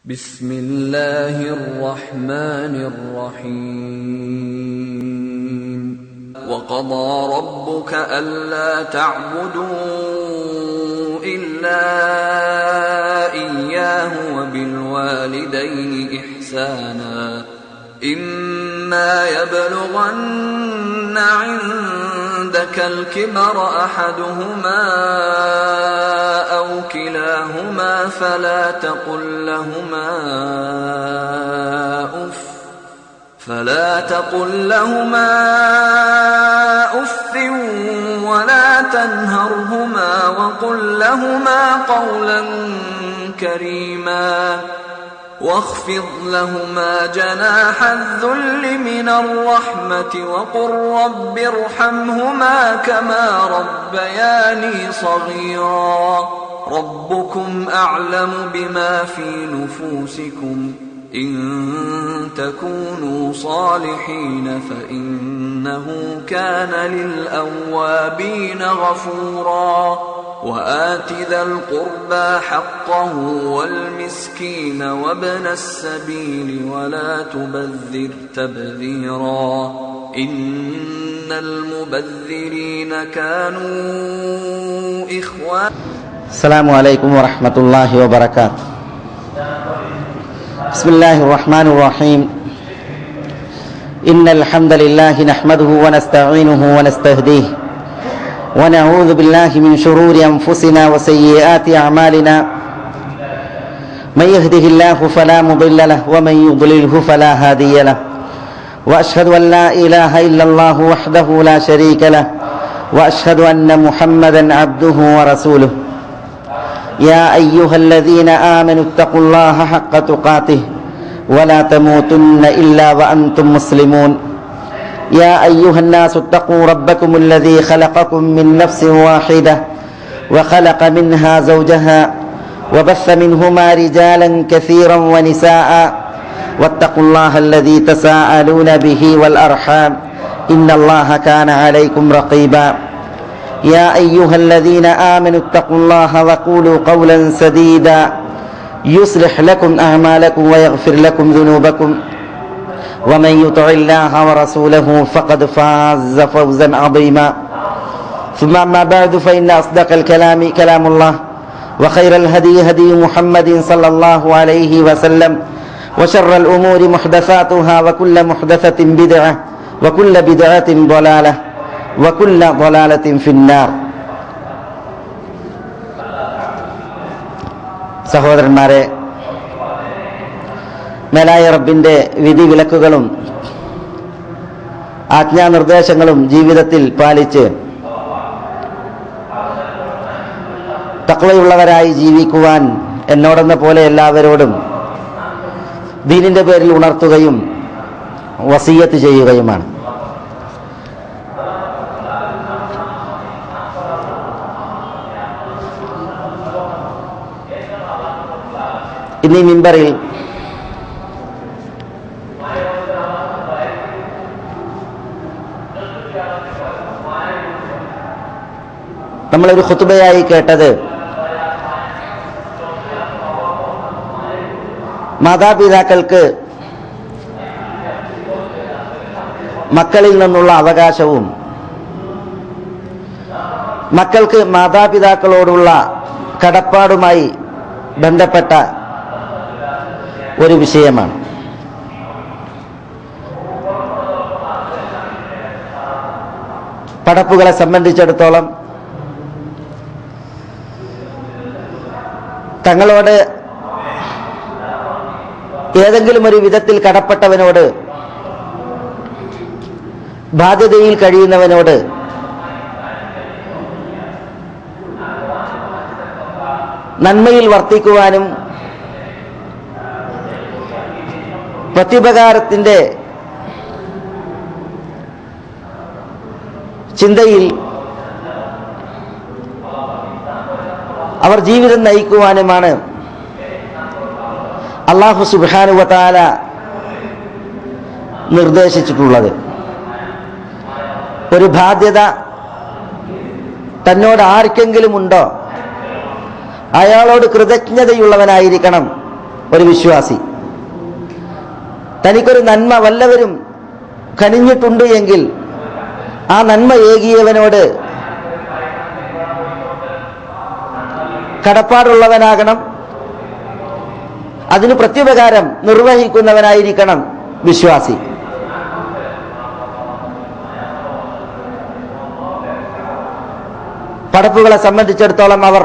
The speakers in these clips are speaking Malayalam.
بسم الله الرحمن الرحيم وقضى ربك ألا تعبدوا إلا إياه وبالوالدين إحسانا إما يبلغن عندك الكبر أحدهما أو كلاهما فلا تقل لهما أف ولا تنهرهما وقل لهما قولا كريما واخفض لهما جناح الذل من الرحمة وقل رب ارحمهما كما ربياني صغيرا ربكم أعلم بما في نفوسكم إن تكونوا صالحين فإنه كان للأوابين غفورا وآت ذا القربى حقه والمسكين وابن السبيل ولا تبذر تبذيرا إن المبذرين كانوا إخوان. السلام عليكم ورحمة الله وبركاته. بسم الله الرحمن الرحيم. إن الحمد لله نحمده ونستعينه ونستهديه ونعوذ بالله من شرور أنفسنا وسيئات أعمالنا من يهده الله فلا مضل له ومن يضلله فلا هادي له وأشهد أن لا إله إلا الله وحده لا شريك له وأشهد أن محمدا عبده ورسوله. يا أيها الذين آمنوا اتقوا الله حق تقاته ولا تموتن إلا وأنتم مسلمون. يا أيها الناس اتقوا ربكم الذي خلقكم من نفس واحدة وخلق منها زوجها وبث منهما رجالا كثيرا ونساء واتقوا الله الذي تساءلون به والأرحام إن الله كان عليكم رقيبا. يا أيها الذين آمنوا اتقوا الله وقولوا قولا سديدا يصلح لكم أعمالكم ويغفر لكم ذنوبكم ومن يطع الله ورسوله فقد فاز فوزا عظيما. ثم أما بعد فإن أصدق الكلام كلام الله وخير الهدي هدي محمد صلى الله عليه وسلم وشر الأمور محدثاتها وكل محدثة بدعة وكل بدعة ضلالة وكل ضلالة في النار. സഹോദരന്മാരെ, മേലായ റബ്ബിന്റെ വിധി വിലക്കുകളും ആജ്ഞാനിർദ്ദേശങ്ങളും ജീവിതത്തിൽ പാലിച്ച് തഖ്വയുള്ളവരായി ജീവിക്കുവാൻ എന്നോടെന്ന പോലെ എല്ലാവരോടും ദീനിന്റെ പേരിൽ ഉണർത്തുകയും വസിയ്യത്ത് ചെയ്യുകയുമാണ്. ഇന്നീ മിമ്പറിൽ നമ്മളൊരു ഖുതുബയായി കേട്ടത് മാതാപിതാക്കൾക്ക് മക്കളിൽ നിന്നുള്ള അവകാശവും മക്കൾക്ക് മാതാപിതാക്കളോടുള്ള കടപ്പാടുമായി ബന്ധപ്പെട്ട ഒരു വിഷയമാണ്. പടപ്പുകളെ സംബന്ധിച്ചിടത്തോളം തങ്ങളോട് ഏതെങ്കിലും ഒരു വിധത്തിൽ കടപ്പെട്ടവനോട്, ബാധ്യതയിൽ കഴിയുന്നവനോട് നന്മയിൽ വർത്തിക്കുവാനും പ്രത്യുപകാരത്തിൻ്റെ ചിന്തയിൽ അവർ ജീവിതം നയിക്കുവാനുമാണ് അല്ലാഹു സുബ്ഹാനഹു വ തആല നിർദ്ദേശിച്ചിട്ടുള്ളത്. ഒരു ബാധ്യത തന്നോട് ആർക്കെങ്കിലും ഉണ്ടോ, അയാളോട് കൃതജ്ഞതയുള്ളവനായിരിക്കണം ഒരു വിശ്വാസി തനിക്കൊരു നന്മ വല്ലവരും കനിഞ്ഞിട്ടുണ്ട് എങ്കിൽ ആ നന്മ ഏകിയവനോട് കടപ്പാടുള്ളവനാകണം, അതിന് പ്രത്യുപകാരം നിർവഹിക്കുന്നവനായിരിക്കണം വിശ്വാസി. പടപ്പുകളെ സംബന്ധിച്ചിടത്തോളം അവർ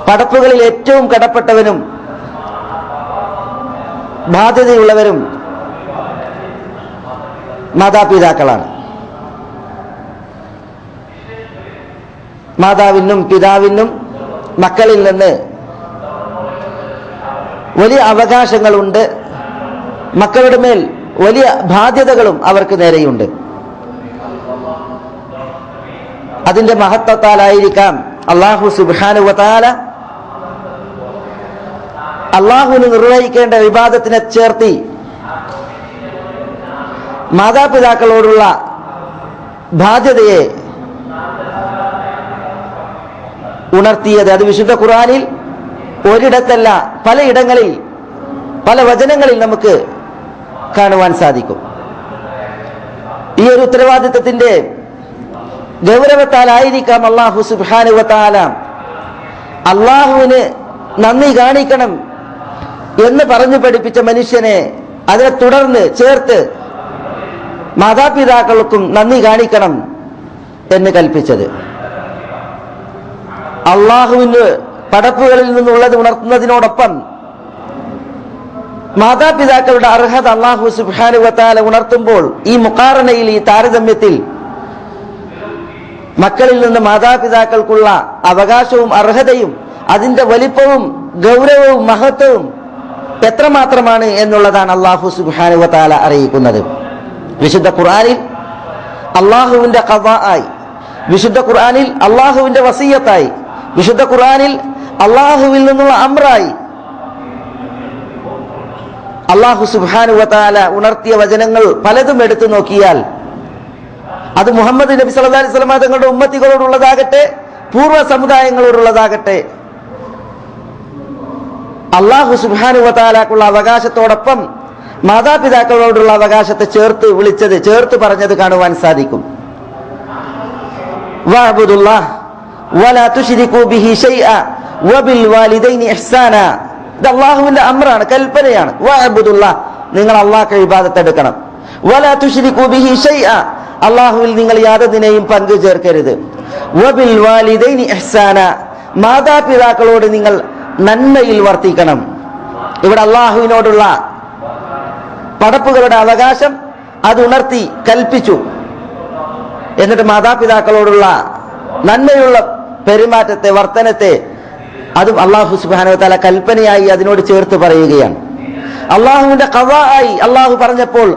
പടപ്പുകളിൽ ഏറ്റവും കടപ്പെട്ടവനും ബാധ്യതയുള്ളവരും മാതാപിതാക്കളാണ്. മാതാവിനും പിതാവിനും മക്കളിൽ നിന്ന് വലിയ അവകാശങ്ങളുണ്ട്, മക്കളുടെ മേൽ വലിയ ബാധ്യതകളും അവർക്ക് നേരെയുണ്ട്. അതിന്റെ മഹത്വത്താലായിരിക്കാം അല്ലാഹു സുബ്ഹാനഹു വ തആല അല്ലാഹുവിന് നിർവഹിക്കേണ്ട ഇബാദത്തിനെ ചേർത്തി മാതാപിതാക്കളോടുള്ള ബാധ്യതയെ ഉണർത്തിയത്. അത് വിശുദ്ധ ഖുർആനിൽ ഒരിടത്തല്ല, പലയിടങ്ങളിൽ പല വചനങ്ങളിൽ നമുക്ക് കാണുവാൻ സാധിക്കും. ഈ ഒരു ഉത്തരവാദിത്തത്തിന്റെ ഗൗരവത്താലായിരിക്കാം അല്ലാഹു സുബ്ഹാനഹു വ തആല അല്ലാഹുവിന് നന്ദി കാണിക്കണം എന്ന് പറഞ്ഞു പഠിപ്പിച്ച മനുഷ്യനെ അതിനെ തുടർന്ന് ചേർത്ത് മാതാപിതാക്കൾക്കും നന്ദി കാണിക്കണം എന്ന് കൽപ്പിച്ചത്. അള്ളാഹുവിന്റെ പടപ്പുകളിൽ നിന്നുള്ളത് ഉണർത്തുന്നതിനോടൊപ്പം മാതാപിതാക്കളുടെ അർഹത അല്ലാഹു സുബ്ഹാനഹു വ തആല ഉണർത്തുമ്പോൾ ഈ മുഖാറനയിൽ, ഈ താരതമ്യത്തിൽ മക്കളിൽ നിന്ന് മാതാപിതാക്കൾക്കുള്ള അവകാശവും അർഹതയും അതിന്റെ വലിപ്പവും ഗൗരവവും മഹത്വവും എത്രമാത്രമാണ് എന്നുള്ളതാണ് അല്ലാഹു സുബ്ഹാനഹു വ തആല അറിയിക്കുന്നത്. വിശുദ്ധ ഖുർആനിൽ അള്ളാഹുവിന്റെ ഖദാആയി, വിശുദ്ധ ഖുർആനിൽ അള്ളാഹുവിന്റെ വസിയ്യത്തായി, വിശുദ്ധ ഖുർആനിൽ അള്ളാഹുവിൽ നിന്നുള്ള അംറായി അള്ളാഹു സുബ്ഹാനഹു വ തആല ഉണർത്തിയ വചനങ്ങൾ പലതും എടുത്തു നോക്കിയാൽ അത് മുഹമ്മദ് നബി സല്ലല്ലാഹു അലൈഹി വസല്ലം തങ്ങളുടെ ഉമ്മത്തികളോടുള്ളതാകട്ടെ പൂർവ്വ സമുദായങ്ങളോടുള്ളതാകട്ടെ അള്ളാഹു സുബ്ഹാനഹു വ തആലക്കുള്ള അവകാശത്തോടൊപ്പം മാതാപിതാക്കളോടുള്ള അവകാശത്തെ ചേർത്ത് വിളിച്ചത്, ചേർത്ത് പറഞ്ഞത് കാണുവാൻ സാധിക്കും. വഅബ്ദുല്ലാഹ് വലാ തുശ്രികൂ ബിഹി ശൈഅ വബിൽ വാലിദൈനി ഇഹ്സാന. ഇത് അല്ലാഹുവിന്റെ അംറാണ്, കൽപ്പനയാണ്. വഅബ്ദുല്ലാഹ്, നിങ്ങൾ അല്ലാഹുവിനെ ഇബാദത്ത് എടുക്കണം. വലാ തുശ്രികൂ ബിഹി ശൈഅ, അല്ലാഹുവിൽ നിങ്ങൾ യാതൊന്നിനെയും പങ്കു ചേർക്കരുത്. വബിൽ വാലിദൈനി ഇഹ്സാന, മാതാപിതാക്കളോട് നിങ്ങൾ നന്മയിൽ വർത്തിക്കണം. ഇവിടെ അല്ലാഹുവിനോടുള്ള പടപ്പുകളുടെ അവകാശം അത് ഉണർത്തി കൽപ്പിച്ചു. എന്നിട്ട് മാതാപിതാക്കളോടുള്ള നന്മയുള്ള പെരുമാറ്റത്തെ, വർത്തനത്തെ അതും അല്ലാഹു സുബ്ഹാനഹു വ തആല കൽപ്പനയായി അതിനോട് ചേർത്ത് പറയുകയാണ്. അല്ലാഹുവിന്റെ ഖദാആയി അല്ലാഹു പറഞ്ഞപ്പോൾ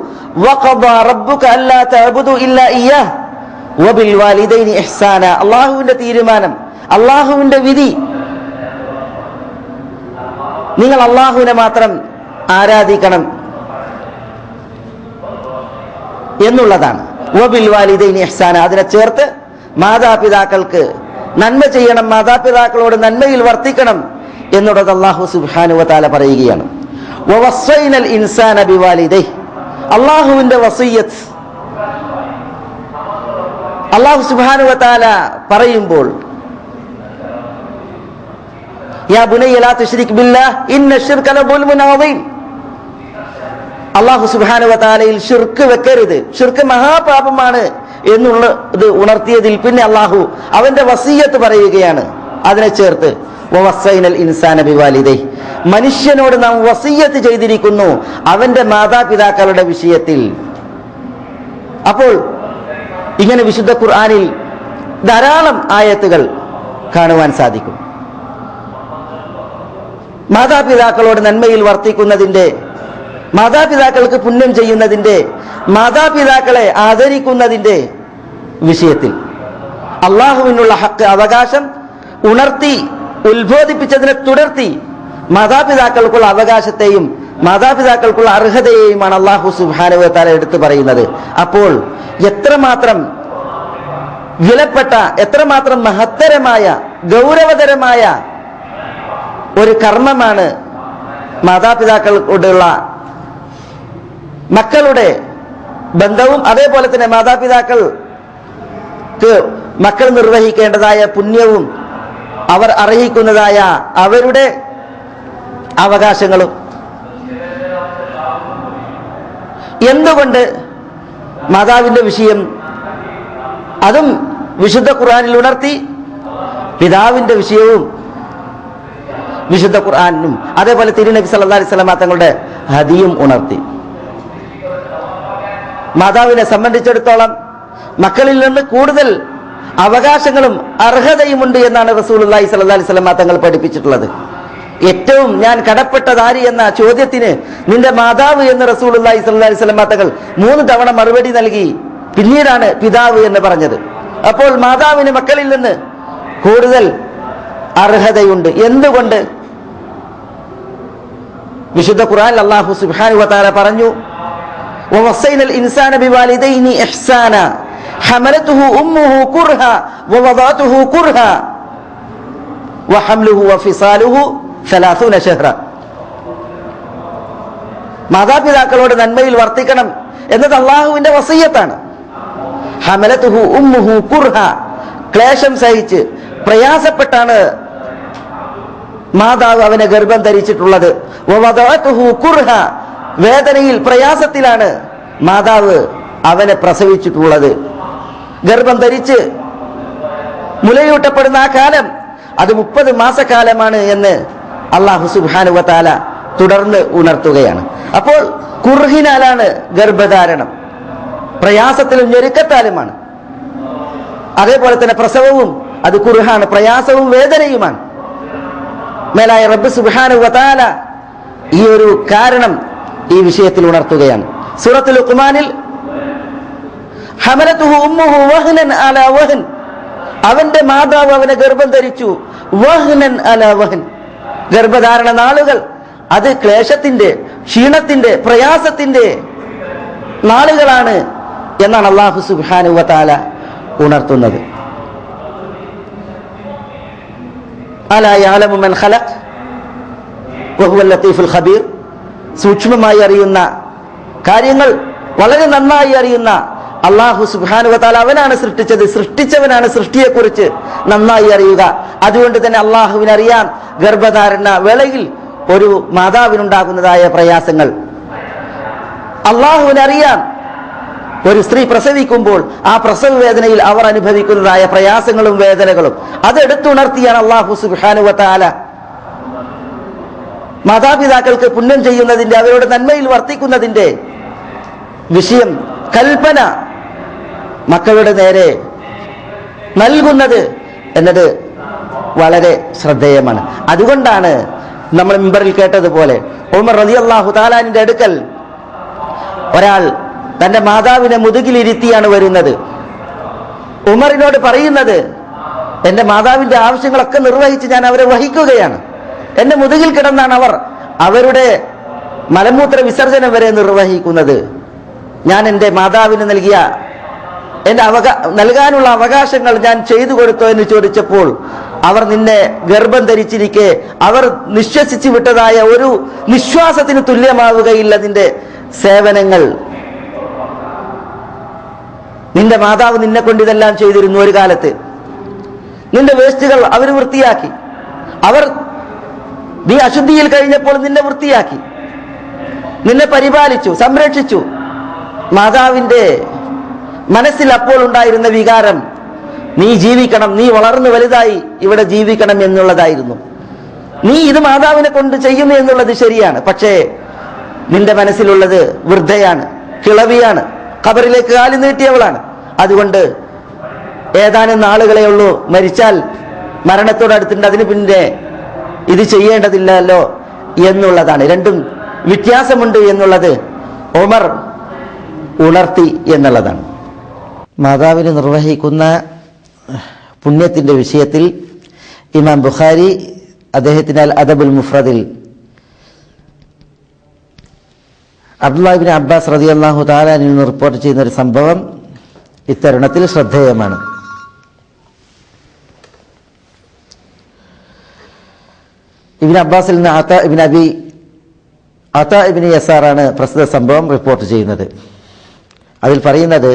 വഖദാ റബ്ബുക അല്ലാ തഅബുദു ഇല്ലാ ഇയ്യാഹ് വബിൽ വാലിദൈനി ഇഹ്സാന, അല്ലാഹുവിന്റെ തീരുമാനം, അല്ലാഹുവിന്റെ വിധി, നിങ്ങൾ അല്ലാഹുവിനെ മാത്രം ആരാധിക്കണം എന്നുള്ളതാണ്. വബിൽ വാലിദൈനി ഇഹ്സാന, അതിനെ ചേർത്ത് മാതാപിതാക്കൾക്ക് നന്മ ചെയ്യണം, മാതാപിതാക്കളോട് നന്മയിൽ വർത്തിക്കണം എന്നുള്ളത് അല്ലാഹു സുബ്ഹാനഹു വ തആല പറയുകയാണ്. വവസ്സൈനൽ ഇൻസാന ബിവാലിദൈഹി, അല്ലാഹുവിന്റെ വസിയ്യത്ത് അല്ലാഹു സുബ്ഹാനഹു വ തആല പറയുമ്പോൾ യാ ബുനയ്യ ലാ തുശ്രിക് ബില്ലാഹ് ഇന്ന ശിർക ലദുൽമുൻ അദീം, അല്ലാഹു സുബ്ഹാനഹു വ തആലയിൽ ശിർക്ക് വെക്കരുത്, ശിർക്ക് മഹാപാപമാണ് എന്നുള്ളത് ഉണർത്തിയതിൽ പിന്നെ അല്ലാഹു അവന്റെ വസിയ്യത്ത് പറയുകയാണ് അതിനെ ചേർത്ത്. വവസ്സൈനൽ ഇൻസാന ബിവാലിദൈഹി, മനുഷ്യനോട് നാം വസിയ്യത്ത് ചെയ്തിരിക്കുന്നു അവന്റെ മാതാപിതാക്കളുടെ വിഷയത്തിൽ. അപ്പോൾ ഇങ്ങനെ വിശുദ്ധ ഖുർആനിൽ ധാരാളം ആയത്തുകൾ കാണുവാൻ സാധിക്കും. മാതാപിതാക്കളോട് നന്മയിൽ വർത്തിക്കുന്നതിന്റെ, മാതാപിതാക്കൾക്ക് പുണ്യം ചെയ്യുന്നതിന്റെ, മാതാപിതാക്കളെ ആദരിക്കുന്നതിന്റെ വിഷയത്തിൽ അള്ളാഹുവിനുള്ള ഹക്ക്, അവകാശം ഉണർത്തി ഉത്ബോധിപ്പിച്ചതിനെ തുടർത്തി മാതാപിതാക്കൾക്കുള്ള അവകാശത്തെയും മാതാപിതാക്കൾക്കുള്ള അർഹതയെയുമാണ് അല്ലാഹു സുബ്ഹാനഹു വ തആല എടുത്തു പറയുന്നത്. അപ്പോൾ എത്രമാത്രം വിലപ്പെട്ട, എത്രമാത്രം മഹത്തരമായ, ഗൗരവതരമായ ഒരു കർമ്മമാണ് മാതാപിതാക്കളോടുള്ള മക്കളുടെ ബന്ധവും അതേപോലെ തന്നെ മാതാപിതാക്കൾക്ക് മക്കൾ നിർവഹിക്കേണ്ടതായ പുണ്യവും അവർ അർഹിക്കുന്നതായ അവരുടെ അവകാശങ്ങളും. എന്തുകൊണ്ട് മാതാവിന്റെ വിഷയം അതും വിശുദ്ധ ഖുർആനിൽ ഉണർത്തി, പിതാവിന്റെ വിഷയവും വിശുദ്ധ ഖുർആനും അതേപോലെ തിരുനബി സല്ലല്ലാഹു അലൈഹി വസല്ലം തങ്ങളുടെ ഹദിയും ഉണർത്തി. മാതാവിനെ സംബന്ധിച്ചിടത്തോളം മക്കളിൽ നിന്ന് കൂടുതൽ അവകാശങ്ങളും അർഹതയുമുണ്ട് എന്നാണ് റസൂലുള്ളാഹി സ്വല്ലല്ലാഹു അലൈഹി വസല്ലം തങ്ങൾ പഠിപ്പിച്ചിട്ടുള്ളത്. ഏറ്റവും ഞാൻ കടപ്പെട്ടതാര് എന്ന ചോദ്യത്തിന് നിന്റെ മാതാവ് എന്ന് റസൂലുള്ളാഹി സ്വല്ലല്ലാഹു അലൈഹി വസല്ലം തങ്ങൾ 3 തവണ മറുപടി നൽകി. പിന്നീടാണ് പിതാവ് എന്ന് പറഞ്ഞത്. അപ്പോൾ മാതാവിന് മക്കളിൽ നിന്ന് കൂടുതൽ അർഹതയുണ്ട്. എന്തുകൊണ്ട്? വിശുദ്ധ ഖുർആനിൽ അല്ലാഹു സുബ്ഹാനഹു വ തആല പറഞ്ഞു, വവസൈനൽ ഇൻസാന ബിവാലിദൈനി ഇഹ്സാന ഹമലതുഹു ഉമ്മുഹു കുർഹ വവദഅതുഹു കുർഹ വഹംലുഹു വഫിസാലുഹു 30 ശഹ്റ. മാതാപിതാക്കളോട് നന്മയിൽ വർത്തിക്കണം എന്നത് അള്ളാഹുവിന്റെ വസിയ്യത്താണ്. ഹമലതുഹു ഉമ്മുഹു കുർഹ, ക്ലേശം സഹിച്ച് പ്രയാസപ്പെട്ടാണ് മാതാവ് അവനെ ഗർഭം ധരിച്ചിട്ടുള്ളത്. വവദഅതുഹു കുർഹ, വേദനയിൽ പ്രയാസത്തിലാണ് മാതാവ് അവനെ പ്രസവിച്ചിട്ടുള്ളത്. ഗർഭം ധരിച്ച് മുലയൂട്ടപ്പെടുന്ന ആ കാലം അത് 30 മാസക്കാലമാണ് എന്ന് അല്ലാഹു സുബ്ഹാനഹു വ തആല തുടർന്ന് ഉണർത്തുകയാണ്. അപ്പോൾ കുർഹിനാലാണ് ഗർഭധാരണം, പ്രയാസത്തിലും ഞെരുക്കത്താലുമാണ്. അതേപോലെ തന്നെ പ്രസവവും അത് കുർഹാണ്, പ്രയാസവും വേദനയുമാണ്. മേലായ റബ്ബ് സുബ്ഹാനഹു വ തആല ഈ ഒരു കാരണം ഈ വിഷയത്തിൽ ഉണർത്തുകയാണ്. സൂറത്തുൽ ലുഖ്മാനിൽ ഹമലതുഹു ഉമ്മുഹു വഹ്നൻ അലാ വഹ്ൻ, അവന്റെ മാതാവ് അവനെ ഗർഭം ധരിച്ചു. വഹ്നൻ അലാ വഹ്ൻ, ഗർഭധാരണ നാളുകൾ അത് ക്ലേശത്തിന്റെ, ക്ഷീണത്തിന്റെ, പ്രയാസത്തിന്റെ നാളുകളാണ് എന്നാണ് അല്ലാഹു സുബ്ഹാനഹു വ തആല ഉണർത്തുന്നത്. അലാ യഅലമു മൻ ഖലഖ് വഹുവൽ ലത്തീഫുൽ ഖബീർ, സൂക്ഷ്മമായി അറിയുന്ന കാര്യങ്ങൾ വളരെ നന്നായി അറിയുന്ന അല്ലാഹു സുബ്ഹാനഹു വ തആല അവനാണ് സൃഷ്ടിച്ചത്, സൃഷ്ടിച്ചവനാണ് സൃഷ്ടിയെക്കുറിച്ച് നന്നായി അറിയുക. അതുകൊണ്ട് തന്നെ അള്ളാഹുവിനറിയാം ഗർഭധാരണ വേളയിൽ ഒരു മാതാവിനുണ്ടാകുന്നതായ പ്രയാസങ്ങൾ. അള്ളാഹുവിനറിയാം ഒരു സ്ത്രീ പ്രസവിക്കുമ്പോൾ ആ പ്രസവ വേദനയിൽ അവർ അനുഭവിക്കുന്നതായ പ്രയാസങ്ങളും വേദനകളും. അത് എടുത്തുണർത്തിയാണ് അല്ലാഹു സുബ്ഹാനഹു വ തആല മാതാപിതാക്കൾക്ക് പുണ്യം ചെയ്യുന്നതിന്റെ, അവരുടെ നന്മയിൽ വർത്തിക്കുന്നതിന്റെ വിഷയം, കൽപ്പന മക്കളുടെ നേരെ നൽകുന്നത് എന്നത് വളരെ ശ്രദ്ധേയമാണ്. അതുകൊണ്ടാണ് നമ്മൾ മിമ്പറിൽ കേട്ടതുപോലെ ഉമർ റളിയല്ലാഹു തആലാന്റെ അടുക്കൽ ഒരാൾ തന്റെ മാതാവിനെ മുതുകിലിരുത്തിയാണ് വരുന്നത്. ഉമറിനോട് പറയുന്നത്, എന്റെ മാതാവിന്റെ ആവശ്യങ്ങളൊക്കെ നിർവഹിച്ച് ഞാൻ അവരെ വഹിക്കുകയാണ്. എന്റെ മുതുകിൽ കിടന്നാണ് അവർ അവരുടെ മലമൂത്ര വിസർജനം വരെ നിർവഹിക്കുന്നത്. ഞാൻ എൻ്റെ മാതാവിന് നൽകിയ എന്റെ നൽകാനുള്ള അവകാശങ്ങൾ ഞാൻ ചെയ്തു കൊടുത്തോ എന്ന് ചോദിച്ചപ്പോൾ അവർ നിന്നെ ഗർഭം ധരിച്ചിരിക്കെ അവർ നിശ്വസിച്ചു വിട്ടതായ ഒരു നിശ്വാസത്തിന് തുല്യമാവുകയില്ല നിന്റെ സേവനങ്ങൾ. നിന്റെ മാതാവ് നിന്നെ കൊണ്ട് ഇതെല്ലാം ചെയ്തിരുന്നു. ഒരു കാലത്ത് നിന്റെ വേസ്റ്റുകൾ അവർ വൃത്തിയാക്കി, അവർ നീ അശുദ്ധിയിൽ കഴിഞ്ഞപ്പോൾ നിന്നെ വൃത്തിയാക്കി, നിന്നെ പരിപാലിച്ചു, സംരക്ഷിച്ചു. മാതാവിന്റെ മനസ്സിൽ അപ്പോൾ ഉണ്ടായിരുന്ന വികാരം നീ ജീവിക്കണം, നീ വളർന്നു വലുതായി ഇവിടെ ജീവിക്കണം എന്നുള്ളതായിരുന്നു. നീ ഇത് മാതാവിനെ കൊണ്ട് ചെയ്യുന്നു എന്നുള്ളത് ശരിയാണ്, പക്ഷേ നിന്റെ മനസ്സിലുള്ളത് വൃദ്ധയാണ്, കിളവിയാണ്, ഖബറിലേക്ക് കാലു നീട്ടിയവളാണ്. അതുകൊണ്ട് ഏതാനും നാളുകളെ ഉള്ളൂ, മരിച്ചാൽ മരണത്തോടടുത്തുണ്ട്, അതിന് പിന്നെ ഇത് ചെയ്യേണ്ടതില്ലല്ലോ എന്നുള്ളതാണ്. രണ്ടും വ്യത്യാസമുണ്ട് എന്നുള്ളത് ഉമർ ഉണർത്തി എന്നുള്ളതാണ്. മാതാവിന് നിർവഹിക്കുന്ന പുണ്യത്തിന്റെ വിഷയത്തിൽ ഇമാം ബുഖാരി അദ്ദേഹത്തിന്റെ അൽ അദബുൽ മുഫ്രദിൽ അബ്ദുല്ലാഹ് ഇബ്നു അബ്ബാസ് റളിയല്ലാഹു തആല അൻഹു നിന്ന് റിപ്പോർട്ട് ചെയ്യുന്ന ഒരു സംഭവം ഇത്തരുണത്തിൽ ശ്രദ്ധേയമാണ്. ഇബ്നു അബ്ബാസിൽ നിന്ന് അതാ ഇബ്നു അബി അതാ ഇബ്നു യസാറാണ് പ്രസ്തുത സംഭവം റിപ്പോർട്ട് ചെയ്യുന്നത്. അതിൽ പറയുന്നത്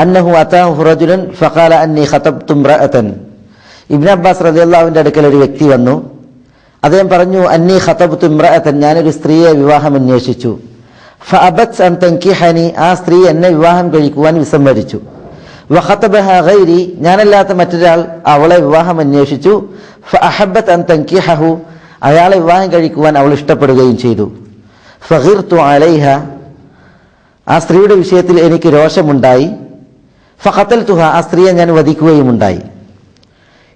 അന്നഹു അതാഹു റജുലൻ ഫഖാല അന്നി ഖതബ്തു ഇംറഅതൻ. ഇബ്നു അബ്ബാസ് റളിയല്ലാഹുവിന്റെ അടുക്കൽ ഒരു വ്യക്തി വന്നു. അദ്ദേഹം പറഞ്ഞു, അന്നി ഖതബ്തു ഇംറഅതൻ, ഞാനൊരു സ്ത്രീയെ വിവാഹം അന്വേഷിച്ചു. ഫഅബത് അൻ തൻകിഹനി, ആ സ്ത്രീ എന്നെ വിവാഹം കഴിക്കുവാൻ വിസമ്മതിച്ചു. വഖതബഹ ഗൈരി, ഞാനല്ലാത്ത മറ്റൊരാൾ അവളെ വിവാഹം അന്വേഷിച്ചു. ഫഅഹബ്ബത് അൻ തൻകിഹഹു, അയാളെ വിവാഹം കഴിക്കുവാൻ അവൾ ഇഷ്ടപ്പെടുകയും ചെയ്തു. ഫഗിർതു അലൈഹ, ആ സ്ത്രീയുടെ വിഷയത്തിൽ എനിക്ക് രോഷമുണ്ടായി. ഫഖതൽതുഹ, ആ സ്ത്രീയെ ഞാൻ വധിക്കുകയും ഉണ്ടായി.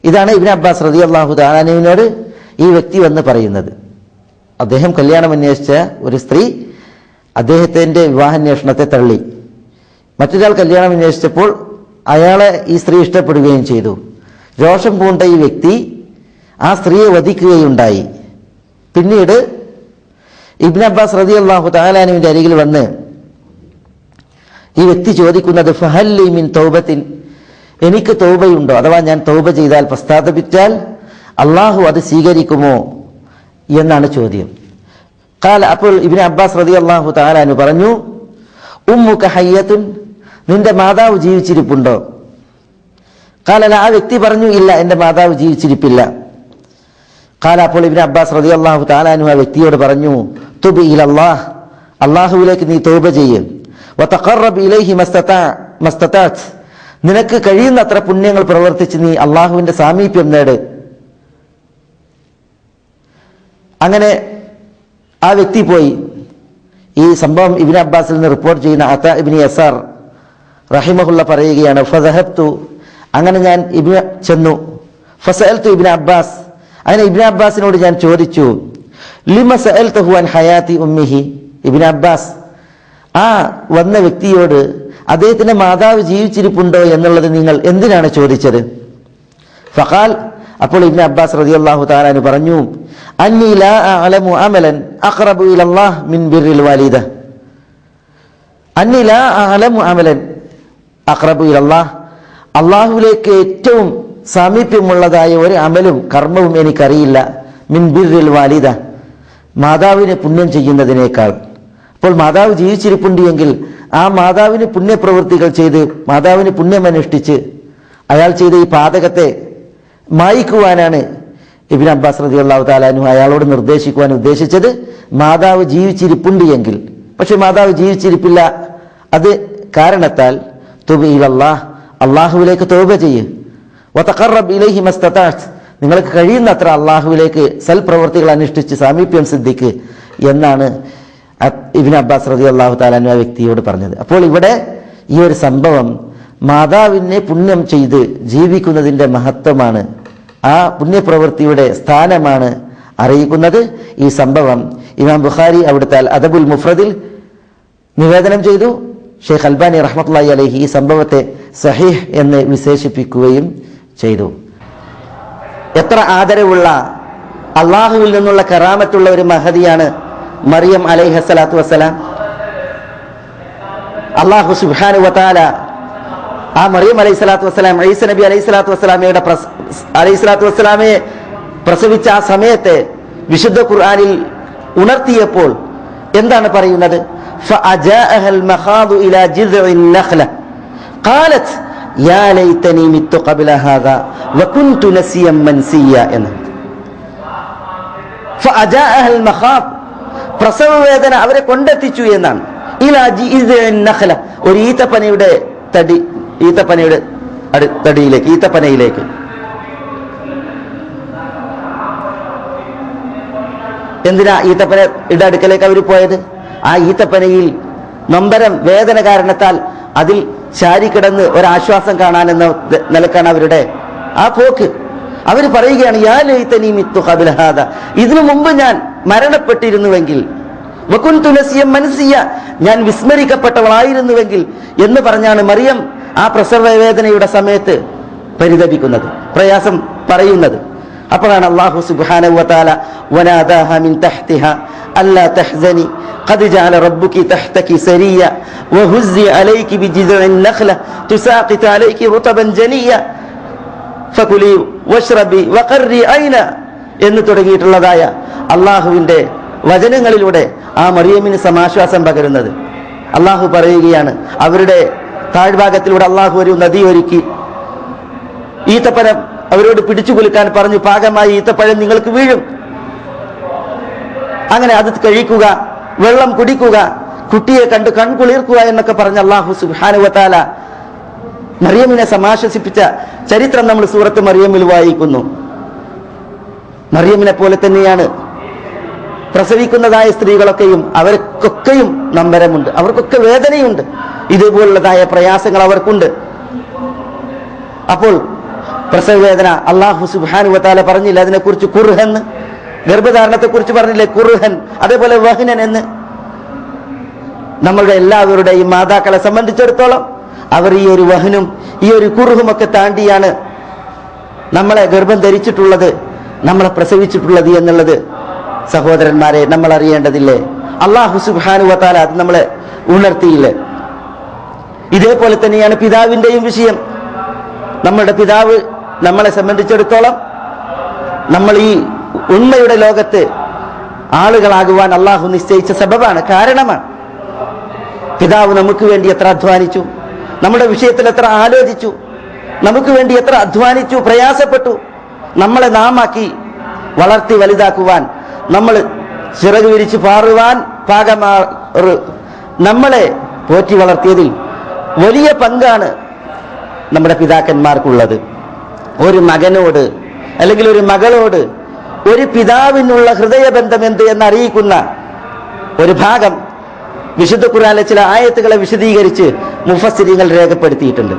ഇതാണ് ഇബ്നു അബ്ബാസ് റളിയല്ലാഹു തആല അൻഹുവിനോട് ഈ വ്യക്തി വന്ന് പറയുന്നത്. അദ്ദേഹം കല്യാണം അന്വേഷിച്ച ഒരു സ്ത്രീ അദ്ദേഹത്തിന്റെ വിവാഹാന്വേഷണത്തെ തള്ളി. മറ്റൊരാൾ കല്യാണം അന്വേഷിച്ചപ്പോൾ അയാളെ ഈ സ്ത്രീ ഇഷ്ടപ്പെടുകയും ചെയ്തു. രോഷം പൂണ്ട ഈ വ്യക്തി ആ സ്ത്രീയെ വധിക്കുകയുണ്ടായി. പിന്നീട് ഇബ്നു അബ്ബാസ് റളിയല്ലാഹു തആല അൻഹുവിന്റെ അരികിൽ വന്ന് ഈ വ്യക്തി ചോദിക്കുന്നത്, ഫഹല്ലി മിൻ തൗബത്തിൻ, എനിക്ക് തൗബയുണ്ടോ, അഥവാ ഞാൻ തൗബ ചെയ്താൽ, പശ്ചാത്തപിച്ചാൽ അള്ളാഹു അത് സ്വീകരിക്കുമോ എന്നാണ് ചോദ്യം. ഖാല, അപ്പോൾ ഇബ്നു അബ്ബാസ് റളിയല്ലാഹു തആല അൻഹു പറഞ്ഞു, ഉമ്മുക ഹയ്യത്തുൻ, നിന്റെ മാതാവ് ജീവിച്ചിരിപ്പുണ്ടോ? ഖാല ലാ, ആ വ്യക്തി പറഞ്ഞു, ഇല്ല, എന്റെ മാതാവ് ജീവിച്ചിരിപ്പില്ല. ഖാല, അപ്പോൾ ഇബ്നു അബ്ബാസ് റളിയല്ലാഹു തആല അൻഹു ആ വ്യക്തിയോട് പറഞ്ഞു, തുബ് ഇലല്ലാഹ്, അള്ളാഹുവിലേക്ക് നീ തൗബ ചെയ്യ്. വതഖറബ് ഇലൈഹി മസ്തതാഅത്, നിനക്ക് കഴിയുന്നത്ര പുണ്യങ്ങൾ പ്രവർത്തിച്ച് നീ അള്ളാഹുവിന്റെ സാമീപ്യം നേട്. അങ്ങനെ ആ വ്യക്തി പോയി. ഈ സംഭവം ഇബ്നു അബ്ബാസിൽ നിന്ന് റിപ്പോർട്ട് ചെയ്യുന്ന അതാ ഇബ്നു യസാർ റഹിമഹുല്ല പറയുകയാണ്, ഫദഹബ്തു, അങ്ങനെ ഞാൻ ചെന്നു. ഫസഅൽതു ഇബ്നു അബ്ബാസ്, അങ്ങനെ ഇബ്നു അബ്ബാസിനോട് ഞാൻ ചോദിച്ചു, ലിമ സഅൽതഹു അൻ ഹയാതി ഉമ്മിഹി, ഇബ്നു അബ്ബാസ് ആ വന്ന വ്യക്തിയോട് അദ്ദേഹത്തിന്റെ മാതാവ് ജീവിച്ചിരിപ്പുണ്ടോ എന്നുള്ളത് നിങ്ങൾ എന്തിനാണ് ചോദിച്ചത്? ഫഖാൽ, അപ്പോൾ ഇബ്നു അബ്ബാസ് റളിയല്ലാഹു തആല അൻഹു പറഞ്ഞു, അന്നി ലാ അഅലമു അമലൻ അഖറബു ഇലല്ലാഹ് മിൻ ബിർറിൽ വാലിദ. അന്നി ലാ അഅലമു അമലൻ അഖറബു ഇലല്ലാഹ്, അള്ളാഹുവിലേക്ക് ഏറ്റവും സാമീപ്യമുള്ളതായ ഒരു അമലും കർമ്മവും എനിക്കറിയില്ല. മിൻ ബിർറിൽ വാലിദ, മാതാവിനെ പുണ്യം ചെയ്യുന്നതിനേക്കാൾ. അപ്പോൾ മാതാവ് ജീവിച്ചിരിപ്പുണ്ട് എങ്കിൽ ആ മാതാവിന് പുണ്യപ്രവൃത്തികൾ ചെയ്ത് മാതാവിന് പുണ്യമനുഷ്ഠിച്ച് അയാൾ ചെയ്ത ഈ പാതകത്തെ മായ്ക്കുവാനാണ് ഇബ്നു അബ്ബാസ് റളിയല്ലാഹു തആല അൻഹു അയാളോട് നിർദ്ദേശിക്കുവാൻ ഉദ്ദേശിച്ചത്. മാതാവ് ജീവിച്ചിരിപ്പുണ്ട് എങ്കിൽ, പക്ഷെ മാതാവ് ജീവിച്ചിരിപ്പില്ല, അത് കാരണത്താൽ തുബ് ഇലല്ലാഹ്, അള്ളാഹുവിലേക്ക് തൗബ ചെയ്യ്. വതഖറബ് ഇലൈഹി മസ്തതാഅത്, നിങ്ങൾക്ക് കഴിയുന്നത്ര അള്ളാഹുവിലേക്ക് സൽപ്രവൃത്തികൾ അനുഷ്ഠിച്ച് സാമീപ്യം സിദ്ധിക്ക് എന്നാണ് ഇബ്നു അബ്ബാസ് റളിയല്ലാഹു തആല അൻഹു ആ വ്യക്തിയോട് പറഞ്ഞത്. അപ്പോൾ ഇവിടെ ഈ ഒരു സംഭവം മാതാവിനെ പുണ്യം ചെയ്ത് ജീവിക്കുന്നതിന്റെ മഹത്വമാണ്, ആ പുണ്യപ്രവൃത്തിയുടെ സ്ഥാനമാണ് അറിയിക്കുന്നത്. ഈ സംഭവം ഇമാം ബുഖാരി അവിടുത്തെ അദബുൽ മുഫ്രദിൽ നിവേദനം ചെയ്തു. ഷെയ്ഖ് അൽബാനി റഹ്മത്തുള്ളാഹി അലൈഹി ഈ സംഭവത്തെ സഹീഹ് എന്ന് വിശേഷിപ്പിക്കുകയും ചെയ്തു. എത്ര ആദരവുള്ള, അള്ളാഹുവിൽ നിന്നുള്ള കറാമത്തുള്ള ഒരു മഹദിയാണ് മറിയം അലൈഹിസ്സലാത്തു വസ്സലാം. അള്ളാഹു സുബ്ഹാനഹു വതആല ആ മറിയം അലൈഹിസ്സലാത്തു വസ്സലാം, ഈസ നബി അലൈഹിസ്സലാത്തു വസ്സലാമയെ പ്രസവിച്ച ആ സമയത്തെ വിശുദ്ധ ഖുർആനിൽ ഉണർത്തിയപ്പോൾ എന്താണ് പറയുന്നത്? فأجاءها المخاض إلى جذع النخلة قالت يا ليتني مت قبل هذا وكنت نسيا منسيا. فأجاءها المخاض, പ്രസവ വേദന അവരെ കൊണ്ടെത്തിച്ചു എന്നാണ്. ഇലാ ജിദ്ഇൻ നഖല, ഒരു ഈത്തപ്പനയുടെ ഈത്തപ്പനയിലേക്ക്. എന്തിനാ ഈത്തപ്പനയുടെ അടുക്കലേക്ക് അവർ പോയത്? ആ ഈത്തപ്പനയിൽ നൊമ്പരം, വേദന കാരണത്താൽ അതിൽ ചാരിക്കിടന്ന് ഒരാശ്വാസം കാണാനെന്ന നിലക്കാണ് അവരുടെ ആ പോക്ക്. അവർ പറയുകയാണ്, യാ ലൈതനി മിത്തു ഖബ്ല ഹാദാ, ഇതിനു മുമ്പ് ഞാൻ മരണപ്പെട്ടിരുന്നുവെങ്കിൽ, വകുന്തു നസിയ്യൻ മൻസിയ, ഞാൻ വിസ്മരിക്കപ്പെട്ടവളായിരുന്നുവെങ്കിൽ എന്ന് പറഞ്ഞാണ് മറിയം ആ പ്രസവ വേദനയുടെ സമയത്ത് പരിതപിക്കുന്നത്, പ്രയാസം പറയുന്നത്. അപ്പോഴാണ് അല്ലാഹു സുബ്ഹാനഹു വതആല വനാദാഹ മിൻ തഹ്തിഹ അല്ലാ തഹ്സനി ഖദ് ജഅല റബ്ബുകി തഹ്തകി സരിയ വഹുസ്സി അലൈകി ബിജിദ്ഇൻ നഖ്ല തുസാഖിതു അലൈകി റുതബൻ ജനിയ ഫകുലി വഷ്റബി വഖർരി ഐന എന്ന് തുടങ്ങിയിട്ടുള്ളതായ അള്ളാഹുവിന്റെ വചനങ്ങളിലൂടെ ആ മറിയമിന് സമാശ്വാസം പകരുന്നത്. അള്ളാഹു പറയുകയാണ്, അവരുടെ താഴ്ഭാഗത്തിലൂടെ അള്ളാഹു ഒരു നദി ഒരുക്കി, ഈത്തപ്പഴം അവരോട് പിടിച്ചു കുലുക്കാൻ പറഞ്ഞു, പാകമായി ഈത്തപ്പഴം നിങ്ങൾക്ക് വീഴും, അങ്ങനെ അത് കഴിക്കുക, വെള്ളം കുടിക്കുക, കുട്ടിയെ കണ്ട് കൺകുളിർക്കുക എന്നൊക്കെ പറഞ്ഞ് അള്ളാഹു സുബ്ഹാനഹു വ തആല മറിയമിനെ സമാശ്വസിപ്പിച്ച ചരിത്രം നമ്മൾ സൂറത്ത് മറിയമിൽ വായിക്കുന്നു. മറിയമിനെ പോലെ തന്നെയാണ് പ്രസവിക്കുന്നതായ സ്ത്രീകളൊക്കെയും. അവർക്കൊക്കെയും നമ്പരമുണ്ട്, അവർക്കൊക്കെ വേദനയുണ്ട്, ഇതുപോലുള്ളതായ പ്രയാസങ്ങൾ അവർക്കുണ്ട്. അപ്പോൾ പ്രസവ വേദന അള്ളാഹു സുബ്ഹാനഹു വ തആല പറഞ്ഞില്ല അതിനെക്കുറിച്ച് കുർഹൻ, ഗർഭധാരണത്തെ കുറിച്ച് പറഞ്ഞില്ലേ കുർഹൻ, അതേപോലെ വഹ്നൻ എന്ന്. നമ്മളുടെ എല്ലാവരുടെയും മാതാക്കളെ സംബന്ധിച്ചിടത്തോളം അവർ ഈ ഒരു വഹനും ഈ ഒരു കുർഹും ഒക്കെ താണ്ടിയാണ് നമ്മളെ ഗർഭം ധരിച്ചിട്ടുള്ളത്, നമ്മളെ പ്രസവിച്ചിട്ടുള്ളത് എന്നുള്ളത് സഹോദരന്മാരെ നമ്മൾ അറിയേണ്ടതില്ലേ? അള്ളാഹു സുബ്ഹാനഹു വ തആല അത് നമ്മളെ ഉണർത്തിയില്ലേ? ഇതേപോലെ തന്നെയാണ് പിതാവിൻ്റെയും വിഷയം. നമ്മളുടെ പിതാവ് നമ്മളെ സംബന്ധിച്ചിടത്തോളം നമ്മൾ ഈ ഉണ്മയുടെ ലോകത്ത് ആളുകളാകുവാൻ അള്ളാഹു നിശ്ചയിച്ച സബബാണ്, കാരണമാണ്. പിതാവ് നമുക്ക് വേണ്ടി എത്ര അധ്വാനിച്ചു, നമ്മുടെ വിഷയത്തിൽ എത്ര ആലോചിച്ചു, നമുക്ക് വേണ്ടി എത്ര അധ്വാനിച്ചു, പ്രയാസപ്പെട്ടു. നമ്മളെ നാമാക്കി വളർത്തി വലുതാക്കുവാൻ, നമ്മൾ ചിറക് വിരിച്ച് പാറുവാൻ നമ്മളെ പോറ്റി വളർത്തിയതിൽ വലിയ പങ്കാണ് നമ്മുടെ പിതാക്കന്മാർക്കുള്ളത്. ഒരു മകനോട് അല്ലെങ്കിൽ ഒരു മകളോട് ഒരു പിതാവിനുള്ള ഹൃദയബന്ധം എന്ത് എന്നറിയിക്കുന്ന ഒരു ഭാഗം വിശുദ്ധ ഖുർആനിലെ ചില ആയത്തുകളെ വിശദീകരിച്ച് മുഫസ്സിരീങ്ങൾ രേഖപ്പെടുത്തിയിട്ടുണ്ട്.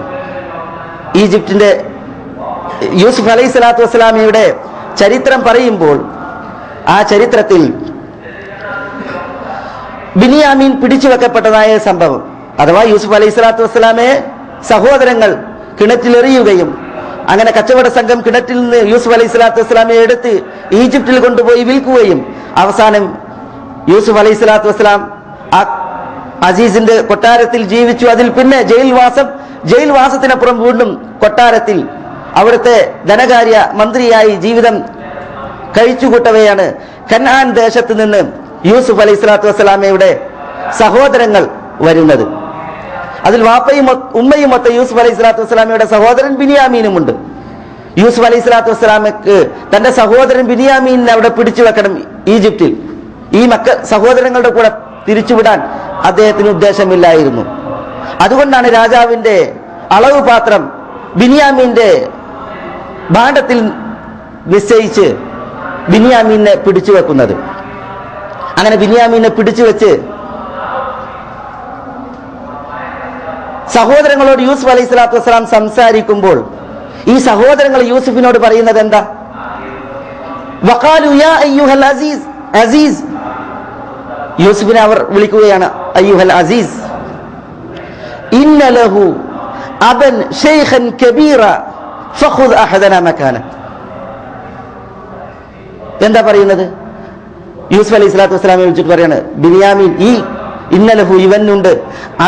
ഈജിപ്തിന്റെ യൂസുഫ് അലൈഹി സ്വലാത്തു വസ്സലാമയുടെ ചരിത്രം പറയുമ്പോൾ ആ ചരിത്രത്തിൽ ബിനിയാമീൻ പിടിച്ചു വെക്കപ്പെട്ടതായ സംഭവം, അഥവാ യൂസുഫ് അലൈഹി സ്വലാത്തു വസ്സലാമയെ സഹോദരങ്ങൾ കിണറ്റിലെറിയുകയും അങ്ങനെ കച്ചവട സംഘം കിണറ്റിൽ നിന്ന് യൂസുഫ് അലൈഹി സ്വലാത്തു വസ്സലാമയെ എടുത്ത് ഈജിപ്തിൽ കൊണ്ടുപോയി വിൽക്കുകയും അവസാനം യൂസുഫ് അലൈഹി സ്വലാത്തു വസ്സലാം ആ അസീസിന്റെ കൊട്ടാരത്തിൽ ജീവിച്ചു. അതിൽ പിന്നെ ജയിൽവാസത്തിനപ്പുറം വീണ്ടും കൊട്ടാരത്തിൽ അവിടുത്തെ ധനകാര്യ മന്ത്രിയായി ജീവിതം കഴിച്ചുകൂട്ടവെയാണ് കനാൻ ദേശത്ത് നിന്ന് യൂസുഫ് അലൈഹി സ്വലാത്തു വസ്സലാമയുടെ സഹോദരങ്ങൾ വരുന്നത്. അതിൽ വാപ്പയും ഉമ്മയും മൊത്ത യൂസുഫ് അലൈഹി സ്വലാത്തു വസ്സലാമയുടെ സഹോദരൻ ബിനിയാമീനുമുണ്ട്. യൂസുഫ് അലൈഹി സ്വലാത്തു വസ്സലാമക്ക് തന്റെ സഹോദരൻ ബിനിയാമീനെ അവിടെ പിടിച്ചു വെക്കണം ഈജിപ്തിൽ. ഈ സഹോദരങ്ങളുടെ കൂടെ തിരിച്ചുവിടാൻ അദ്ദേഹത്തിന് ഉദ്ദേശമില്ലായിരുന്നു. അതുകൊണ്ടാണ് രാജാവിന്റെ അളവ് പാത്രം ബിനിയാമീന്റെ ഭാണ്ഡത്തിൽ നിശ്ചയിച്ച് ബിനിയാമീനെ പിടിച്ചു വെക്കുന്നത്. അങ്ങനെ ബിനിയാമീനെ പിടിച്ചു വെച്ച് സഹോദരങ്ങളോട് യൂസുഫ് അലൈഹി സ്വലാത്തു വസ്സലാം സംസാരിക്കുമ്പോൾ ഈ സഹോദരങ്ങൾ യൂസുഫിനോട് പറയുന്നത് എന്താ? വഖാലു യാ അയ്യുഹൽ അസീസ്, അസീസ്, യൂസുഫിനെ അവർ വിളിക്കുകയാണ് അയ്യുഹൽ അസീസ്, ഇന്ന ലഹു അബൻ ശൈഖൻ കബീറ ഫഖുദ് അഹദന മകാന. എന്താ പറയുന്നത്? യൂസുഫ് അലൈഹി സ്വലാത്തു വസ്സലാമെ വിളിച്ചിട്ട് പറയാണ്, ബിനിയാമീൻ, ഈ ഇന്നലഹു ഇവനുണ്ട്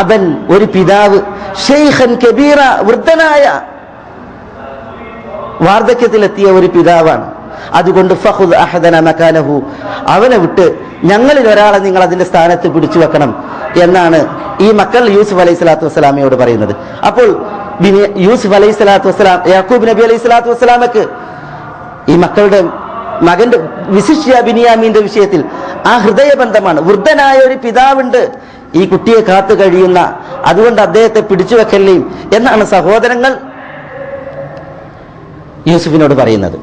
അബൻ ഒരു പിതാവ്, ശൈഖൻ കബീറ വൃദ്ധനായ വാർദ്ധക്യത്തിലെത്തിയ ഒരു പിതാവാണ്. അതുകൊണ്ട് ഫഖുദ് അഹദന മകാനഹു, അവനെ വിട്ട് ഞങ്ങളിൽ ഒരാളെ നിങ്ങൾ അതിന്റെ സ്ഥാനത്ത് പിടിച്ചു വെക്കണം എന്നാണ് ഈ മക്കൾ യൂസുഫ് അലൈഹി സ്വലാത്തു വസ്സലാമയോട് പറയുന്നത്. അപ്പോൾ യൂസുഫ് അലൈഹി സ്വലാത്തു വസ്സലാം യാക്കൂബ് നബി അലൈഹി സ്വലാത്തു വസ്സലാമക്ക് ഈ മക്കളുടെ മകന്റെ വിശിഷ്യ ബിനിയാമീന്റെ വിഷയത്തിൽ ആ ഹൃദയബന്ധമാണ്. വൃദ്ധനായ ഒരു പിതാവുണ്ട്, ഈ കുട്ടിയെ കാത്തു കഴിയുന്ന, അതുകൊണ്ട് അദ്ദേഹത്തെ പിടിച്ചു വെക്കല്ലേ എന്നാണ് സഹോദരങ്ങൾ യൂസുഫിനോട് പറയുന്നത്.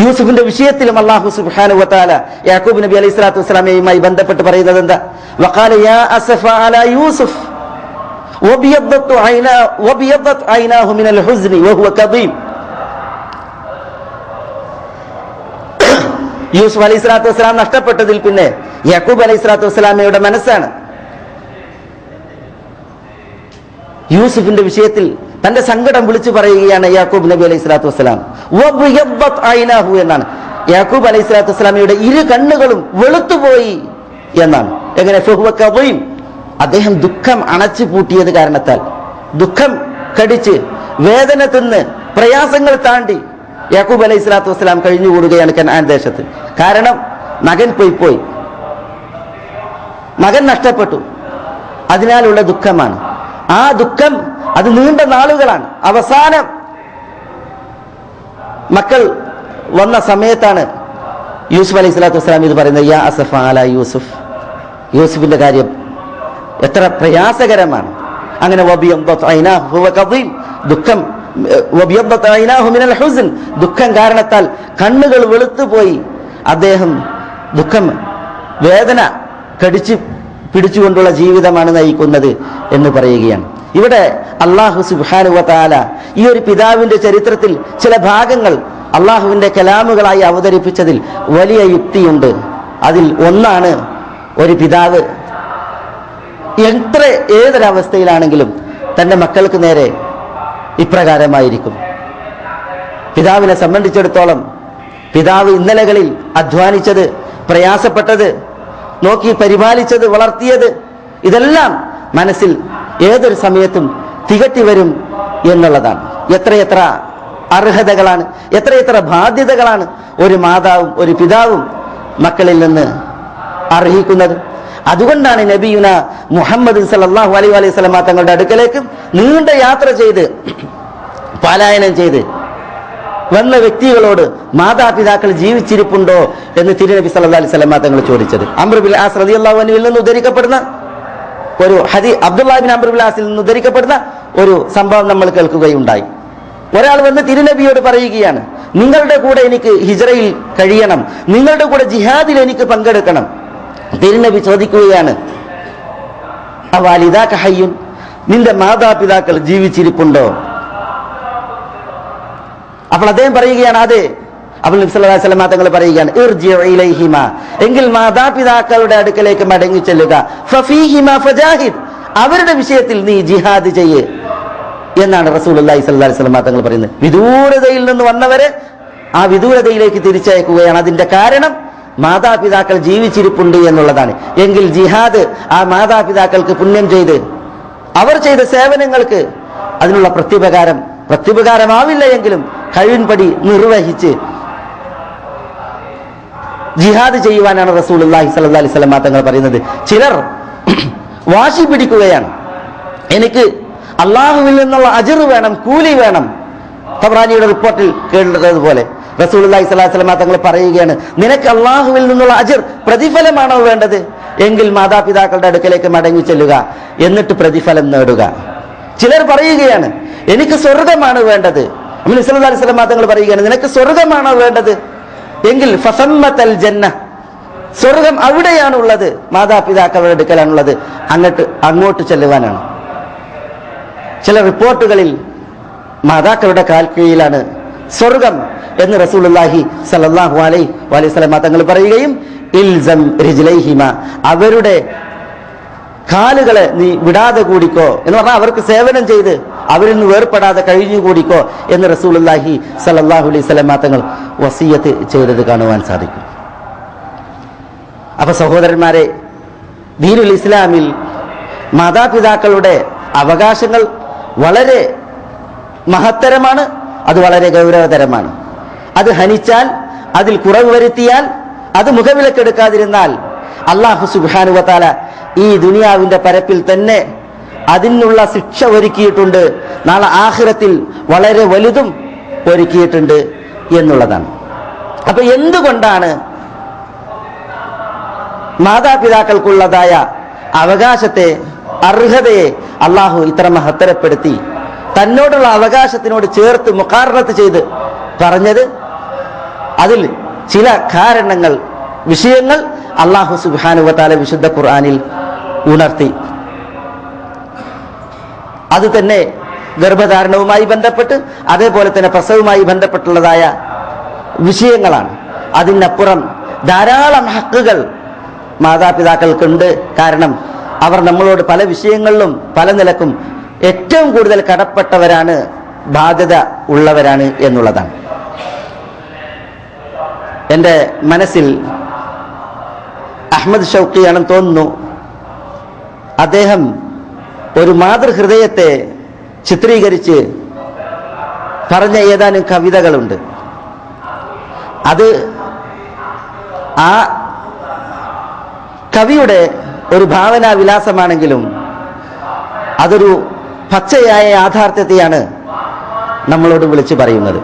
യൂസുഫിന്റെ വിഷയത്തിലും അല്ലാഹു സുബ്ഹാനഹു വ തആല യാക്കൂബ് നബി അലൈഹി സ്വലാത്തു വസ്സലാമയുമായി ബന്ധപ്പെട്ട് പറയുന്നത് എന്താ? വഖാല യാ അസഫ അലാ യൂസുഫ് വബിയദ്ദത് ഐനാഹു മിനൽ ഹുസ്നി വഹുവ കദീം. യൂസുഫ് അലൈഹി സ്വലാത്തു വസ്സലാം നഷ്ടപ്പെട്ടതിൽ പിന്നെ യാക്കൂബ് അലൈഹി സ്വലാത്തു വസ്സലാമയുടെ മനസ്സാണ് യൂസുഫിന്റെ വിഷയത്തിൽ തന്റെ സങ്കടം വിളിച്ചു പറയുകയാണ് യാക്കൂബ് നബി അലൈഹി സ്വലാത്തു വസ്സലാം. വബിയദ്ദത് ഐനാഹു എന്നാണ്. യാക്കൂബ് അലൈഹി സ്വലാത്തു വസ്സലാമയുടെ ഇരു കണ്ണുകളും വെളുത്തുപോയി എന്നാണ്. എങ്ങനെ? ഫഹുവ കദീം, അദ്ദേഹം ദുഃഖം അണച്ചു പൂട്ടിയത് കാരണത്താൽ, ദുഃഖം കടിച്ച് വേദന തിന്ന് പ്രയാസങ്ങൾ താണ്ടി യാക്കൂബ് അലൈഹി സ്വലാത്തു വസ്സലാം കഴിഞ്ഞുകൂടുകയാണ് കനാൻ ദേശത്ത്. കാരണം മകൻ പോയി മകൻ നഷ്ടപ്പെട്ടു, അതിനാലുള്ള ദുഃഖമാണ്. ആ ദുഃഖം അത് നീണ്ട നാളുകളാണ്. അവസാനം മക്കൾ വന്ന സമയത്താണ് യൂസുഫ് അലൈഹി സ്വലാത്തു വസ്സലാം ഇത് പറയുന്നത്, യാ അസഫ അല യൂസുഫ്, യൂസുഫിന്റെ കാര്യം എത്ര പ്രയാസകരമാണ്. അങ്ങനെ ദുഃഖം കാരണത്താൽ കണ്ണുകൾ വെളുത്തുപോയി. അദ്ദേഹം ദുഃഖം, വേദന കടിച്ചു പിടിച്ചുകൊണ്ടുള്ള ജീവിതമാണ് നയിക്കുന്നത് എന്ന് പറയുകയാണ്. ഇവിടെ അല്ലാഹു സുബ്ഹാനഹു വ തആല ഈ ഒരു പിതാവിന്റെ ചരിത്രത്തിൽ ചില ഭാഗങ്ങൾ അള്ളാഹുവിന്റെ കലാമുകളായി അവതരിപ്പിച്ചതിൽ വലിയ യുക്തിയുണ്ട്. അതിൽ ഒന്നാണ്, ഒരു പിതാവ് ഏതൊരവസ്ഥയിലാണെങ്കിലും തന്റെ മക്കൾക്ക് നേരെ ഇപ്രകാരമായിരിക്കും. പിതാവിനെ സംബന്ധിച്ചിടത്തോളം പിതാവ് ഇന്നലകളിൽ അധ്വാനിച്ചത്, പ്രയാസപ്പെട്ടത്, നോക്കി പരിപാലിച്ചത്, വളർത്തിയത്, ഇതെല്ലാം മനസ്സിൽ ഏതൊരു സമയത്തും തികട്ടി വരും എന്നുള്ളതാണ്. എത്രയെത്ര അർഹതകളാണ്, എത്രയെത്ര ബാധ്യതകളാണ് ഒരു മാതാവും ഒരു പിതാവും മക്കളിൽ നിന്ന് അർഹിക്കുന്നത്. അതുകൊണ്ടാണ് നബിയുന മുഹമ്മദ് സല്ലല്ലാഹു അലൈഹി വസല്ലം തങ്ങളുടെ അടുക്കലേക്ക് നീണ്ട യാത്ര ചെയ്ത് പലായനം ചെയ്ത് വന്ന വ്യക്തികളോട് മാതാപിതാക്കൾ ജീവിച്ചിരിപ്പുണ്ടോ എന്ന് തിരുനബി സല്ലല്ലാഹു അലൈഹി വസല്ലം തങ്ങൾ ചോദിച്ചത്. അംർ ബിൻ ആസ് റളിയല്ലാഹു അൻഹുവിൽ നിന്ന് ഉദ്ധരിക്കപ്പെടുന്ന ഒരു ഹദീസ്, അബ്ദുല്ലാഹ് ബിൻ അംർ ബിൻ ആസിൽ നിന്ന് ഉദ്ധരിക്കപ്പെടുന്ന ഒരു സംഭവം നമ്മൾ കേൾക്കുകയുണ്ടായി. ഒരാൾ വന്ന് തിരുനബിയോട് പറയുകയാണ്, നിങ്ങളുടെ കൂടെ എനിക്ക് ഹിജ്റയിൽ കഴിയണം, നിങ്ങളുടെ കൂടെ ജിഹാദിൽ എനിക്ക് പങ്കെടുക്കണം. തിരുനബി ചോദിക്കുകയാണ്, അവാലിദാക ഹയ്യുൻ, നിന്റെ മാതാപിതാക്കൾ ജീവിച്ചിരിപ്പുണ്ടോ? അപ്പോൾ അദ്ദേഹം പറയുകയാണ്, അതെ. അപ്പോൾ നബി സല്ലല്ലാഹു അലൈഹി വസല്ലം തങ്ങൾ പറയുകയാണ്, ഇർജിഉ ഇലൈഹിമാ, എങ്കിൽ മാതാപിതാക്കളുടെ അടുക്കലേക്ക് മടങ്ങി ചെല്ലുക. ഫഫീഹിമാ ഫജാഹിദ്, അവരുടെ വിഷയത്തിൽ നീ ജിഹാദ് ചെയ്യ് എന്നാണ് റസൂലുള്ളാഹി സ്വല്ലല്ലാഹു അലൈഹി വസല്ലം തങ്ങൾ പറയുന്നത്. വിദൂരതയിൽ നിന്ന് വന്നവരെ ആ വിദൂരതയിലേക്ക് തിരിച്ചയക്കുകയാണ്. അതിന്റെ കാരണം മാതാപിതാക്കൾ ജീവിച്ചിരിപ്പുണ്ട് എന്നുള്ളതാണ്. എങ്കിൽ ജിഹാദ് ആ മാതാപിതാക്കൾക്ക് പുണ്യം ചെയ്ത് അവർ ചെയ്ത സേവനങ്ങൾക്ക് അതിനുള്ള പ്രത്യുപകാരമാവില്ല എങ്കിലും കഴിവിൻപടി നിർവഹിച്ച് ജിഹാദ് ചെയ്യുവാനാണ് റസൂലുള്ളാഹി സ്വല്ലല്ലാഹു അലൈഹി വസല്ലം തങ്ങൾ പറയുന്നത്. ചിലർ വാശി പിടിക്കുകയാണ്, എനിക്ക് അള്ളാഹുവിൽ നിന്നുള്ള അജ്ർ വേണം, കൂലി വേണം. തബ്രാനിയുടെ റിപ്പോർട്ടിൽ കേട്ടതുപോലെ റസൂലുള്ളാഹി സ്വല്ലല്ലാഹു അലൈഹി വസല്ലം തങ്ങൾ പറയുകയാണ്, നിനക്ക് അള്ളാഹുവിൽ നിന്നുള്ള അജ്ർ, പ്രതിഫലമാണോ വേണ്ടത്? എങ്കിൽ മാതാപിതാക്കളുടെ അടുക്കലേക്ക് മടങ്ങി ചെല്ലുക, എന്നിട്ട് പ്രതിഫലം നേടുക. ചിലർ പറയുകയാണ്, എനിക്ക് സ്വർഗമാണ് വേണ്ടത്. നബി സല്ലല്ലാഹു അലൈഹി വസല്ലം തങ്ങൾ പറയുകയാണ്, നിനക്ക് സ്വർഗമാണോ വേണ്ടത്? എങ്കിൽ ഫസമ്മത്തൽ ജന്ന, സ്വർഗം അവിടെയാണുള്ളത്, മാതാപിതാക്കളുടെ അടുക്കലാണുള്ളത്, അങ്ങോട്ട് ചെല്ലുവാനാണ്. ചില റിപ്പോർട്ടുകളിൽ മാതാക്കളുടെ കാൽ കീഴിലാണ് സ്വർഗം എന്ന് റസൂലുള്ളാഹി സ്വല്ലല്ലാഹു അലൈഹി വസല്ലം തങ്ങൾ പറയുകയും, ഇൽസം റിജ്ലൈഹിമ, അവരുടെ കാലുകളെ നീ വിടാതെ കൂടിക്കോ എന്ന് പറഞ്ഞാൽ അവർക്ക് സേവനം ചെയ്ത് അവരിൽ നിന്ന് വേർപ്പെടാതെ കഴിഞ്ഞുകൂടിക്കോ എന്ന് റസൂലുള്ളാഹി സ്വല്ലല്ലാഹു അലൈഹി വസല്ലം തങ്ങൾ വസിയത്ത് ചെയ്തത് കാണുവാൻ സാധിക്കും. അപ്പൊ സഹോദരന്മാരെ, ദീനുൽ ഇസ്ലാമിൽ മാതാപിതാക്കളുടെ അവകാശങ്ങൾ വളരെ മഹത്തരമാണ്, അത് വളരെ ഗൗരവതരമാണ്. അത് ഹനിച്ചാൽ, അതിൽ കുറവ് വരുത്തിയാൽ, അത് മുഖവിലക്കെടുക്കാതിരുന്നാൽ അല്ലാഹു സുബ്ഹാനഹു വ തആല ഈ ദുനിയാവിന്റെ പരപ്പിൽ തന്നെ അതിനുള്ള ശിക്ഷ ഒരുക്കിയിട്ടുണ്ട്. നാളെ ആഖിറത്തിൽ വളരെ വലുതും ഒരുക്കിയിട്ടുണ്ട് എന്നുള്ളതാണ്. അപ്പൊ എന്തുകൊണ്ടാണ് മാതാപിതാക്കൾക്കുള്ളതായ അവകാശത്തെ, അർഹതയെ അള്ളാഹു ഇത്ര മഹത്തരപ്പെടുത്തി തന്നോടുള്ള അവകാശത്തിനോട് ചേർത്ത് മുഖാറനത്ത് ചെയ്ത് പറഞ്ഞത്? അതിൽ ചില കാരണങ്ങൾ, വിഷയങ്ങൾ അല്ലാഹു സുബ്ഹാനഹു വ തആല വിശുദ്ധ ഖുർആനിൽ ഉണർത്തി. അത് തന്നെ ഗർഭധാരണവുമായി ബന്ധപ്പെട്ട്, അതേപോലെ തന്നെ പ്രസവവുമായി ബന്ധപ്പെട്ടുള്ളതായ വിഷയങ്ങളാണ്. അതിനപ്പുറം ധാരാളം ഹക്കുകൾ മാതാപിതാക്കൾക്കുണ്ട്. കാരണം അവർ നമ്മളോട് പല വിഷയങ്ങളിലും പല നിലക്കും ഏറ്റവും കൂടുതൽ കടപ്പെട്ടവരാണ്, ബാധ്യത ഉള്ളവരാണ് എന്നുള്ളതാണ്. എൻ്റെ മനസ്സിൽ അഹ്മദ് ഷൗക്കിയാണെന്ന് തോന്നുന്നു, അദ്ദേഹം ഒരു മാതൃഹൃദയത്തെ ചിത്രീകരിച്ച് പറഞ്ഞ ഏതാനും കവിതകളുണ്ട്. അത് ആ കവിയുടെ ഒരു ഭാവനാ വിലാസമാണെങ്കിലും അതൊരു പച്ചയായ യാഥാർത്ഥ്യത്തെയാണ് നമ്മളോട് വിളിച്ചു പറയുന്നത്.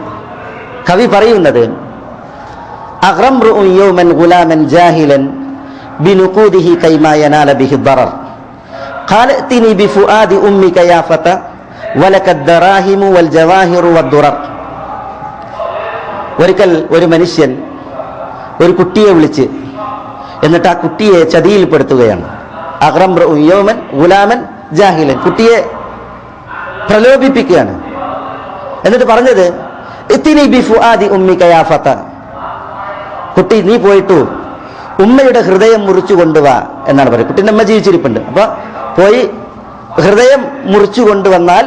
കവി പറയുന്നത് അഗ്റംറുഉൻ യൗമൻ ഗുലാമൻ ജാഹിലൻ ബിനുഖൂദിഹി കൈമാ യനാല ബിഹി ദറർ ഖാല അതിനി ബിഫുആദി ഉമ്മിക യാ ഫത വലകദ് ദറാഹിമു വൽ ജവാഹിറു വദ്ദുറർ. ഒരിക്കൽ ഒരു മനുഷ്യൻ ഒരു കുട്ടിയെ വിളിച്ച് എന്നിട്ട് ആ കുട്ടിയെ ചതിയിൽപ്പെടുത്തുകയാണ്. അഗ്റംറുഉൻ യൗമൻ ഗുലാമൻ ജാഹിലൻ, കുട്ടിയെ പ്രലോഭിപ്പിക്കുകയാണ്. എന്നിട്ട് പറഞ്ഞത് ഇത്തിനി ബിഫുആദി ഉമ്മിക യാ ഫത, കുട്ടി നീ പോയിട്ടു ഉമ്മയുടെ ഹൃദയം മുറിച്ചു കൊണ്ടുവാ എന്നാണ് പറയുന്നത്. കുട്ടീൻ്റെ അമ്മ ജീവിച്ചിരിപ്പുണ്ട്. അപ്പൊ പോയി ഹൃദയം മുറിച്ചു കൊണ്ടുവന്നാൽ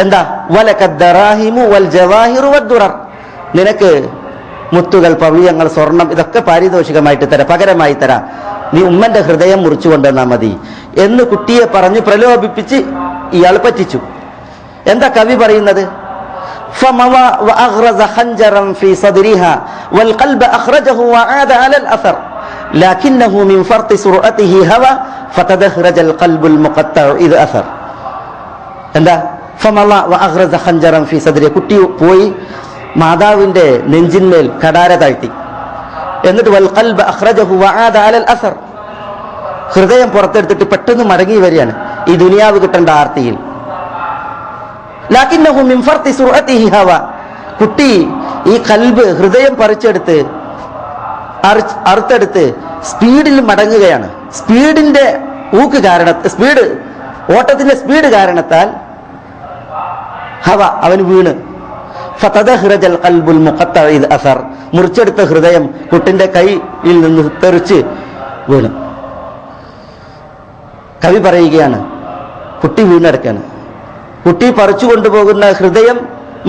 എന്താ, വലകദ് ദറാഹിമു വൽ ജവാഹിറു വദ്ദുറർ, നിനക്ക് മുത്തുകൾ, പവിഴങ്ങൾ, സ്വർണം ഇതൊക്കെ പാരിതോഷികമായിട്ട് തരാം, പകരമായി തരാം, നീ ഉമ്മന്റെ ഹൃദയം മുറിച്ചു കൊണ്ടുവന്നാൽ മതി എന്ന് കുട്ടിയെ പറഞ്ഞ് പ്രലോഭിപ്പിച്ച് ഇയാൾ പറ്റിച്ചു. എന്താ കവി പറയുന്നത്? فمضى وأغرز خنجرا في صدرها والقلب أخرجه وعاد على الأثر لكنه من فرط سرعته هوى فتدهرج القلب المقطع إذ أثر. എന്താ فمضى وأغرز خنجرا في صدرها, കുട്ടി പോയി മാതാവിന്റെ നെഞ്ചിന്മേൽ കടാര താഴ്ത്തി. എന്നിട്ട് വൽഖൽബ അഖ്റജഹു വആദ അലൽ അസർ, ഹൃദയം പുറത്തെടുത്തിട്ട് പെട്ടെന്ന് മടങ്ങി വരികയാണ് ഈ ദുനിയാവ് കിട്ടേണ്ട ആർത്തിയിൽ. ലാകിന്നഹു മിൻ ഫർത്തി സുർഅതിഹി ഹവ, കുട്ടി ഈ കൽബ് ഹൃദയം പറിച്ചെടുത്ത് അറുത്തെടുത്ത് സ്പീഡിൽ മടങ്ങുകയാണ്. സ്പീഡിന്റെ ഊക്ക് സ്പീഡ്, ഓട്ടത്തിന്റെ സ്പീഡ് കാരണത്താൽ ഹവ അവന് വീണ്. ഫതദഹ്റജൽ ഖൽബുൽ മുഖത്തഅ ഇദ് അസർ, മുറിച്ചെടുത്ത ഹൃദയം കുട്ടിന്റെ കൈയിൽ നിന്ന് തെറിച്ച് വീണു. കവി പറയുകയാണ്, കുട്ടി വീണെടുക്കാണ്. കുട്ടി പറിച്ചു കൊണ്ടുപോകുന്ന ഹൃദയം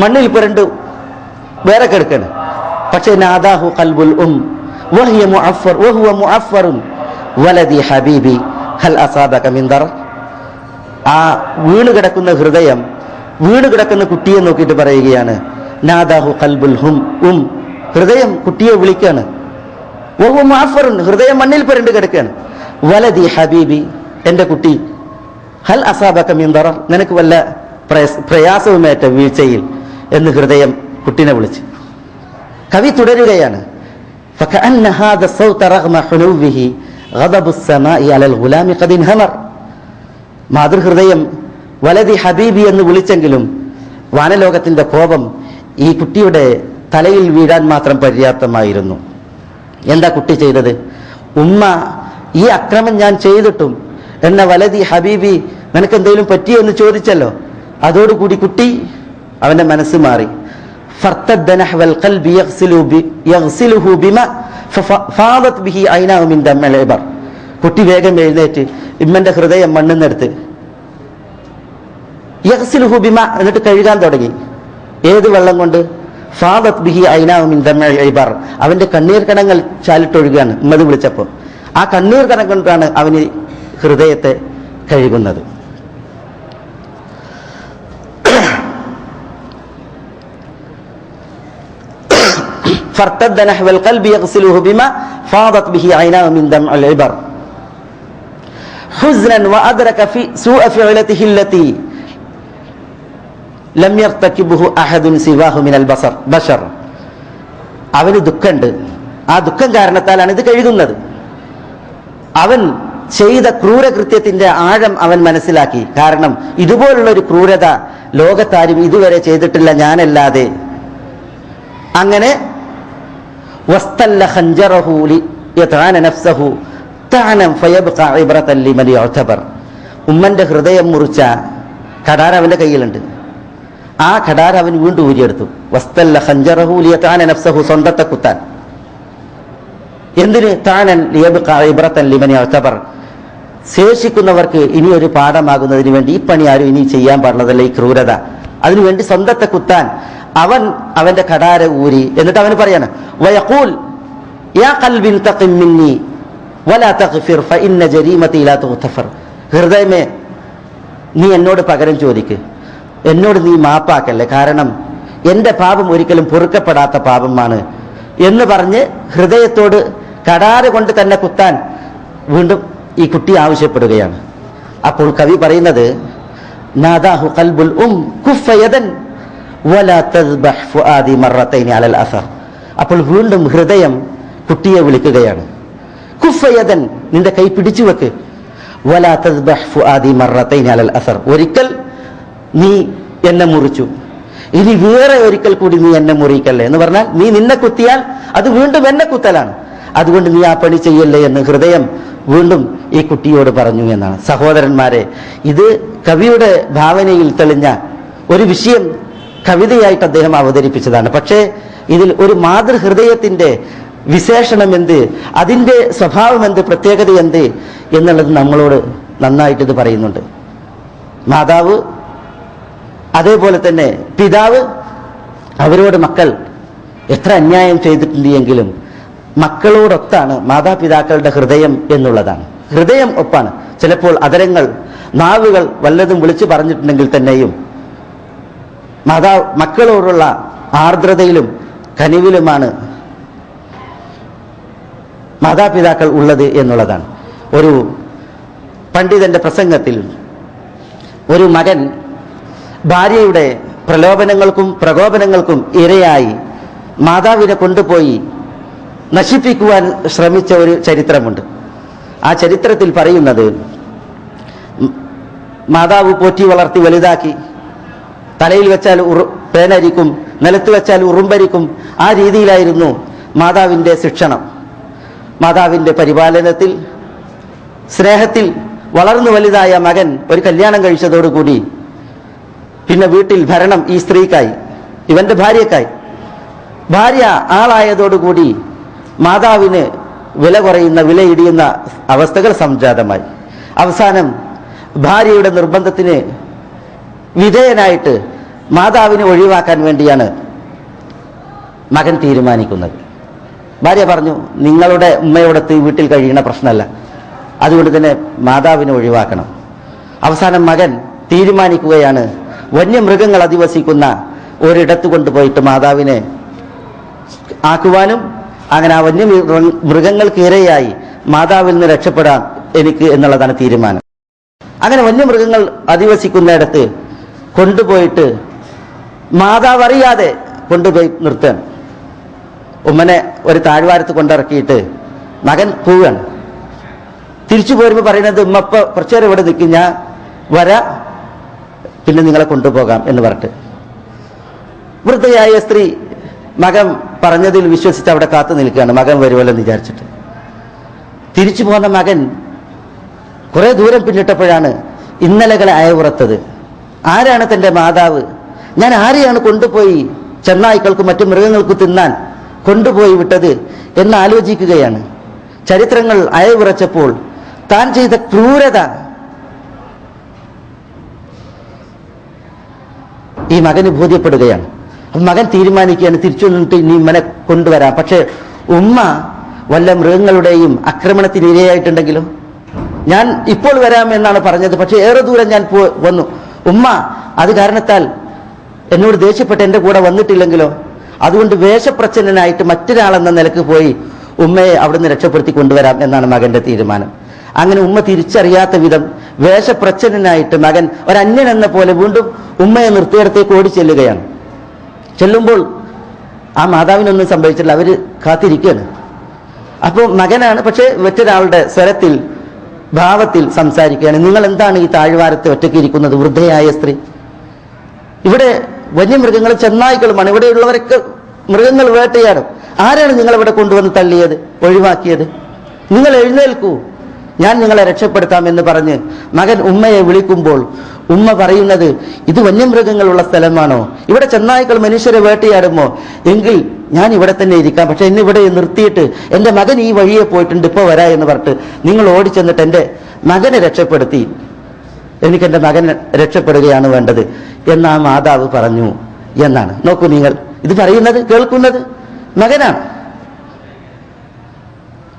മണ്ണിൽ പുരണ്ട് വേറെ കിടക്കാണ്. പക്ഷെ നാദാഹു ഖൽബുൽ വഹിയ മുഅഫ്ഫർ വഹുവ മുഅഫ്ഫറുൻ വലദി ഹബീബി ഹൽ അസാബക മിൻ ദർ. ആ വീണ് കിടക്കുന്ന ഹൃദയം, വീണ് കിടക്കുന്ന കുട്ടിയെ നോക്കിയിട്ട് പറയുകയാണ്, നാദാഹു ഖൽബുൽ ഹൃദയം കുട്ടിയെ വിളിക്കാണ്. വഹുവ മുഅഫ്ഫറുൻ, ഹൃദയം മണ്ണിൽ പുരണ്ട് കിടക്കാണ്. വലദി ഹബീബി, എന്റെ കുട്ടി, ഹൽ അസാബക മിൻ ദറർ, നിനക്ക് വല്ല പ്രയാസവുമേറ്റ വീഴ്ചയിൽ എന്ന് ഹൃദയം കുട്ടിനെ വിളിച്ചു. കവി തുടരുകയാണ്, فكأن هذا الصوت رغم حنوه غضب السماء على الغلام قد انهمر. മാതൃഹൃദയം വലദി ഹബീബി എന്ന് വിളിച്ചെങ്കിലും വാനലോകത്തിന്റെ കോപം ഈ കുട്ടിയുടെ തലയിൽ വീഴാൻ മാത്രം പര്യാപ്തമായിരുന്നു. എന്താ കുട്ടി ചെയ്തത്? ഉമ്മ, ഈ അക്രമം ഞാൻ ചെയ്തിട്ടും എന്ന വലദി ഹബീബി നിനക്ക് എന്തെങ്കിലും പറ്റിയോ എന്ന് ചോദിച്ചല്ലോ. അതോടുകൂടി കുട്ടി അവന്റെ മനസ്സ് മാറി. കുട്ടി വേഗം എഴുന്നേറ്റ് ഇമ്മന്റെ ഹൃദയം മണ്ണെന്നെടുത്ത് യഗ്സിലുഹു ബിമ, എന്നിട്ട് കഴുകാൻ തുടങ്ങി. ഏത് വെള്ളം കൊണ്ട്? ഫാദത് ബിഹി ഐനാഹു മിൻ ദംഇൽ ഇബർ, അവന്റെ കണ്ണീർ കണങ്ങൾ ചാലിട്ടൊഴുകാണ് ഉമ്മത് വിളിച്ചപ്പോൾ. ആ കണ്ണീർ കണം കൊണ്ടാണ് അവന് ഹൃദയത്തെ കഴുകുന്നത്. فارتد نحو القلب يغسله بما فاضت به عيناه من دمع العبر حزنا وأدرك في سوء فعلته التي لم يرتكبه أحد سواه من البشر. അവന് ദുഃഖമുണ്ട്. ആ ദുഃഖം കാരണത്താലാണ് ഇത് കഴുകുന്നത്. അവൻ ചെയ്ത ക്രൂരകൃത്യത്തിന്റെ ആഴം അവൻ മനസ്സിലാക്കി. കാരണം ഇതുപോലുള്ള ഒരു ക്രൂരത ലോകത്താരും ഇതുവരെ ചെയ്തിട്ടില്ല ഞാനല്ലാതെ. അങ്ങനെ വസ്തല്ല ഖഞ്ചറഹു ലിയതഅന നഫ്സഹു തഅനം ഫയബ്ഖ ഇബ്റതൻ ലിമൻ യുഅതബർ. ഉമ്മന്റെ ഹൃദയം മുറിച്ച കടാര അവന്റെ കയ്യിലുണ്ട്. ആ കടാര അവൻ വീണ്ടും ഊരിയെടുത്തു. വസ്തല്ല ഖഞ്ചറഹു ലിയതഅന നഫ്സഹു, സ്വന്തത്തെ കുത്താൻ. എന്തിന്? തഅനൻ ലിയബ്ഖ ഇബ്റതൻ ലിമൻ യുഅതബർ, ശേഷിക്കുന്നവർക്ക് ഇനി ഒരു പാഠമാകുന്നതിന് വേണ്ടി. ഈ പണി ആരും ഇനി ചെയ്യാൻ പാടുള്ളതല്ല, ഈ ക്രൂരത. അതിനുവേണ്ടി സ്വന്തത്തെ കുത്താൻ അവൻ അവന്റെ കടാര ഊരി. എന്നിട്ട് അവന് പറയാണ്, വയഖൂൽ യാ ഖൽബി തഖിം മിന്നി വലാ തഗ്ഫിർ ഫഇന്ന ജരീമതി ലാ തുഗ്ഫർ. ഹൃദയമേ, നീ എന്നോട് പകരം ചോദിക്ക്, എന്നോട് നീ മാപ്പാക്കല്ലേ, കാരണം എന്റെ പാപം ഒരിക്കലും പൊറുക്കപ്പെടാത്ത പാപമാണ് എന്ന് പറഞ്ഞ് ഹൃദയത്തോട് കടാര കൊണ്ട് തന്നെ കുത്താൻ വീണ്ടും ഈ കുട്ടി ആവശ്യപ്പെടുകയാണ്. അപ്പോൾ കവി പറയുന്നത് നാദാഹു ഖൽബുൽ കുഫ യദൻ വലാ തസ്ബഹ് ഫുആദി മറത്തൈനി അലൽ അസർ. അപ്പോൾ വീണ്ടും ഹൃദയം കുട്ടിയെ വിളിക്കുകയാണ്. കുഫ യദൻ, നിന്റെ കൈ പിടിച്ചു വെക്ക്. വലാ തസ്ബഹ് ഫുആദി മറത്തൈനി അലൽ അസർ, ഒരിക്കൽ നീ എന്നെ മുറിച്ചു, ഇനി വേറെ ഒരിക്കൽ കൂടി നീ എന്നെ മുറിക്കല്ലേ എന്ന് പറഞ്ഞാൽ നീ നിന്നെ കുത്തിയാൽ അത് വീണ്ടും എന്നെ കുത്തലാണ്, അതുകൊണ്ട് നീ ആ പണി ചെയ്യല്ലേ എന്ന് ഹൃദയം വീണ്ടും ഈ കുട്ടിയോട് പറഞ്ഞു എന്നാണ്. സഹോദരന്മാരെ, ഇത് കവിയുടെ ഭാവനയിൽ തെളിഞ്ഞ ഒരു വിഷയം കവിതയായിട്ട് അദ്ദേഹം അവതരിപ്പിച്ചതാണ്. പക്ഷേ ഇതിൽ ഒരു മാതൃഹൃദയത്തിന്റെ വിശേഷണം എന്ത്, അതിൻ്റെ സ്വഭാവം എന്ത്, പ്രത്യേകത എന്ത് എന്നുള്ളത് നമ്മളോട് നന്നായിട്ട് ഇത് പറയുന്നുണ്ട്. മാതാവ്, അതേപോലെ തന്നെ പിതാവ്, അവരോട് മക്കൾ എത്ര അന്യായം ചെയ്തിട്ടുണ്ട് എങ്കിലും മക്കളോടൊത്താണ് മാതാപിതാക്കളുടെ ഹൃദയം എന്നുള്ളതാണ്. ഹൃദയം ഒപ്പാണ്. ചിലപ്പോൾ അതരങ്ങൾ, നാവുകൾ വല്ലതും വിളിച്ചു പറഞ്ഞിട്ടുണ്ടെങ്കിൽ തന്നെയും മക്കളോടുള്ള ആർദ്രതയിലും കനിവിലുമാണ് മാതാപിതാക്കൾ ഉള്ളത് എന്നുള്ളതാണ്. ഒരു പണ്ഡിതന്റെ പ്രസംഗത്തിൽ ഒരു മകൻ ഭാര്യയുടെ പ്രലോഭനങ്ങൾക്കും പ്രകോപനങ്ങൾക്കും ഇരയായി മാതാവിനെ കൊണ്ടുപോയി നശിപ്പിക്കുവാൻ ശ്രമിച്ച ഒരു ചരിത്രമുണ്ട്. ആ ചരിത്രത്തിൽ പറയുന്നത്, മാതാവ് പോറ്റി വളർത്തി വലുതാക്കി, തലയിൽ വെച്ചാൽ പേനരിക്കും, നിലത്ത് വെച്ചാൽ ഉറുമ്പരിക്കും, ആ രീതിയിലായിരുന്നു മാതാവിൻ്റെ ശിക്ഷണം. മാതാവിൻ്റെ പരിപാലനത്തിൽ, സ്നേഹത്തിൽ വളർന്നു വലുതായ മകൻ ഒരു കല്യാണം കഴിച്ചതോടുകൂടി പിന്നെ വീട്ടിൽ ഭരണം ഈ സ്ത്രീക്കായി, ഇവന്റെ ഭാര്യക്കായി. ഭാര്യ ആളായതോടുകൂടി മാതാവിന് വില കുറയുന്ന, വിലയിടിയുന്ന അവസ്ഥകൾ സംജാതമായി. അവസാനം ഭാര്യയുടെ നിർബന്ധത്തിന് വിധേയനായിട്ട് മാതാവിനെ ഒഴിവാക്കാൻ വേണ്ടിയാണ് മകൻ തീരുമാനിക്കുന്നത്. ഭാര്യ പറഞ്ഞു, നിങ്ങളുടെ ഉമ്മയോടൊത്ത് വീട്ടിൽ കഴിയുന്ന പ്രശ്നമല്ല, അതുകൊണ്ട് തന്നെ മാതാവിനെ ഒഴിവാക്കണം. അവസാനം മകൻ തീരുമാനിക്കുകയാണ്, വന്യമൃഗങ്ങൾ അധിവസിക്കുന്ന ഒരിടത്ത് കൊണ്ടുപോയിട്ട് മാതാവിനെ ആക്കുവാനും അങ്ങനെ ആ വന്യമൃഗങ്ങൾക്ക് ഇരയായി മാതാവിൽ നിന്ന് രക്ഷപ്പെടാം എനിക്ക് എന്നുള്ളതാണ് തീരുമാനം. അങ്ങനെ വന്യമൃഗങ്ങൾ അധിവസിക്കുന്നിടത്ത് കൊണ്ടുപോയിട്ട് മാതാവ് അറിയാതെ കൊണ്ടുപോയി നിർത്താൻ. ഉമ്മനെ ഒരു താഴ്വാരത്ത് കൊണ്ടിറക്കിയിട്ട് മകൻ പോവുകയാണ്. തിരിച്ചു പോരുമ്പോൾ പറയുന്നത്, ഉമ്മപ്പ കുറച്ചേരം ഇവിടെ നിൽക്കും, ഞാൻ വരാ, പിന്നെ നിങ്ങളെ കൊണ്ടുപോകാം എന്ന് പറഞ്ഞിട്ട്. വൃദ്ധയായ സ്ത്രീ മകൻ പറഞ്ഞതിൽ വിശ്വസിച്ച് അവിടെ കാത്തു നിൽക്കുകയാണ്, മകൻ വരുമല്ലോ എന്ന് വിചാരിച്ചിട്ട്. തിരിച്ചു പോകുന്ന മകൻ കുറെ ദൂരം പിന്നിട്ടപ്പോഴാണ് ഇന്നലകളെ അയവുറത്തത്. ആരാണ് തൻ്റെ മാതാവ്? ഞാൻ ആരെയാണ് കൊണ്ടുപോയി ചെന്നായ്ക്കൾക്കും മറ്റു മൃഗങ്ങൾക്കും തിന്നാൻ കൊണ്ടുപോയി വിട്ടത് എന്ന് ആലോചിക്കുകയാണ്. ചരിത്രങ്ങൾ അയവുറച്ചപ്പോൾ താൻ ചെയ്ത ക്രൂരത ഈ മകന് ബോധ്യപ്പെടുകയാണ്. അപ്പം മകൻ തീരുമാനിക്കുകയാണ്, തിരിച്ചു വന്നിട്ട് ഇനി ഉമ്മനെ കൊണ്ടുവരാം. പക്ഷെ ഉമ്മ വല്ല മൃഗങ്ങളുടെയും ആക്രമണത്തിന് ഇരയായിട്ടുണ്ടെങ്കിലോ? ഞാൻ ഇപ്പോൾ വരാം എന്നാണ് പറഞ്ഞത്, പക്ഷെ ഏറെ ദൂരം ഞാൻ വന്നു. ഉമ്മ അത് കാരണത്താൽ എന്നോട് ദേഷ്യപ്പെട്ട് എൻ്റെ കൂടെ വന്നിട്ടില്ലെങ്കിലോ? അതുകൊണ്ട് വേഷപ്രച്ഛന്നനായിട്ട് മറ്റൊരാളെന്ന നിലക്ക് പോയി ഉമ്മയെ അവിടുന്ന് രക്ഷപ്പെടുത്തി കൊണ്ടുവരാം എന്നാണ് മകന്റെ തീരുമാനം. അങ്ങനെ ഉമ്മ തിരിച്ചറിയാത്ത വിധം വേഷപ്രച്ഛന്നനായിട്ട് മകൻ ഒരന്യൻ എന്ന പോലെ വീണ്ടും ഉമ്മയെ നിർത്തിയിടത്തേക്ക് ഓടി ചെല്ലുകയാണ്. ചെല്ലുമ്പോൾ ആ മാതാവിനൊന്നും സംഭവിച്ചില്ല, അവര് കാത്തിരിക്കുകയാണ്. അപ്പോൾ മകനാണ്, പക്ഷെ മറ്റൊരാളുടെ സ്വരത്തിൽ, ഭാവത്തിൽ സംസാരിക്കുകയാണ്. നിങ്ങൾ എന്താണ് ഈ താഴ്വാരത്ത് ഒറ്റയ്ക്ക് ഇരിക്കുന്നത്, വൃദ്ധയായ സ്ത്രീ? ഇവിടെ വന്യമൃഗങ്ങൾ, ചെന്നായ്ക്കളുമാണ്, ഇവിടെയുള്ളവരൊക്കെ മൃഗങ്ങൾ വേട്ടയാടും. ആരാണ് നിങ്ങളിവിടെ കൊണ്ടുവന്ന് തള്ളിയത്, ഒഴിവാക്കിയത്? നിങ്ങൾ എഴുന്നേൽക്കൂ, ഞാൻ നിങ്ങളെ രക്ഷപ്പെടുത്താമെന്ന് പറഞ്ഞ് മകൻ ഉമ്മയെ വിളിക്കുമ്പോൾ ഉമ്മ പറയുന്നത്, ഇത് വന്യമൃഗങ്ങളുള്ള സ്ഥലമാണോ? ഇവിടെ ചെന്നായ്ക്കൾ മനുഷ്യരെ വേട്ടയാടുമോ? എങ്കിൽ ഞാൻ ഇവിടെ തന്നെ ഇരിക്കാം, പക്ഷെ എന്നെ ഇവിടെ നിർത്തിയിട്ട് എൻ്റെ മകൻ ഈ വഴിയെ പോയിട്ടുണ്ട്, ഇപ്പോൾ വരാ എന്ന് പറഞ്ഞിട്ട് നിങ്ങൾ ഓടിച്ചെന്നിട്ട് എൻ്റെ മകനെ രക്ഷപ്പെടുത്തി, എനിക്കെൻ്റെ മകൻ രക്ഷപ്പെടുകയാണ് വേണ്ടത് എന്ന് ആ മാതാവ് പറഞ്ഞു എന്നാണ്. നോക്കൂ, നിങ്ങൾ ഇത് പറയുന്നത്, കേൾക്കുന്നത് മകനാണ്.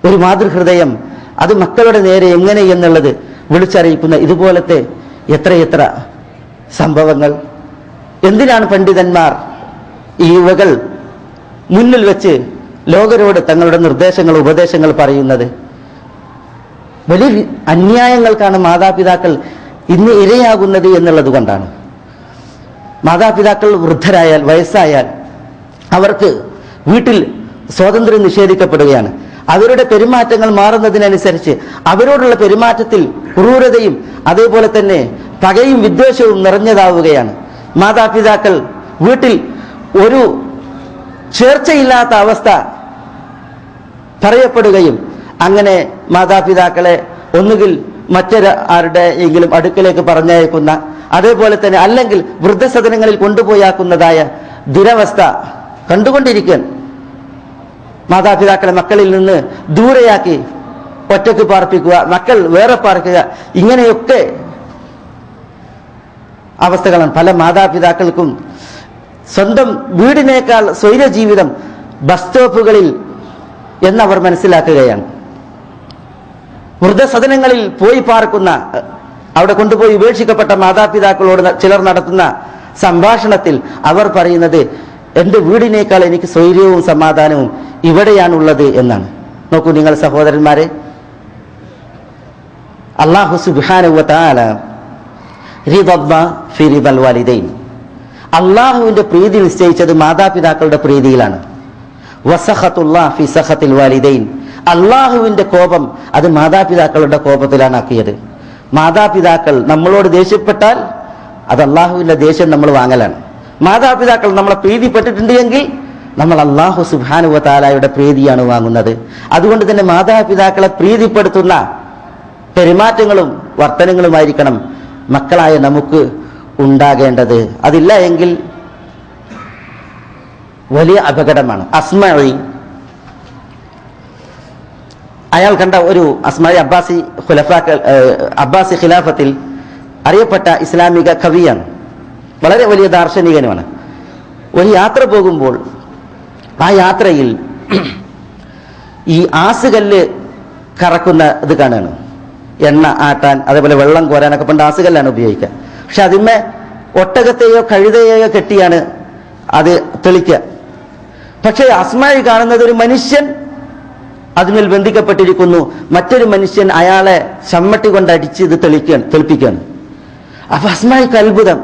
ഒരു മാതൃഹൃദയം അത് മക്കളുടെ നേരെ എങ്ങനെ എന്നുള്ളത് വിളിച്ചറിയിക്കുന്ന ഇതുപോലത്തെ എത്രയെത്ര സംഭവങ്ങൾ. എന്തിനാണ് പണ്ഡിതന്മാർ ഈ യുവകൾ മുന്നിൽ വെച്ച് ലോകരോട് തങ്ങളുടെ നിർദ്ദേശങ്ങൾ, ഉപദേശങ്ങൾ പറയുന്നത്? വലിയ അന്യായങ്ങൾക്കാണ് മാതാപിതാക്കൾ ഇന്ന് ഇരയാകുന്നത് എന്നുള്ളത് കൊണ്ടാണ്. മാതാപിതാക്കൾ വൃദ്ധരായാൽ, വയസ്സായാൽ അവർക്ക് വീട്ടിൽ സ്വാതന്ത്ര്യം നിഷേധിക്കപ്പെടുകയാണ്. അവരുടെ പെരുമാറ്റങ്ങൾ മാറുന്നതിനനുസരിച്ച് അവരോടുള്ള പെരുമാറ്റത്തിൽ ക്രൂരതയും അതേപോലെ തന്നെ പകയും വിദ്വേഷവും നിറഞ്ഞതാവുകയാണ്. മാതാപിതാക്കൾ വീട്ടിൽ ഒരു ചേർച്ചയില്ലാത്ത അവസ്ഥ പറയപ്പെടുകയും അങ്ങനെ മാതാപിതാക്കളെ ഒന്നുകിൽ മറ്റൊരാരുടെയെങ്കിലും അടുക്കലേക്ക് പറഞ്ഞയക്കുന്ന, അതേപോലെ തന്നെ അല്ലെങ്കിൽ വൃദ്ധസദനങ്ങളിൽ കൊണ്ടുപോയാക്കുന്നതായ ദുരവസ്ഥ കണ്ടുകൊണ്ടിരിക്കാൻ, മാതാപിതാക്കളെ മക്കളിൽ നിന്ന് ദൂരെയാക്കി ഒറ്റയ്ക്ക് പാർപ്പിക്കുക, മക്കൾ വേറെ പാർക്കുക, ഇങ്ങനെയൊക്കെ അവസ്ഥകളാണ്. പല മാതാപിതാക്കൾക്കും സ്വന്തം വീടിനേക്കാൾ സ്വൈര ജീവിതം ബസ് സ്റ്റോപ്പുകളിൽ എന്നവർ മനസ്സിലാക്കുകയാണ്. വൃദ്ധസദനങ്ങളിൽ പോയി പാർക്കുന്ന, അവിടെ കൊണ്ടുപോയി ഉപേക്ഷിക്കപ്പെട്ട മാതാപിതാക്കളോട് ചിലർ നടത്തുന്ന സംഭാഷണത്തിൽ അവർ പറയുന്നത്, എൻ്റെ വീടിനേക്കാൾ എനിക്ക് സ്വൈര്യവും സമാധാനവും ഇവിടെയാണുള്ളത് എന്നാണ്. നോക്കൂ നിങ്ങൾ സഹോദരന്മാരെ, അല്ലാഹു സുബ്ഹാനഹു വ തആല ഫി റിദൽ വാലിദൈൻ, അള്ളാഹുവിന്റെ പ്രീതി നിശ്ചയിച്ചത് മാതാപിതാക്കളുടെ പ്രീതിയിലാണ്. വസഖത്തുല്ലാഹി ഫി സഖത്തിൽ വാലിദൈൻ, അള്ളാഹുവിന്റെ കോപം അത് മാതാപിതാക്കളുടെ കോപത്തിലാണ് ആക്കിയത്. മാതാപിതാക്കൾ നമ്മളോട് ദേഷ്യപ്പെട്ടാൽ അത് അള്ളാഹുവിന്റെ ദേഷ്യം നമ്മൾ വാങ്ങലാണ്. മാതാപിതാക്കൾ നമ്മളെ പ്രീതിപ്പെട്ടിട്ടുണ്ട് എങ്കിൽ നമ്മൾ അല്ലാഹു സുബ്ഹാനഹു വ തആലയുടെ പ്രീതിയാണ് വാങ്ങുന്നത്. അതുകൊണ്ട് തന്നെ മാതാപിതാക്കളെ പ്രീതിപ്പെടുത്തുന്ന പെരുമാറ്റങ്ങളും വർത്തനങ്ങളുമായിരിക്കണം മക്കളായ നമുക്ക് ഉണ്ടാകേണ്ടത്. അതില്ല എങ്കിൽ വലിയ അപകടമാണ്. അസ്മഈ, അയാൾ കണ്ട ഒരു അസ്മഈ അബ്ബാസി ഖിലാഫത്തിൽ അറിയപ്പെട്ട ഇസ്ലാമിക കവിയാണ്, വളരെ വലിയ ദാർശനികനുമാണ്. ഒരു യാത്ര പോകുമ്പോൾ ആ യാത്രയിൽ ഈ ആസുകല്ല് കറക്കുന്ന ഇത് കാണുകയാണ്. എണ്ണ ആട്ടാൻ, അതേപോലെ വെള്ളം കോരാനൊക്കെ പണ്ട് ആസുകല്ലാണ് ഉപയോഗിക്കുക. പക്ഷെ അതിന്മേ ഒട്ടകത്തെയോ കഴുതയെയോ കെട്ടിയാണ് അത് തെളിക്കുക. പക്ഷേ അസ്മഈ കാണുന്നത് ഒരു മനുഷ്യൻ അതിന്മേൽ ബന്ധിക്കപ്പെട്ടിരിക്കുന്നു, മറ്റൊരു മനുഷ്യൻ അയാളെ ചമ്മട്ടി കൊണ്ട് അടിച്ച് ഇത് തെളിപ്പിക്കുകയാണ്. അപ്പൊ അസ്മഈക്ക് അത്ഭുതം.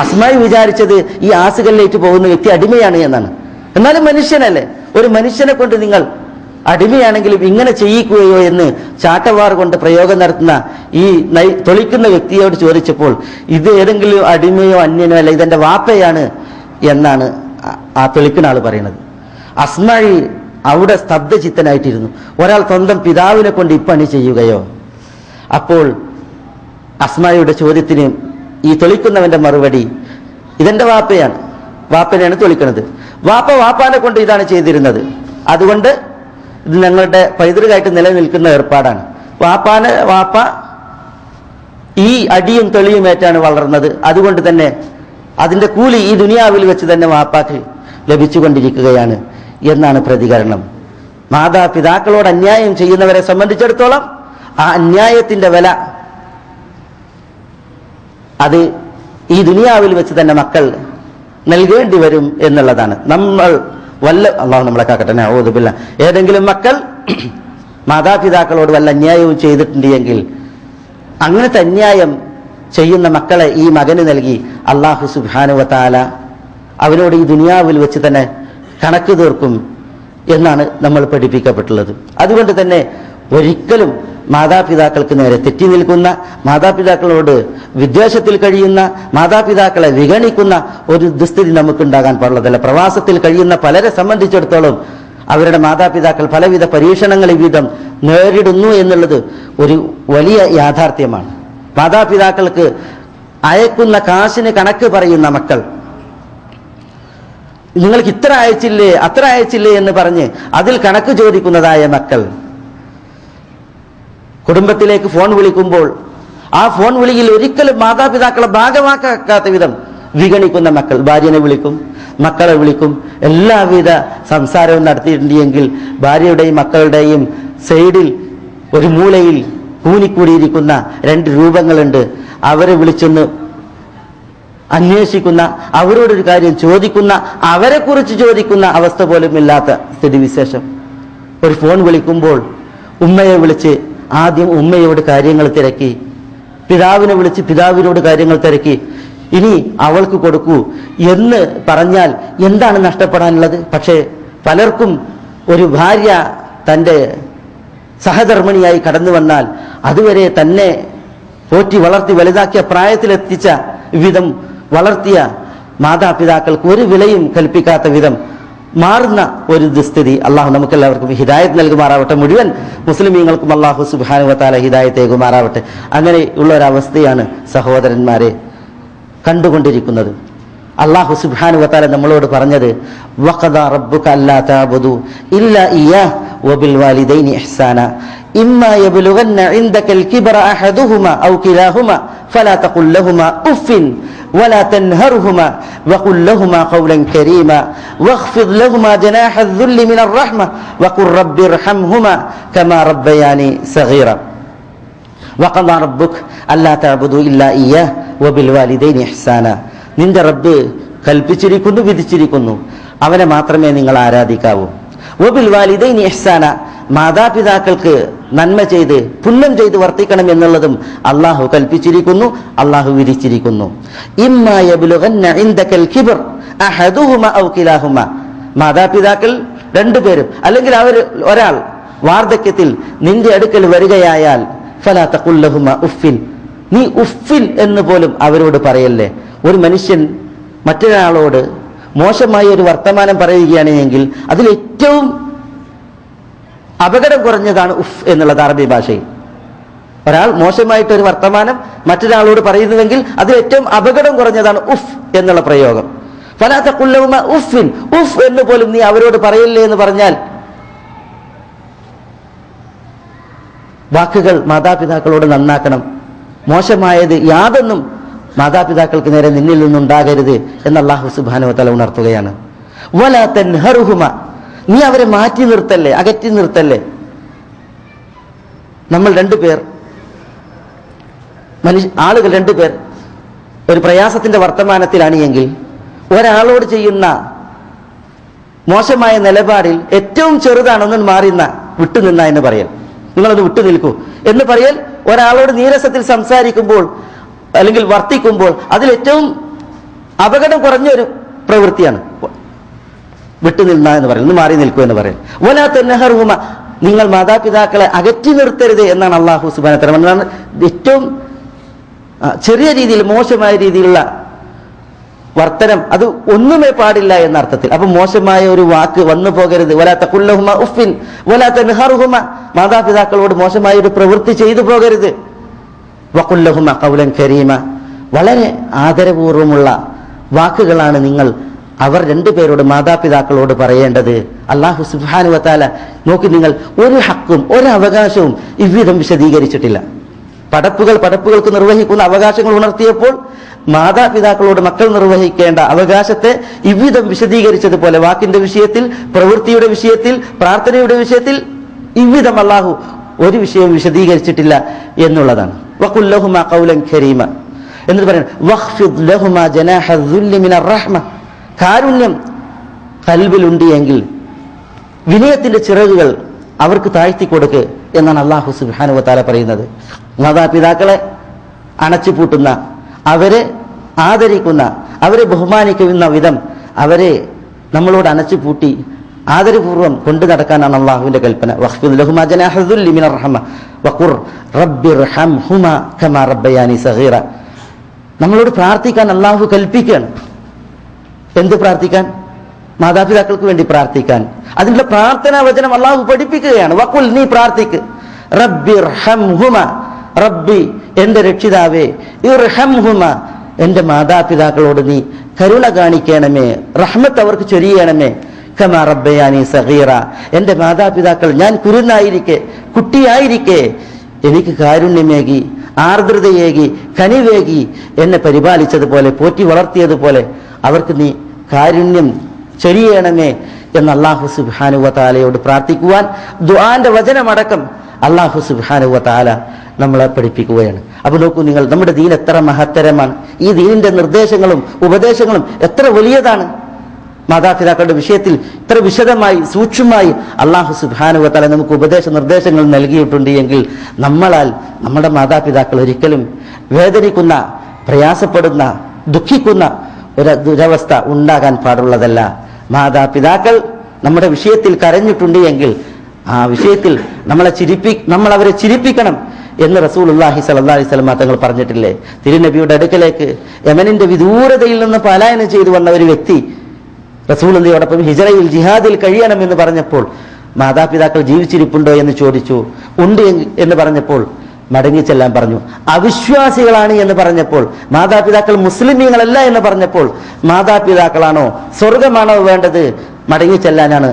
അസ്മഈ വിചാരിച്ചത് ഈ ആസുകല്ലേറ്റ് പോകുന്ന വ്യക്തി അടിമയാണ് എന്നാണ്. എന്നാലും മനുഷ്യനല്ലേ, ഒരു മനുഷ്യനെ കൊണ്ട് നിങ്ങൾ അടിമയാണെങ്കിലും ഇങ്ങനെ ചെയ്യിക്കുകയോ എന്ന് ചാട്ടവാർ കൊണ്ട് പ്രയോഗം നടത്തുന്ന ഈ തൊളിക്കുന്ന വ്യക്തിയോട് ചോദിച്ചപ്പോൾ ഇത് ഏതെങ്കിലും അടിമയോ അന്യനോ അല്ല, ഇതെന്റെ വാപ്പയാണ് എന്നാണ് ആ തൊളിക്കുന്ന ആൾ പറയുന്നത്. അസ്മഈ അവിടെ സ്തബ്ധചിത്തനായിട്ടിരുന്നു. ഒരാൾ സ്വന്തം പിതാവിനെ കൊണ്ട് ഇപ്പണി ചെയ്യുകയോ? അപ്പോൾ അസ്മഈയുടെ ചോദ്യത്തിന് ഈ തൊളിക്കുന്നവന്റെ മറുപടി, ഇതെന്റെ വാപ്പയാണ്, വാപ്പനെയാണ് തൊളിക്കുന്നത്, വാപ്പാനെ കൊണ്ട് ഇതാണ് ചെയ്തിരുന്നത്, അതുകൊണ്ട് ഇത് ഞങ്ങളുടെ പൈതൃകമായിട്ട് നിലനിൽക്കുന്ന ഏർപ്പാടാണ്. വാപ്പ ഈ അടിയും തെളിയുമേറ്റാണ് വളർന്നത്, അതുകൊണ്ട് തന്നെ അതിന്റെ കൂലി ഈ ദുനിയാവിൽ വെച്ച് തന്നെ വാപ്പാക്ക് ലഭിച്ചുകൊണ്ടിരിക്കുകയാണ് എന്നാണ് പ്രതികരണം. മാതാപിതാക്കളോട് അന്യായം ചെയ്യുന്നവരെ സംബന്ധിച്ചിടത്തോളം ആ അന്യായത്തിന്റെ വില അത് ഈ ദുനിയാവിൽ വെച്ച് തന്നെ മക്കൾ നൽകേണ്ടി വരും എന്നുള്ളതാണ്. നമ്മൾ അള്ളാഹു നമ്മളെ കാക്കട്ടെ, നഊദു ബില്ലാഹ്, ഏതെങ്കിലും മക്കൾ മാതാപിതാക്കളോട് വല്ല അന്യായവും ചെയ്തിട്ടുണ്ടെങ്കിൽ അങ്ങനത്തെ അന്യായം ചെയ്യുന്ന മക്കളെ ഈ മകന് നൽകി അല്ലാഹു സുബ്ഹാനഹു വ തആല അവനോട് ഈ ദുനിയാവിൽ വെച്ച് തന്നെ കണക്ക് തീർക്കും എന്നാണ് നമ്മൾ പഠിപ്പിക്കപ്പെട്ടുള്ളത്. അതുകൊണ്ട് തന്നെ ഒരിക്കലും മാതാപിതാക്കൾക്ക് നേരെ തെറ്റി നിൽക്കുന്ന, മാതാപിതാക്കളോട് വിദ്വേഷത്തിൽ കഴിയുന്ന, മാതാപിതാക്കളെ വിഗണിക്കുന്ന ഒരു ദുസ്ഥിതി നമുക്കുണ്ടാകാൻ പാടുള്ളതല്ല. പ്രവാസത്തിൽ കഴിയുന്ന പലരെ സംബന്ധിച്ചിടത്തോളം അവരുടെ മാതാപിതാക്കൾ പലവിധ പരീക്ഷണങ്ങൾ വീതം നേരിടുന്നു എന്നുള്ളത് ഒരു വലിയ യാഥാർത്ഥ്യമാണ്. മാതാപിതാക്കൾക്ക് അയക്കുന്ന കാശിന് കണക്ക് പറയുന്ന മക്കൾ, നിങ്ങൾക്ക് ഇത്ര അയച്ചില്ലേ അത്ര അയച്ചില്ലേ എന്ന് പറഞ്ഞ് അതിൽ കണക്ക് ചോദിക്കുന്നതായ മക്കൾ, കുടുംബത്തിലേക്ക് ഫോൺ വിളിക്കുമ്പോൾ ആ ഫോൺ വിളിയിൽ ഒരിക്കലും മാതാപിതാക്കളെ ഭാഗമാക്കാത്ത വിധം വിഗണിക്കുന്ന മക്കൾ, ഭാര്യനെ വിളിക്കും, മക്കളെ വിളിക്കും, എല്ലാവിധ സംസാരവും നടത്തിയിട്ടുണ്ടെങ്കിൽ ഭാര്യയുടെയും മക്കളുടെയും സൈഡിൽ ഒരു മൂലയിൽ കൂനിക്കൂടിയിരിക്കുന്ന രണ്ട് രൂപങ്ങളുണ്ട്. അവരെ വിളിച്ചൊന്ന് അന്വേഷിക്കുന്ന, അവരോടൊരു കാര്യം ചോദിക്കുന്ന, അവരെ കുറിച്ച് ചോദിക്കുന്ന അവസ്ഥ പോലും ഇല്ലാത്ത സ്ഥിതിവിശേഷം. ഒരു ഫോൺ വിളിക്കുമ്പോൾ ഉമ്മയെ വിളിച്ച് ആദ്യം ഉമ്മയോട് കാര്യങ്ങൾ തിരക്കി, പിതാവിനെ വിളിച്ച് പിതാവിനോട് കാര്യങ്ങൾ തിരക്കി, ഇനി അവൾക്ക് കൊടുക്കൂ എന്ന് പറഞ്ഞാൽ എന്താണ് നഷ്ടപ്പെടാനുള്ളത്? പക്ഷേ പലർക്കും ഒരു ഭാര്യ തൻ്റെ സഹധർമ്മിണിയായി കടന്നു വന്നാൽ അതുവരെ തന്നെ പോറ്റി വളർത്തി വലുതാക്കിയ പ്രായത്തിലെത്തിച്ച വിധം വളർത്തിയ മാതാപിതാക്കൾക്ക് ഒരു വിലയും കൽപ്പിക്കാത്ത വിധം മാറുന്ന ഒരു ദുസ്ഥിതി അള്ളാഹു നമുക്കെല്ലാവർക്കും ഹിദായത്ത് നൽകുമാറാവട്ടെ. മുഴുവൻ മുസ്ലിമീങ്ങൾക്കും അള്ളാഹു സുബ്ഹാനഹു വ തആല ഹിദായത്ത് നൽകുമാറാവട്ടെ. അങ്ങനെയുള്ള ഒരവസ്ഥയാണ് സഹോദരന്മാരെ കണ്ടുകൊണ്ടിരിക്കുന്നത്. അള്ളാഹു സുബ്ഹാനഹു വ തആല നമ്മളോട് പറഞ്ഞത് വഖദാ റബ്ബുക അല്ലാ തഅബുദു ഇല്ലാ ഇയ്യാഹു വബിൽ വാലിദൈനി ഇഹ്സാന ഇമ്മാ യബ്ലുഗന്ന ഇൻദകൽ കിബ്റ അഹദുഹുമാ ഔ കിലാഹുമാ ഫലാ തഖുൽ ലഹുമാ ഉഫിൻ ولا تنهرهما وقل لهما قولا كريما واخفض لهما جناح الذل من الرحمة وقل رب ارحمهما كما ربياني صغيرا وقضى ربك ألا تعبدوا إلا إياه وبالوالدين إحسانا. നിന്റെ റബ്ബ് കൽപ്പിച്ചിരിക്കുന്നു, വിധിച്ചിരിക്കുന്നു, അവനെ മാത്രമേ നിങ്ങൾ ആരാധിക്കാവൂ. വബിൽ വാലിദൈനി ഇഹ്സാന, മാതാപിതാക്കൾക്ക് നന്മ ചെയ്ത് പുണ്യം ചെയ്ത് വർത്തിക്കണം എന്നുള്ളതും അള്ളാഹു കൽപ്പിച്ചിരിക്കുന്നു, അള്ളാഹു വിധിച്ചിരിക്കുന്നു. ഇമ്മാ യബ്ലുഗന്ന ഇൻദകൽ കിബ്ർ അഹദുഹുമാ ഔ കിലാഹുമാ, മാതാപിതാക്കൾ രണ്ടുപേരും അല്ലെങ്കിൽ അവർ ഒരാൾ വാർദ്ധക്യത്തിൽ നിന്റെ അടുക്കൽ വരികയായാൽ ഫലാ തഖുൽ ലഹുമാ ഉഫിൻ, നീ ഉഫിൻ എന്ന് പോലും അവരോട് പറയല്ലേ. ഒരു മനുഷ്യൻ മറ്റൊരാളോട് മോശമായ ഒരു വർത്തമാനം പറയുകയാണ് എങ്കിൽ അതിലേറ്റവും അപകടം കുറഞ്ഞതാണ് ഉഫ് എന്നുള്ളത് അറബി ഭാഷയിൽ. ഒരാൾ മോശമായിട്ടൊരു വർത്തമാനം മറ്റൊരാളോട് പറയുന്നുവെങ്കിൽ അതിൽ ഏറ്റവും അപകടം കുറഞ്ഞതാണ് ഉഫ് എന്നുള്ള പ്രയോഗം. ഫലാ തഖുൽ ലഹുമാ ഉഫിൻ, ഉഫ് എന്ന് പോലും നീ അവരോട് പറയല്ലേ എന്ന് പറഞ്ഞാൽ വാക്കുകൾ മാതാപിതാക്കളോട് നന്നാക്കണം. മോശമായത് യാതൊന്നും മാതാപിതാക്കൾക്ക് നേരെ നിന്നിൽ നിന്നുണ്ടാകരുത് എന്ന് അല്ലാഹു സുബ്ഹാനഹു വ തആല ഉണർത്തുകയാണ്. വലാ തൻഹറുഹുമാ, നീ അവരെ മാറ്റി നിർത്തല്ലേ, അകറ്റി നിർത്തല്ലേ. നമ്മൾ രണ്ടുപേർ ആളുകൾ രണ്ടുപേർ ഒരു പ്രയാസത്തിന്റെ വർത്തമാനത്തിലാണ് എങ്കിൽ ഒരാളോട് ചെയ്യുന്ന മോശമായ നിലപാടിൽ ഏറ്റവും ചെറുതാണൊന്നും മാറിന്ന വിട്ടുനിന്ന എന്ന് പറയൽ, നിങ്ങളൊന്ന് വിട്ടു നിൽക്കൂ എന്ന് പറയൽ ഒരാളോട് നീരസത്തിൽ സംസാരിക്കുമ്പോൾ അല്ലെങ്കിൽ വർത്തിക്കുമ്പോൾ അതിലേറ്റവും അപകടം കുറഞ്ഞൊരു പ്രവൃത്തിയാണ് വിട്ടുനിന്ന എന്ന് പറയും, ഒന്ന് മാറി നിൽക്കൂ എന്ന് പറയും. വലാ തൻഹറുഹുമ, നിങ്ങൾ മാതാപിതാക്കളെ അകറ്റി നിർത്തരുത് എന്നാണ് അല്ലാഹു സുബ്ഹാനഹു വ തആല പറഞ്ഞത്. ഏറ്റവും ചെറിയ രീതിയിൽ മോശമായ രീതിയിലുള്ള വർത്തനം അത് ഒന്നുമേ പാടില്ല എന്ന അർത്ഥത്തിൽ. അപ്പൊ മോശമായ ഒരു വാക്ക് വന്നു പോകരുത്. വലാ തഖുൽ ലഹുമാ ഉഫിൻ വലാ തൻഹറുഹുമ, മാതാപിതാക്കളോട് മോശമായ ഒരു പ്രവൃത്തി ചെയ്തു പോകരുത്. വഖുൽ ലഹുമാ ഖൗലൻ കരീമ, വളരെ ആദരപൂർവ്വമുള്ള വാക്കുകളാണ് നിങ്ങൾ അവർ രണ്ടുപേരോട് മാതാപിതാക്കളോട് പറയേണ്ടത്. അല്ലാഹു സുബ്ഹാനഹു വ തആല നോക്കി, നിങ്ങൾ ഒരു ഹക്കും ഒരു അവകാശവും ഇவ்விധം വിശദീകരിച്ചിട്ടില്ല. പടപ്പുകൾക്ക് നിർവഹിക്കുന്ന അവകാശങ്ങൾ ഉണർത്തിയപ്പോൾ മാതാപിതാക്കളോട് മക്കൾ നിർവഹിക്കേണ്ട അവകാശത്തെ ഇவ்விധം വിശദീകരിച്ചതുപോലെ വാക്കിന്റെ വിഷയത്തിൽ, പ്രവൃത്തിയുടെ വിഷയത്തിൽ, പ്രാർത്ഥനയുടെ വിഷയത്തിൽ ഇவ்விധം അല്ലാഹു ഒരു വിഷയവും വിശദീകരിച്ചിട്ടില്ല എന്നുള്ളതാണ്. വഖുൽ ലഹുമാ ഖൗലൻ കരീമ എന്ന് പറയുന്നത്. വഖ്ഫിദ് ലഹുമാ ജനാഹ ദുല്ലി മിനർ റഹ്മ, കാരുണ്യം ഖൽബിലുണ്ട് എങ്കിൽ വിനയത്തിന്റെ ചിറകുകൾ അവർക്ക് താഴ്ത്തി കൊടുക്ക് എന്നാണ് അല്ലാഹു സുബ്ഹാനഹു വ തആല പറയുന്നത്. മാതാപിതാക്കളെ അണച്ചുപൂട്ടുന്ന, അവരെ ആദരിക്കുന്ന, അവരെ ബഹുമാനിക്കുന്ന വിധം അവരെ നമ്മളോട് അണച്ചുപൂട്ടി ആദരപൂർവ്വം കൊണ്ടു നടക്കാനാണ് അള്ളാഹുവിന്റെ കൽപ്പന. വഖ്ഫിദ് ലഹുമാ ജനാഹ ദുല്ലി മിനർ റഹ്മ വഖുർ റബ്ബിർഹംഹുമാ കമാ റബ്ബയാനി സഗീറ. നമ്മളോട് പ്രാർത്ഥിക്കാൻ അള്ളാഹു കൽപ്പിക്കുകയാണ്. എന്ത് പ്രാർത്ഥിക്കാൻ? മാതാപിതാക്കൾക്ക് വേണ്ടി പ്രാർത്ഥിക്കാൻ. അതിനുള്ള പ്രാർത്ഥനാ വചനം അള്ളാഹു പഠിപ്പിക്കുകയാണ്. വഖുൽ, നീ പ്രാർത്ഥിക്ക്. റബ്ബിർഹംഹുമാ, റബ്ബി എന്റെ രക്ഷിതാവേ, ഇർഹംഹുമാ എന്റെ മാതാപിതാക്കളോട് നീ കരുണ കാണിക്കണമേ, റഹ്മത്ത് അവർക്ക് ചൊരിയണമേ. കമാ റബ്ബയാനി സഗീറ, എന്റെ മാതാപിതാക്കൾ ഞാൻ കുരുന്നായിരിക്കെ, കുട്ടിയായിരിക്കെ എനിക്ക് കാരുണ്യമേകി, ആർദ്രതയേകി, കനിവേകി എന്നെ പരിപാലിച്ചതുപോലെ, പോറ്റി വളർത്തിയതുപോലെ അവർക്ക് നീ കാരുണ്യം ചൊരിയണമേ എന്ന് അല്ലാഹു സുബ്ഹാനഹു വ തആലയോട് പ്രാർത്ഥിക്കുവാൻ ദുആന്റെ വചനമടക്കം അല്ലാഹു സുബ്ഹാനഹു വ തആല നമ്മളെ പഠിപ്പിക്കുകയാണ്. അപ്പൊ നോക്കൂ നിങ്ങൾ, നമ്മുടെ ദീൻ എത്ര മഹത്തരമാണ്. ഈ ദീനിന്റെ നിർദ്ദേശങ്ങളും ഉപദേശങ്ങളും എത്ര വലിയതാണ്. മാതാപിതാക്കളുടെ വിഷയത്തിൽ ഇത്ര വിശദമായി സൂക്ഷ്മമായി അല്ലാഹു സുബ്ഹാനഹു വ തആല നമുക്ക് ഉപദേശ നിർദ്ദേശങ്ങൾ നൽകിയിട്ടുണ്ട് എങ്കിൽ നമ്മളാൽ നമ്മുടെ മാതാപിതാക്കൾ ഒരിക്കലും വേദനിക്കുന്ന, പ്രയാസപ്പെടുന്ന, ദുഃഖിക്കുന്ന ഒരു ദുരവസ്ഥ ഉണ്ടാകാൻ പാടുള്ളതല്ല. മാതാപിതാക്കൾ നമ്മുടെ വിഷയത്തിൽ കരഞ്ഞിട്ടുണ്ട് എങ്കിൽ ആ വിഷയത്തിൽ നമ്മൾ അവരെ ചിരിപ്പിക്കണം എന്ന് റസൂലുള്ളാഹി സ്വല്ലല്ലാഹി അലൈഹി വസല്ലം തങ്ങൾ പറഞ്ഞിട്ടില്ലേ? തിരുനബിയുടെ അടുക്കലേക്ക് യമനിന്റെ വിദൂരതയിൽ നിന്ന് പലായനം ചെയ്തു വന്ന ഒരു വ്യക്തി റസൂലുള്ളാഹിയോടൊപ്പം ഹിജ്റയിൽ ജിഹാദിൽ കഴിയണം എന്ന് പറഞ്ഞപ്പോൾ മാതാപിതാക്കൾ ജീവിച്ചിരിപ്പുണ്ടോ എന്ന് ചോദിച്ചു. ഉണ്ട് എന്ന് പറഞ്ഞപ്പോൾ മടങ്ങിച്ചെല്ലാൻ പറഞ്ഞു. അവിശ്വാസികളാണ് എന്ന് പറഞ്ഞപ്പോൾ, മാതാപിതാക്കൾ മുസ്ലിമീങ്ങളല്ല എന്ന് പറഞ്ഞപ്പോൾ, മാതാപിതാക്കളാണോ സ്വർഗമാണോ വേണ്ടത്, മടങ്ങിച്ചെല്ലാനാണ്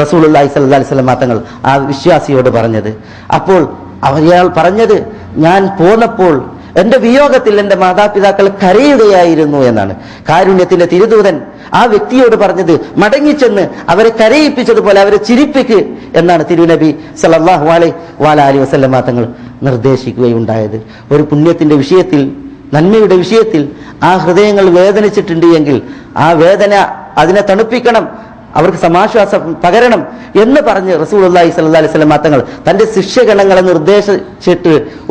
റസൂലുള്ളാഹി സ്വല്ലല്ലാഹി അലൈഹി വസല്ലം തങ്ങൾ ആ വിശ്വാസിയോട് പറഞ്ഞത്. അപ്പോൾ അയാൾ പറഞ്ഞത്, ഞാൻ പോന്നപ്പോൾ എന്റെ വിയോഗത്തിൽ എന്റെ മാതാപിതാക്കൾ കരയുകയായിരുന്നു എന്നാണ്. കാരുണ്യത്തിന്റെ തിരുദൂതൻ ആ വ്യക്തിയോട് പറഞ്ഞത്, മടങ്ങിച്ചെന്ന് അവരെ കരയിപ്പിച്ചതുപോലെ അവരെ ചിരിപ്പിക്ക് എന്നാണ് തിരുനബി സല്ലല്ലാഹു അലൈഹി വസല്ലം തങ്ങൾ നിർദ്ദേശിക്കുകയുണ്ടായത്. ഒരു പുണ്യത്തിന്റെ വിഷയത്തിൽ, നന്മയുടെ വിഷയത്തിൽ ആ ഹൃദയങ്ങൾ വേദനിച്ചിട്ടുണ്ട് എങ്കിൽ ആ വേദന അതിനെ തണുപ്പിക്കണം, അവർക്ക് സമാശ്വാസം പകരണം എന്ന് പറഞ്ഞ് റസൂലുള്ളാഹി സ്വല്ലല്ലാഹി അലൈഹി വസല്ലം തങ്ങൾ തന്റെ ശിഷ്യഗണങ്ങളെ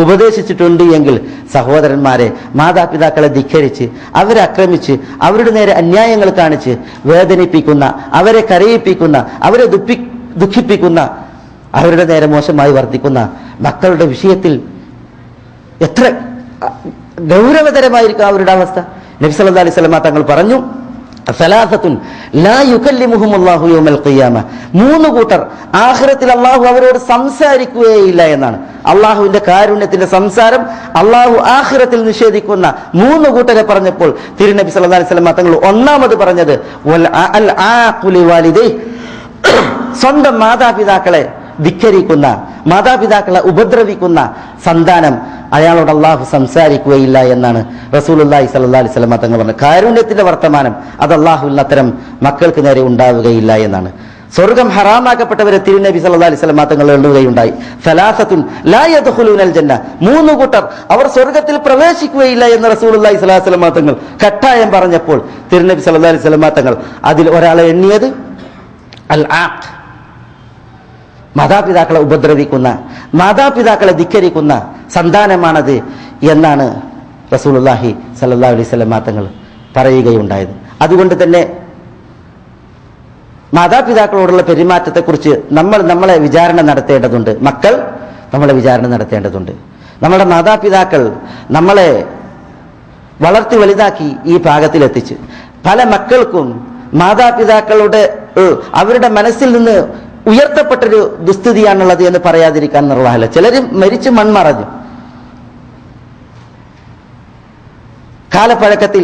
ഉപദേശിച്ചിട്ടുണ്ട് എങ്കിൽ സഹോദരന്മാരെ, മാതാപിതാക്കളെ ധിക്കരിച്ച്, അവരെ ആക്രമിച്ച്, അവരുടെ നേരെ അന്യായങ്ങൾ കാണിച്ച് വേദനിപ്പിക്കുന്ന, അവരെ കരയിപ്പിക്കുന്ന, അവരെ ദുഃഖിപ്പിക്കുന്ന, അവരുടെ നേരെ മോശമായി വർത്തിക്കുന്ന മക്കളുടെ വിഷയത്തിൽ എത്ര ഗൗരവതരമായിരിക്കും അവരുടെ അവസ്ഥ. നബി സല്ലല്ലാഹു അലൈഹി വസല്ലം തങ്ങൾ പറഞ്ഞു, സലാസത്തുൻ ലാ യുകല്ലിമുഹുമുല്ലാഹു യൗമൽ ഖിയാമ, 3 കൂട്ടർ ആഖിറത്തിൽ അല്ലാഹു അവരോട് സംസാരിക്കുകയില്ല എന്നാണ്. അള്ളാഹുവിന്റെ കാരുണ്യത്തിന്റെ സംസാരം അള്ളാഹു ആഖിറത്തിൽ നിഷേധിക്കുന്ന 3 കൂട്ടരെ പറഞ്ഞപ്പോൾ തിരുനബി സല്ലല്ലാഹു അലൈഹി വസല്ലം തങ്ങൾ ഒന്നാമത് പറഞ്ഞത് വൽ ആഖുലി വാലിദൈ, സ്വന്തം മാതാപിതാക്കളെ ധിക്കരിക്കുന്ന, മാതാപിതാക്കളെ ഉപദ്രവിക്കുന്ന സന്താനം, അയാളോട് അള്ളാഹു സംസാരിക്കുകയില്ല എന്നാണ് റസൂലുള്ളാഹി സ്വല്ലല്ലാഹി അലൈഹി വസല്ലം തങ്ങൾ പറഞ്ഞത്. കാരുണ്യത്തിന്റെ വർത്തമാനം അത് അള്ളാഹുവിൽ അത്തരം മക്കൾക്ക് നേരെ ഉണ്ടാവുകയില്ല എന്നാണ്. സ്വർഗം ഹറാമാക്കപ്പെട്ടവരെ തിരുനബി സല്ലല്ലാഹി അലൈഹി വസല്ലം തങ്ങൾ എഴുതുകയുണ്ടായി. സലാസത്തുൻ ലാ യദ്ഖുലൂനൽ ജന്ന, 3 കൂട്ടർ അവർ സ്വർഗത്തിൽ പ്രവേശിക്കുകയില്ല എന്ന് റസൂലുള്ളാഹി സ്വല്ലല്ലാഹി അലൈഹി വസല്ലം തങ്ങൾ കട്ടായം പറഞ്ഞപ്പോൾ തിരുനബി സല്ലല്ലാഹി അലൈഹി വസല്ലം തങ്ങൾ അതിൽ ഒരാളെ എണ്ണിയത് അൽ ആഖ്, മാതാപിതാക്കളെ ഉപദ്രവിക്കുന്ന, മാതാപിതാക്കളെ ധിക്കരിക്കുന്ന സന്താനമാണത് എന്നാണ് റസൂലുള്ളാഹി സ്വല്ലല്ലാഹു അലൈഹി വസല്ലം തങ്ങൾ പറയുകയുണ്ടായത്. അതുകൊണ്ട് തന്നെ മാതാപിതാക്കളോടുള്ള പെരുമാറ്റത്തെക്കുറിച്ച് നമ്മളെ വിചാരണ നടത്തേണ്ടതുണ്ട്. മക്കൾ നമ്മളെ വിചാരണ നടത്തേണ്ടതുണ്ട്. നമ്മുടെ മാതാപിതാക്കൾ നമ്മളെ വളർത്തി വലുതാക്കി ഈ ഭാഗത്തിലെത്തിച്ച് പല മക്കൾക്കും മാതാപിതാക്കളുടെ അവരുടെ മനസ്സിൽ നിന്ന് ഉയർത്തപ്പെട്ടൊരു ദുസ്ഥിതിയാണുള്ളത് എന്ന് പറയാതിരിക്കാൻ നിർവാഹമില്ല. ചിലർ മരിച്ചു മൺമറഞ്ഞു. കാലപ്പഴക്കത്തിൽ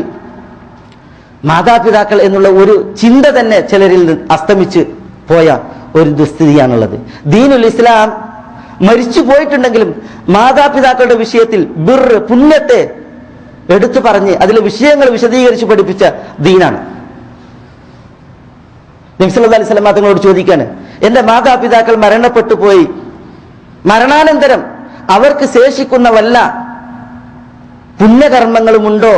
മാതാപിതാക്കൾ എന്നുള്ള ഒരു ചിന്ത തന്നെ ചിലരിൽ അസ്തമിച്ച് പോയ ഒരു ദുസ്ഥിതിയാണുള്ളത്. ദീനുൽ ഇസ്ലാം മരിച്ചു പോയിട്ടുണ്ടെങ്കിലും മാതാപിതാക്കളുടെ വിഷയത്തിൽ പുണ്യത്തെ എടുത്തു പറഞ്ഞ് അതിലെ വിഷയങ്ങൾ വിശദീകരിച്ച് പഠിപ്പിച്ച ദീനാണ്. നബി സല്ലല്ലാഹു അലൈഹി വസല്ലം തങ്ങളോട് ചോദിക്കാണ്, എന്റെ മാതാപിതാക്കൾ മരണപ്പെട്ടു പോയി, മരണാനന്തരം അവർക്ക് ശേഷിക്കുന്ന വല്ല പുണ്യകർമ്മങ്ങളുമുണ്ടോ,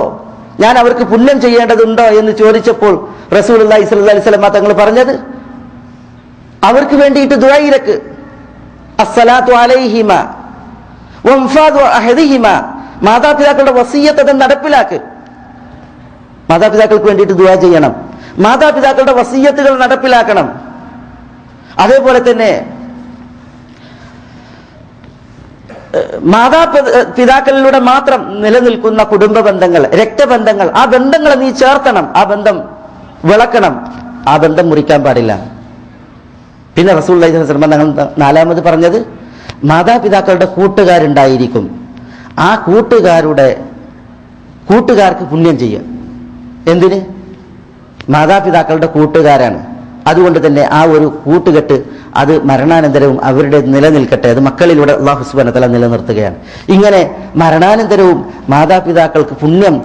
ഞാൻ അവർക്ക് പുണ്യം ചെയ്യേണ്ടതുണ്ടോ എന്ന് ചോദിച്ചപ്പോൾ റസൂലുള്ളാഹി സ്വല്ലല്ലാഹി അലൈഹി വസല്ലം തങ്ങൾ പറഞ്ഞത്, അവർക്ക് വേണ്ടിയിട്ട് ദുആയിരക്ക്, അസ്സലാത്തു അലൈഹിമ വൻഫാദു അഹദിഹിമ, മാതാപിതാക്കളുടെ വസിയ്യത്ത് അത് നടപ്പിലാക്ക്. മാതാപിതാക്കൾക്ക് വേണ്ടിയിട്ട് ദുആ ചെയ്യണം, മാതാപിതാക്കളുടെ വസിയ്യത്തുകൾ നടപ്പിലാക്കണം. അതേപോലെ തന്നെ മാതാപിതാക്കളിലൂടെ മാത്രം നിലനിൽക്കുന്ന കുടുംബ ബന്ധങ്ങൾ, രക്തബന്ധങ്ങൾ, ആ ബന്ധങ്ങളെ നീ ചേർത്തണം, ആ ബന്ധം വിളക്കണം, ആ ബന്ധം മുറിക്കാൻ പാടില്ല. പിന്നെ റസൂലുള്ളാഹി സ്വല്ലല്ലാഹു അലൈഹി വസല്ലം തങ്ങൾ 4ാമത് പറഞ്ഞത്, മാതാപിതാക്കളുടെ കൂട്ടുകാരുണ്ടായിരിക്കും, ആ കൂട്ടുകാർക്ക് പുണ്യം ചെയ്യുക. എന്തിന്? മാതാപിതാക്കളുടെ കൂട്ടുകാരാണ്. അതുകൊണ്ട് തന്നെ ആ ഒരു കൂട്ടുകെട്ട് അത് മരണാനന്തരവും അവരുടെ നിലനിൽക്കട്ടെ, അത് മക്കളിലൂടെ അല്ലാഹു സുബ്ഹാനഹു വ തആല നിലനിർത്തുകയാണ്. ഇങ്ങനെ മരണാനന്തരവും മാതാപിതാക്കൾക്ക് പുണ്യം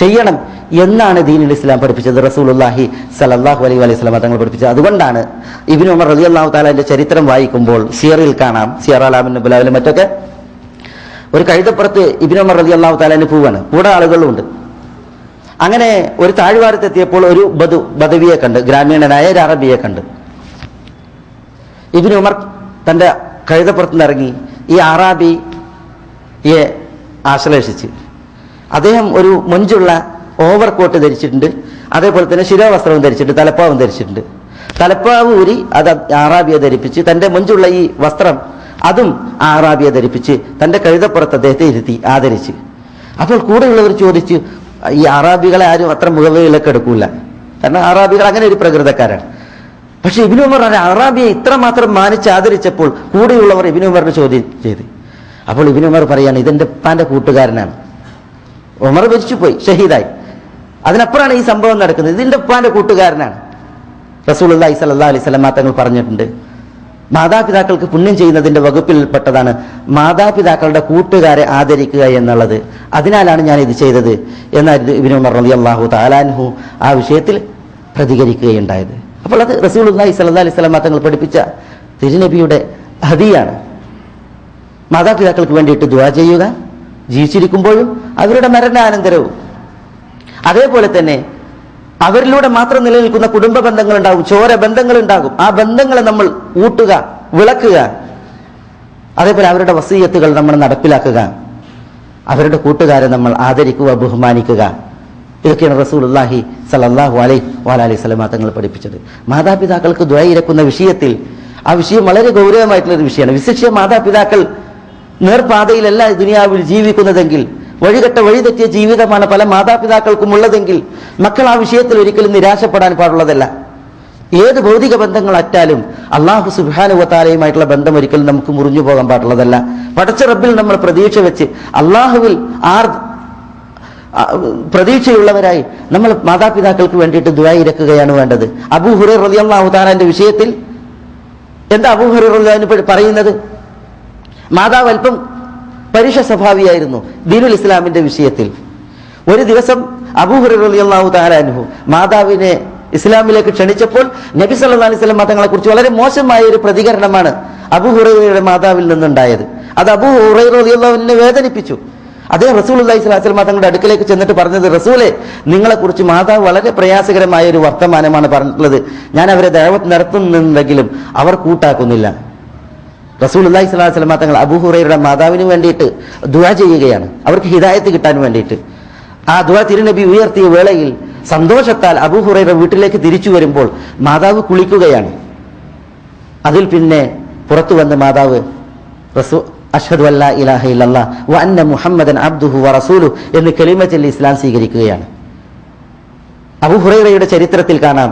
ചെയ്യണം എന്നാണ് ദീനുൽ ഇസ്ലാം പഠിപ്പിച്ചത്, റസൂലുള്ളാഹി സ്വല്ലല്ലാഹു അലൈഹി വസല്ലം തങ്ങൾ പഠിപ്പിച്ചത്. അതുകൊണ്ടാണ് ഇബ്നു ഉമർ റളിയല്ലാഹു തആലയുടെ ചരിത്രം വായിക്കുമ്പോൾ സിയറിൽ കാണാം, സിയർ അലാമിൻ നുബലാവിലും മറ്റൊക്കെ, ഒരു കഴുതപ്പുറത്ത് ഇബ്നു ഉമർ റളിയല്ലാഹു തആല പോവാണ്, കൂടെ ആളുകളുണ്ട്. അങ്ങനെ ഒരു താഴ്വാരത്തെത്തിയപ്പോൾ ഒരു ബദവിയെ കണ്ട്, ഗ്രാമീണനായ ഒരു അറബിയെ കണ്ട്. ഇബ്നു ഉമർ തന്റെ കഴുതപ്പുറത്ത് നിന്നിറങ്ങി ഈ അറാബിയെ ആശ്ലേഷിച്ച്. അദ്ദേഹം ഒരു മൊഞ്ചുള്ള ഓവർകോട്ട് ധരിച്ചിട്ടുണ്ട്, അതേപോലെ തന്നെ ശിരോവസ്ത്രവും ധരിച്ചിട്ടുണ്ട്, തലപ്പാവും ധരിച്ചിട്ടുണ്ട്. തലപ്പാവ് ഊരി അത് അറാബിയെ ധരിപ്പിച്ച്, തന്റെ മൊഞ്ചുള്ള ഈ വസ്ത്രം അതും അറാബിയെ ധരിപ്പിച്ച് തന്റെ കഴുതപ്പുറത്ത് അദ്ദേഹത്തെ ഇരുത്തി ആദരിച്ച്. അപ്പോൾ കൂടെയുള്ളവർ ചോദിച്ചു, ഈ അറാബികളെ ആരും അത്ര മുഖവിലൊക്കെ എടുക്കൂല, കാരണം അറാബികൾ അങ്ങനെ ഒരു പ്രകൃതക്കാരാണ്. പക്ഷെ ഇബ്നു ഉമർ അറാബിയെ ഇത്രമാത്രം മാനിച്ച് ആദരിച്ചപ്പോൾ കൂടെയുള്ളവർ ഇബ്നു ഉമറിന് ചോദ്യം ചെയ്ത്. അപ്പോൾ ഇബ്നു ഉമർ പറയാണ്, ഇതെന്റെ ഉപ്പാന്റെ കൂട്ടുകാരനാണ്. ഉമർ മരിച്ചുപോയി, ഷഹീദായി. അതിനപ്പുറമാണ് ഈ സംഭവം നടക്കുന്നത്. ഇതിന്റെ ഉപ്പാന്റെ കൂട്ടുകാരനാണ്. റസൂലുള്ളാഹി സ്വല്ലല്ലാഹു അലൈഹി വസല്ലം തങ്ങൾ പറഞ്ഞിട്ടുണ്ട്, മാതാപിതാക്കൾക്ക് പുണ്യം ചെയ്യുന്നതിന്റെ വകുപ്പിൽപ്പെട്ടതാണ് മാതാപിതാക്കളുടെ കൂട്ടുകാരെ ആദരിക്കുക എന്നുള്ളത്. അതിനാലാണ് ഞാൻ ഇത് ചെയ്തത് എന്നായിരുന്നു ഇബ്നു ഉമർ റളിയല്ലാഹു തആല അൻഹു ആ വിഷയത്തിൽ പ്രതികരിക്കുകയുണ്ടായത്. അപ്പോൾ അത് റസൂലുള്ളാഹി സ്വല്ലല്ലാഹു അലൈഹി വസല്ലം തങ്ങൾ പഠിപ്പിച്ച തിരുനബിയുടെ ഹദിയാണ്. മാതാപിതാക്കൾക്ക് വേണ്ടിയിട്ട് ദുആ ചെയ്യുക, ജീവിച്ചിരിക്കുമ്പോഴും അവരുടെ മരണാനന്തരവും. അതേപോലെ തന്നെ അവരിലൂടെ മാത്രം നിലനിൽക്കുന്ന കുടുംബ ബന്ധങ്ങളുണ്ടാകും, ചോര ബന്ധങ്ങളുണ്ടാകും. ആ ബന്ധങ്ങളെ നമ്മൾ ഊട്ടുക, വിളക്കുക. അതേപോലെ അവരുടെ വസീയത്തുകൾ നമ്മൾ നടപ്പിലാക്കുക, അവരുടെ കൂട്ടുകാരെ നമ്മൾ ആദരിക്കുക, ബഹുമാനിക്കുക. ഇതൊക്കെയാണ് റസൂലുള്ളാഹി സ്വല്ലല്ലാഹു അലൈഹി വസല്ലം തങ്ങൾ പഠിപ്പിച്ചത്. മാതാപിതാക്കൾക്ക് ദുആ ഇരക്കുന്ന വിഷയത്തിൽ ആ വിഷയം വളരെ ഗൗരവമായിട്ടുള്ളൊരു വിഷയമാണ്. വിശിഷ്യ മാതാപിതാക്കൾ നേർപാതയിലല്ല ദുനിയാവിൽ ജീവിക്കുന്നതെങ്കിൽ, വഴിതെറ്റിയ ജീവിതമാണ് പല മാതാപിതാക്കൾക്കും ഉള്ളതെങ്കിൽ മക്കൾ ആ വിഷയത്തിൽ ഒരിക്കലും നിരാശപ്പെടാൻ പാടുള്ളതല്ല. ഏത് ഭൗതിക ബന്ധങ്ങൾ അറ്റാലും അല്ലാഹു സുബ്ഹാനഹു വ തആലയുമായിട്ടുള്ള ബന്ധം ഒരിക്കലും നമുക്ക് മുറിഞ്ഞു പോകാൻ പാടുള്ളതല്ല. പടച്ച റബ്ബിൽ നമ്മൾ പ്രതീക്ഷ വെച്ച് അല്ലാഹുവിൽ പ്രതീക്ഷയുള്ളവരായി നമ്മൾ മാതാപിതാക്കൾക്ക് വേണ്ടിയിട്ട് ദുആ ഇരക്കുകയാണ് വേണ്ടത്. അബൂ ഹുറൈറ റളിയല്ലാഹു തആലയുടെ വിഷയത്തിൽ എന്താ അബൂ ഹുറൈറ റളിയല്ലാഹു പറയുന്നത്? മാതാവ് അല്പം പരുഷ സ്വഭാവിയായിരുന്നു ദീനുൽ ഇസ്ലാമിന്റെ വിഷയത്തിൽ. ഒരു ദിവസം അബൂ ഹുറൈറ റളിയല്ലാഹു തആല അൻഹു മാതാവിനെ ഇസ്ലാമിലേക്ക് ക്ഷണിച്ചപ്പോൾ നബി സല്ലല്ലാഹു അലൈഹി വസല്ലം തങ്ങളെ കുറിച്ച് വളരെ മോശമായ ഒരു പ്രതികരണമാണ് അബൂ ഹുറൈറയുടെ മാതാവിൽ നിന്നുണ്ടായത്. അത് അബൂ ഹുറൈറ റളിയല്ലാഹു അൻഹുവിനെ വേദനിപ്പിച്ചു. അദ്ദേഹം റസൂലുള്ളാഹി സ്വല്ലല്ലാഹു അലൈഹി വസല്ലം തങ്ങളുടെ അടുക്കലേക്ക് ചെന്നിട്ട് പറഞ്ഞത്, റസൂലേ, നിങ്ങളെ കുറിച്ച് മാതാവ് വളരെ പ്രയാസകരമായ ഒരു വർത്തമാനമാണ് പറഞ്ഞിട്ടുള്ളത്. ഞാൻ അവരെ ദഅവത്ത് നടത്തുന്നുണ്ടെങ്കിലും അവർ കൂട്ടാക്കുന്നില്ല. റസൂലുള്ളാഹി സ്വല്ലല്ലാഹു അലൈഹി വസല്ലം തങ്ങൾ അബൂ ഹുറൈറയുടെ മാതാവിന് വേണ്ടിയിട്ട് ദുആ ചെയ്യുകയാണ്, അവർക്ക് ഹിദായത്ത് കിട്ടാൻ വേണ്ടിയിട്ട്. ആ ദുആ തിരുനബി ഉയർത്തിയ വേളയിൽ സന്തോഷത്താൽ അബൂ ഹുറൈറ വീട്ടിലേക്ക് തിരിച്ചു വരുമ്പോൾ മാതാവ് കുളിക്കുകയാണ്. അതിൽ പിന്നെ പുറത്തു വന്ന് മാതാവ് അഷ്ഹദു അല്ലാ ഇലാഹ ഇല്ലല്ലാഹ് വ അന്ന മുഹമ്മദൻ അബ്ദുഹു വ റസൂലുഹു എന്ന് കലിമ ചൊല്ലി ഇസ്ലാം സ്വീകരിക്കുകയാണ്. അബൂ ഹുറൈറയുടെ ചരിത്രത്തിൽ കാണാം,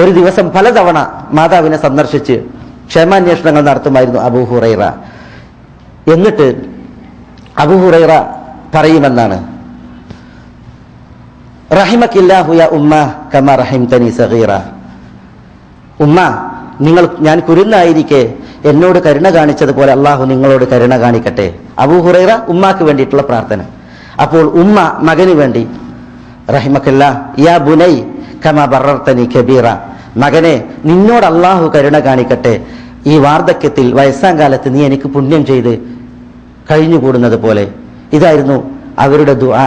ഒരു ദിവസം പലതവണ മാതാവിനെ സന്ദർശിച്ച് ക്ഷേമാന്വേഷണങ്ങൾ നടത്തുമായിരുന്നു അബൂ ഹുറൈറ. എന്നിട്ട് അബൂ ഹുറൈറ പറയുമെന്നാണ്, റഹിമക്കില്ലാഹു യാ ഉമ്മ കമാ റഹിംതനി സഗീറ. ഉമ്മ, ഞാൻ കുരുന്നായിരിക്കെ എന്നോട് കരുണ കാണിച്ചതുപോലെ അള്ളാഹു നിങ്ങളോട് കരുണ കാണിക്കട്ടെ. അബൂ ഹുറൈറ ഉമ്മാക്ക് വേണ്ടിയിട്ടുള്ള പ്രാർത്ഥന. അപ്പോൾ ഉമ്മ മകന് വേണ്ടി, റഹിമക്കല്ലാഹ് യാ ബുനൈ കമാ ബറർതനി കബീറ. മകനെ, നിന്നോട് അള്ളാഹു കരുണ കാണിക്കട്ടെ, ഈ വാർദ്ധക്യത്തിൽ വയസ്സാം കാലത്ത് നീ എനിക്ക് പുണ്യം ചെയ്ത് കഴിഞ്ഞുകൂടുന്നത് പോലെ. ഇതായിരുന്നു അവരുടെ ദുആ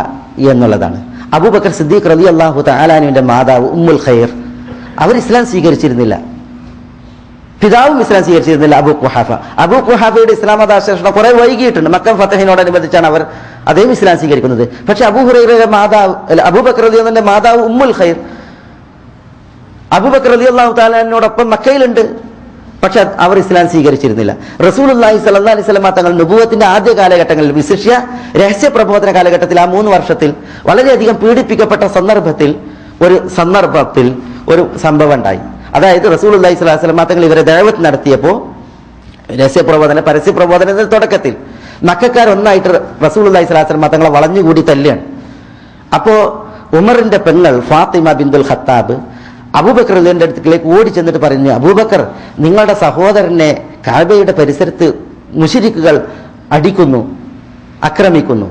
എന്നുള്ളതാണ്. അബൂബക്കർ സിദ്ദീഖ് റളിയല്ലാഹു തആല അൻഹുവിന്റെ മാതാവ് ഉമ്മുൽ ഖൈർ, അവർ ഇസ്ലാം സ്വീകരിച്ചിരുന്നില്ല. പിതാവും ഇസ്ലാം സ്വീകരിച്ചിരുന്നില്ല. അബൂ ഖുഹാഫയുടെ ഇസ്ലാം മതാശ്ലേഷണം കുറെ വൈകിയിട്ടുണ്ട്. മക്ക ഫതഹിനോടനുബന്ധിച്ചാണ് അവർ അദ്ദേഹം ഇസ്ലാം സ്വീകരിക്കുന്നത്. പക്ഷെ അബൂ ഹുറൈറയുടെ മാതാവ്, അബൂബക്കർ റളിയല്ലാഹു അൻഹുവിന്റെ മാതാവ് ഉമ്മുൽ ഖൈർ, അബൂബക്കർ റളിയല്ലാഹു തആല അൻഹുവിനോടൊപ്പം മക്കയിലുണ്ട്. പക്ഷെ അവർ ഇസ്ലാം സ്വീകരിച്ചിരുന്നില്ല. റസൂലുള്ളാഹി സ്വല്ലല്ലാഹു അലൈഹി വസല്ലം തങ്ങൾ നുബുവത്തിന്റെ ആദ്യ കാലഘട്ടങ്ങളിൽ, വിശിഷ്യ രഹസ്യ പ്രബോധന കാലഘട്ടത്തിൽ, ആ 3 വർഷത്തിൽ വളരെയധികം പീഡിപ്പിക്കപ്പെട്ട സന്ദർഭത്തിൽ ഒരു സംഭവം ഉണ്ടായി. അതായത് റസൂലുള്ളാഹി സ്വല്ലല്ലാഹു അലൈഹി വസല്ലം തങ്ങൾ ഇവരെ ദഅവത്ത് നടത്തിയപ്പോൾ, രഹസ്യപ്രബോധന പരസ്യപ്രബോധനത്തിന്റെ തുടക്കത്തിൽ മക്കക്കാർ ഒന്നായിട്ട് റസൂലുള്ളാഹി സ്വല്ലല്ലാഹു അലൈഹി വസല്ലം തങ്ങളെ വളഞ്ഞുകൂടി തല്ലുകയാണ്. അപ്പോ ഉമറിന്റെ പെങ്ങൾ ഫാത്തിമ ബിന്തുൽ ഖത്താബ് അബൂബക്കർ റളിയല്ലാഹു അടുത്തേക്ക് ഓടി ചെന്നിട്ട് പറഞ്ഞു, അബൂബക്കർ, നിങ്ങളുടെ സഹോദരനെ കഅബയുടെ പരിസരത്ത് മുശ്രിക്കുകൾ അടിക്കുന്നു, ആക്രമിക്കുന്നു.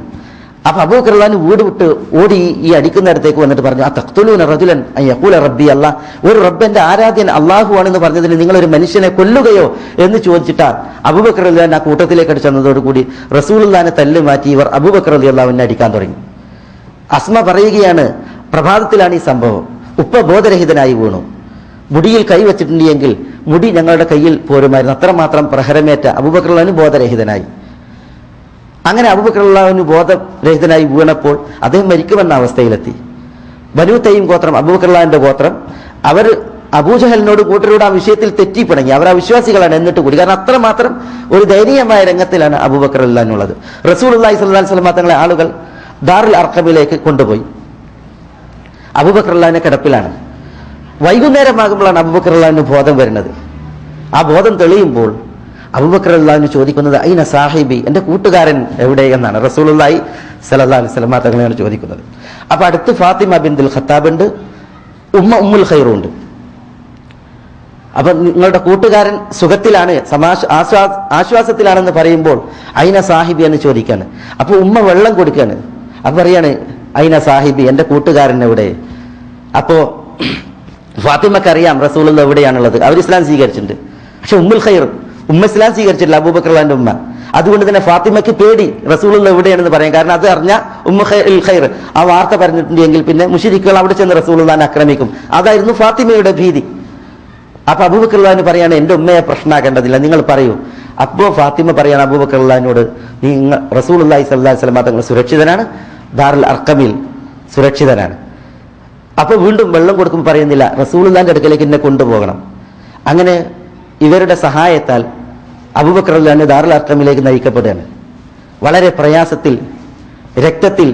അപ്പൊ അബൂബക്കർ റളിയല്ലാഹു വീട് വിട്ട് ഓടി ഈ അടിക്കുന്നിടത്തേക്ക് വന്നിട്ട് പറഞ്ഞു, തഖ്തുലൂന റജുലൻ അൻ യഖൂല റബ്ബി അല്ലാഹ്, ഒരു റബ്ബന്റെ ആരാധ്യൻ അല്ലാഹു ആണെന്ന് പറഞ്ഞതിന് നിങ്ങൾ ഒരു മനുഷ്യനെ കൊല്ലുകയോ എന്ന് ചോദിച്ചിട്ടാ അബൂബക്കർ റളിയല്ലാഹു ആ കൂട്ടത്തിലേക്ക് ചെന്നതോടുകൂടി റസൂലുള്ളാഹിനെ തല്ല് മാറ്റി ഇവർ അബൂബക്കർ റളിയല്ലാഹുവിനെ അടിക്കാൻ തുടങ്ങി. അസ്മ പറയുകയാണ്, പ്രഭാതത്തിലാണ് ഈ സംഭവം. ഉപ്പ ബോധരഹിതനായി വീണു. മുടിയിൽ കൈവച്ചിട്ടുണ്ടെങ്കിൽ മുടി ഞങ്ങളുടെ കയ്യിൽ പോരുമായിരുന്നു. അത്രമാത്രം പ്രഹരമേറ്റ അബൂബക്കർ റളിയല്ലാഹു ബോധരഹിതനായി. അങ്ങനെ അബൂബക്കർ റളിയല്ലാഹു ബോധരഹിതനായി വീണപ്പോൾ അദ്ദേഹം മരിക്കുമെന്ന അവസ്ഥയിലെത്തി. ബനൂ തൈം ഗോത്രം, അബൂബക്കർ റളിയല്ലാഹുവിന്റെ ഗോത്രം, അവർ അബൂജഹലിനോട് കൂട്ടരോട് ആ വിഷയത്തിൽ തെറ്റിപ്പിണങ്ങി. അവർ അവിശ്വാസികളാണ് എന്നിട്ട് കൂടി. കാരണം അത്രമാത്രം ഒരു ദയനീയമായ രംഗത്തിലാണ് അബൂബക്കർ റളിയല്ലാഹു ഉള്ളത്. റസൂലുള്ളാഹി സ്വല്ലല്ലാഹു അലൈഹി വസല്ലം തങ്ങളെ ആളുകൾ ദാറുൽ അർഖമിലേക്ക് കൊണ്ടുപോയി. അബൂബക്കർ റളിയല്ലാഹുവിന്റെ കിടപ്പിലാണ്. വൈകുന്നേരമാകുമ്പോഴാണ് അബൂബക്കർ റളിയല്ലാഹുവിന് ബോധം വരുന്നത്. ആ ബോധം തെളിയുമ്പോൾ അബൂബക്കർ റളിയല്ലാഹു ചോദിക്കുന്നത്, ഐന സാഹിബി, എന്റെ കൂട്ടുകാരൻ എവിടെ എന്നാണ് റസൂലുള്ളാഹി സ്വല്ലല്ലാഹു അലൈഹി വസല്ലം തങ്ങളെയാണ് ചോദിക്കുന്നത്. അപ്പൊ അടുത്ത് ഫാത്തിമ ബിൻതുൽ ഖത്താബ് ഉണ്ട്, ഉമ്മുൽ ഖൈറും ഉണ്ട്. അപ്പൊ നിങ്ങളുടെ കൂട്ടുകാരൻ സുഖത്തിലാണ്, ആശ്വാസത്തിലാണെന്ന് പറയുമ്പോൾ ഐന സാഹിബി എന്ന് ചോദിക്കാണ്. അപ്പൊ ഉമ്മ വെള്ളം കൊടുക്കാണ്. അപ്പൊ പറയാണ്, ഐന സാഹിബി, എന്റെ കൂട്ടുകാരൻ എവിടെ? അപ്പോ ഫാത്തിമക്ക് അറിയാം റസൂലുള്ളാഹി എവിടെയാണുള്ളത്. അവർ ഇസ്ലാം സ്വീകരിച്ചിട്ടുണ്ട്. പക്ഷെ ഉമ്മുൽ ഖൈർ, ഉമ്മ ഇസ്ലാം സ്വീകരിച്ചിട്ടില്ല, അബൂബക്കർ റളിയല്ലാഹുവിന്റെ ഉമ്മ. അതുകൊണ്ട് തന്നെ ഫാത്തിമയ്ക്ക് പേടി റസൂലുള്ളാഹി എവിടെയാണെന്ന് പറയാം. കാരണം അത് അറിഞ്ഞ ഉമ്മുൽ ഖൈർ ആ വാർത്ത പറഞ്ഞിട്ടുണ്ടെങ്കിൽ പിന്നെ മുശ്രിക്കുകൾ അവിടെ ചെന്ന് റസൂലുള്ളാഹിനെ ആക്രമിക്കും. അതായിരുന്നു ഫാത്തിമയുടെ ഭീതി. അപ്പൊ അബൂബക്കർ റളിയല്ലാഹു പറയാണ്, എന്റെ ഉമ്മയെ പ്രശ്നമാക്കേണ്ടതില്ല, നിങ്ങൾ പറയൂ. അപ്പോ ഫാത്തിമ പറയാണ് അബൂബക്കർ റളിയല്ലാഹുവിനോട്, നിങ്ങൾ റസൂലുള്ളാഹി സ്വല്ലല്ലാഹു അലൈഹി വസല്ലം തങ്ങൾ സുരക്ഷിതനാണ്, ദാറുൽ അർഖമിൽ സുരക്ഷിതനാണ്. അപ്പൊ വീണ്ടും വെള്ളം കൊടുക്കുമ്പോൾ പറയുന്നില്ല, റസൂലുള്ളാഹിന്റെ അടുക്കലേക്ക് എന്നെ കൊണ്ടുപോകണം. അങ്ങനെ ഇവരുടെ സഹായത്താൽ അബൂബക്കർ റളിയല്ലാഹു ദാറുൽ അർഖമിലേക്ക് നയിക്കപ്പെടുകയാണ്. വളരെ പ്രയാസത്തിൽ, രക്തത്തിൽ,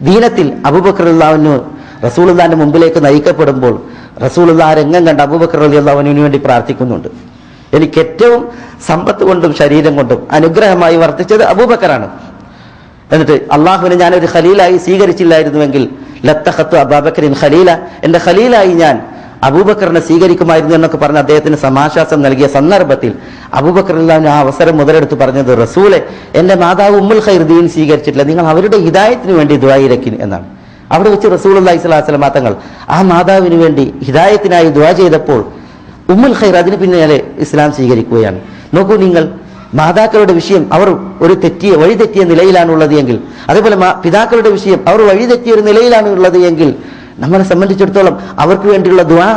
ദീനത്തിൽ അബൂബക്കർ റളിയല്ലാഹു റസൂലുള്ളാഹിന്റെ മുമ്പിലേക്ക് നയിക്കപ്പെടുമ്പോൾ റസൂലുള്ളാഹി രംഗം കണ്ട് അബൂബക്കർ റളിയല്ലാഹുവിന് വേണ്ടി പ്രാർത്ഥിക്കുന്നുണ്ട്. എനിക്ക് ഏറ്റവും സമ്പത്ത് കൊണ്ടും ശരീരം കൊണ്ടും അനുഗ്രഹമായി വർത്തിച്ചത് അബൂബക്കറാണ്. എന്നിട്ട് അള്ളാഹുവിനെ ഞാനൊരു ഖലീലായി സ്വീകരിച്ചില്ലായിരുന്നുവെങ്കിൽ ലത്തഖത്തു അബൂബക്കറിൻ ഖലീല, എന്റെ ഖലീലായി ഞാൻ അബൂബക്കറിനെ സ്വീകരിക്കുമായിരുന്നു എന്നൊക്കെ പറഞ്ഞ് അദ്ദേഹത്തിന് സമാശ്വാസം നൽകിയ സന്ദർഭത്തിൽ അബൂബക്കർ റളിയല്ലാഹു ആ അവസരം മുതലെടുത്ത് പറഞ്ഞത്, റസൂലെ, എന്റെ മാതാവ് ഉമ്മുൽ ഖൈർ ദീൻ സ്വീകരിച്ചിട്ടില്ല, നിങ്ങൾ അവരുടെ ഹിദായത്തിന് വേണ്ടി ദുആയിരക്കിൻ എന്നാണ്. അവിടെ വെച്ച് റസൂലുള്ളാഹി സ്വല്ലല്ലാഹു അലൈഹി വസല്ലം തങ്ങൾ ആ മാതാവിന് വേണ്ടി ഹിദായത്തിനായി ദുആ ചെയ്തപ്പോൾ ഉമ്മുൽ ഖൈർ അതിന് പിന്നാലെ ഇസ്ലാം സ്വീകരിക്കുകയാണ്. നോക്കൂ നിങ്ങൾ, മാതാക്കളുടെ വിഷയം അവർ ഒരു വഴിതെറ്റിയ നിലയിലാണുള്ളത് എങ്കിൽ, അതേപോലെ പിതാക്കളുടെ വിഷയം അവർ വഴിതെറ്റിയ ഒരു നിലയിലാണ് ഉള്ളത് എങ്കിൽ, നമ്മളെ സംബന്ധിച്ചിടത്തോളം അവർക്ക് വേണ്ടിയുള്ള ദുആ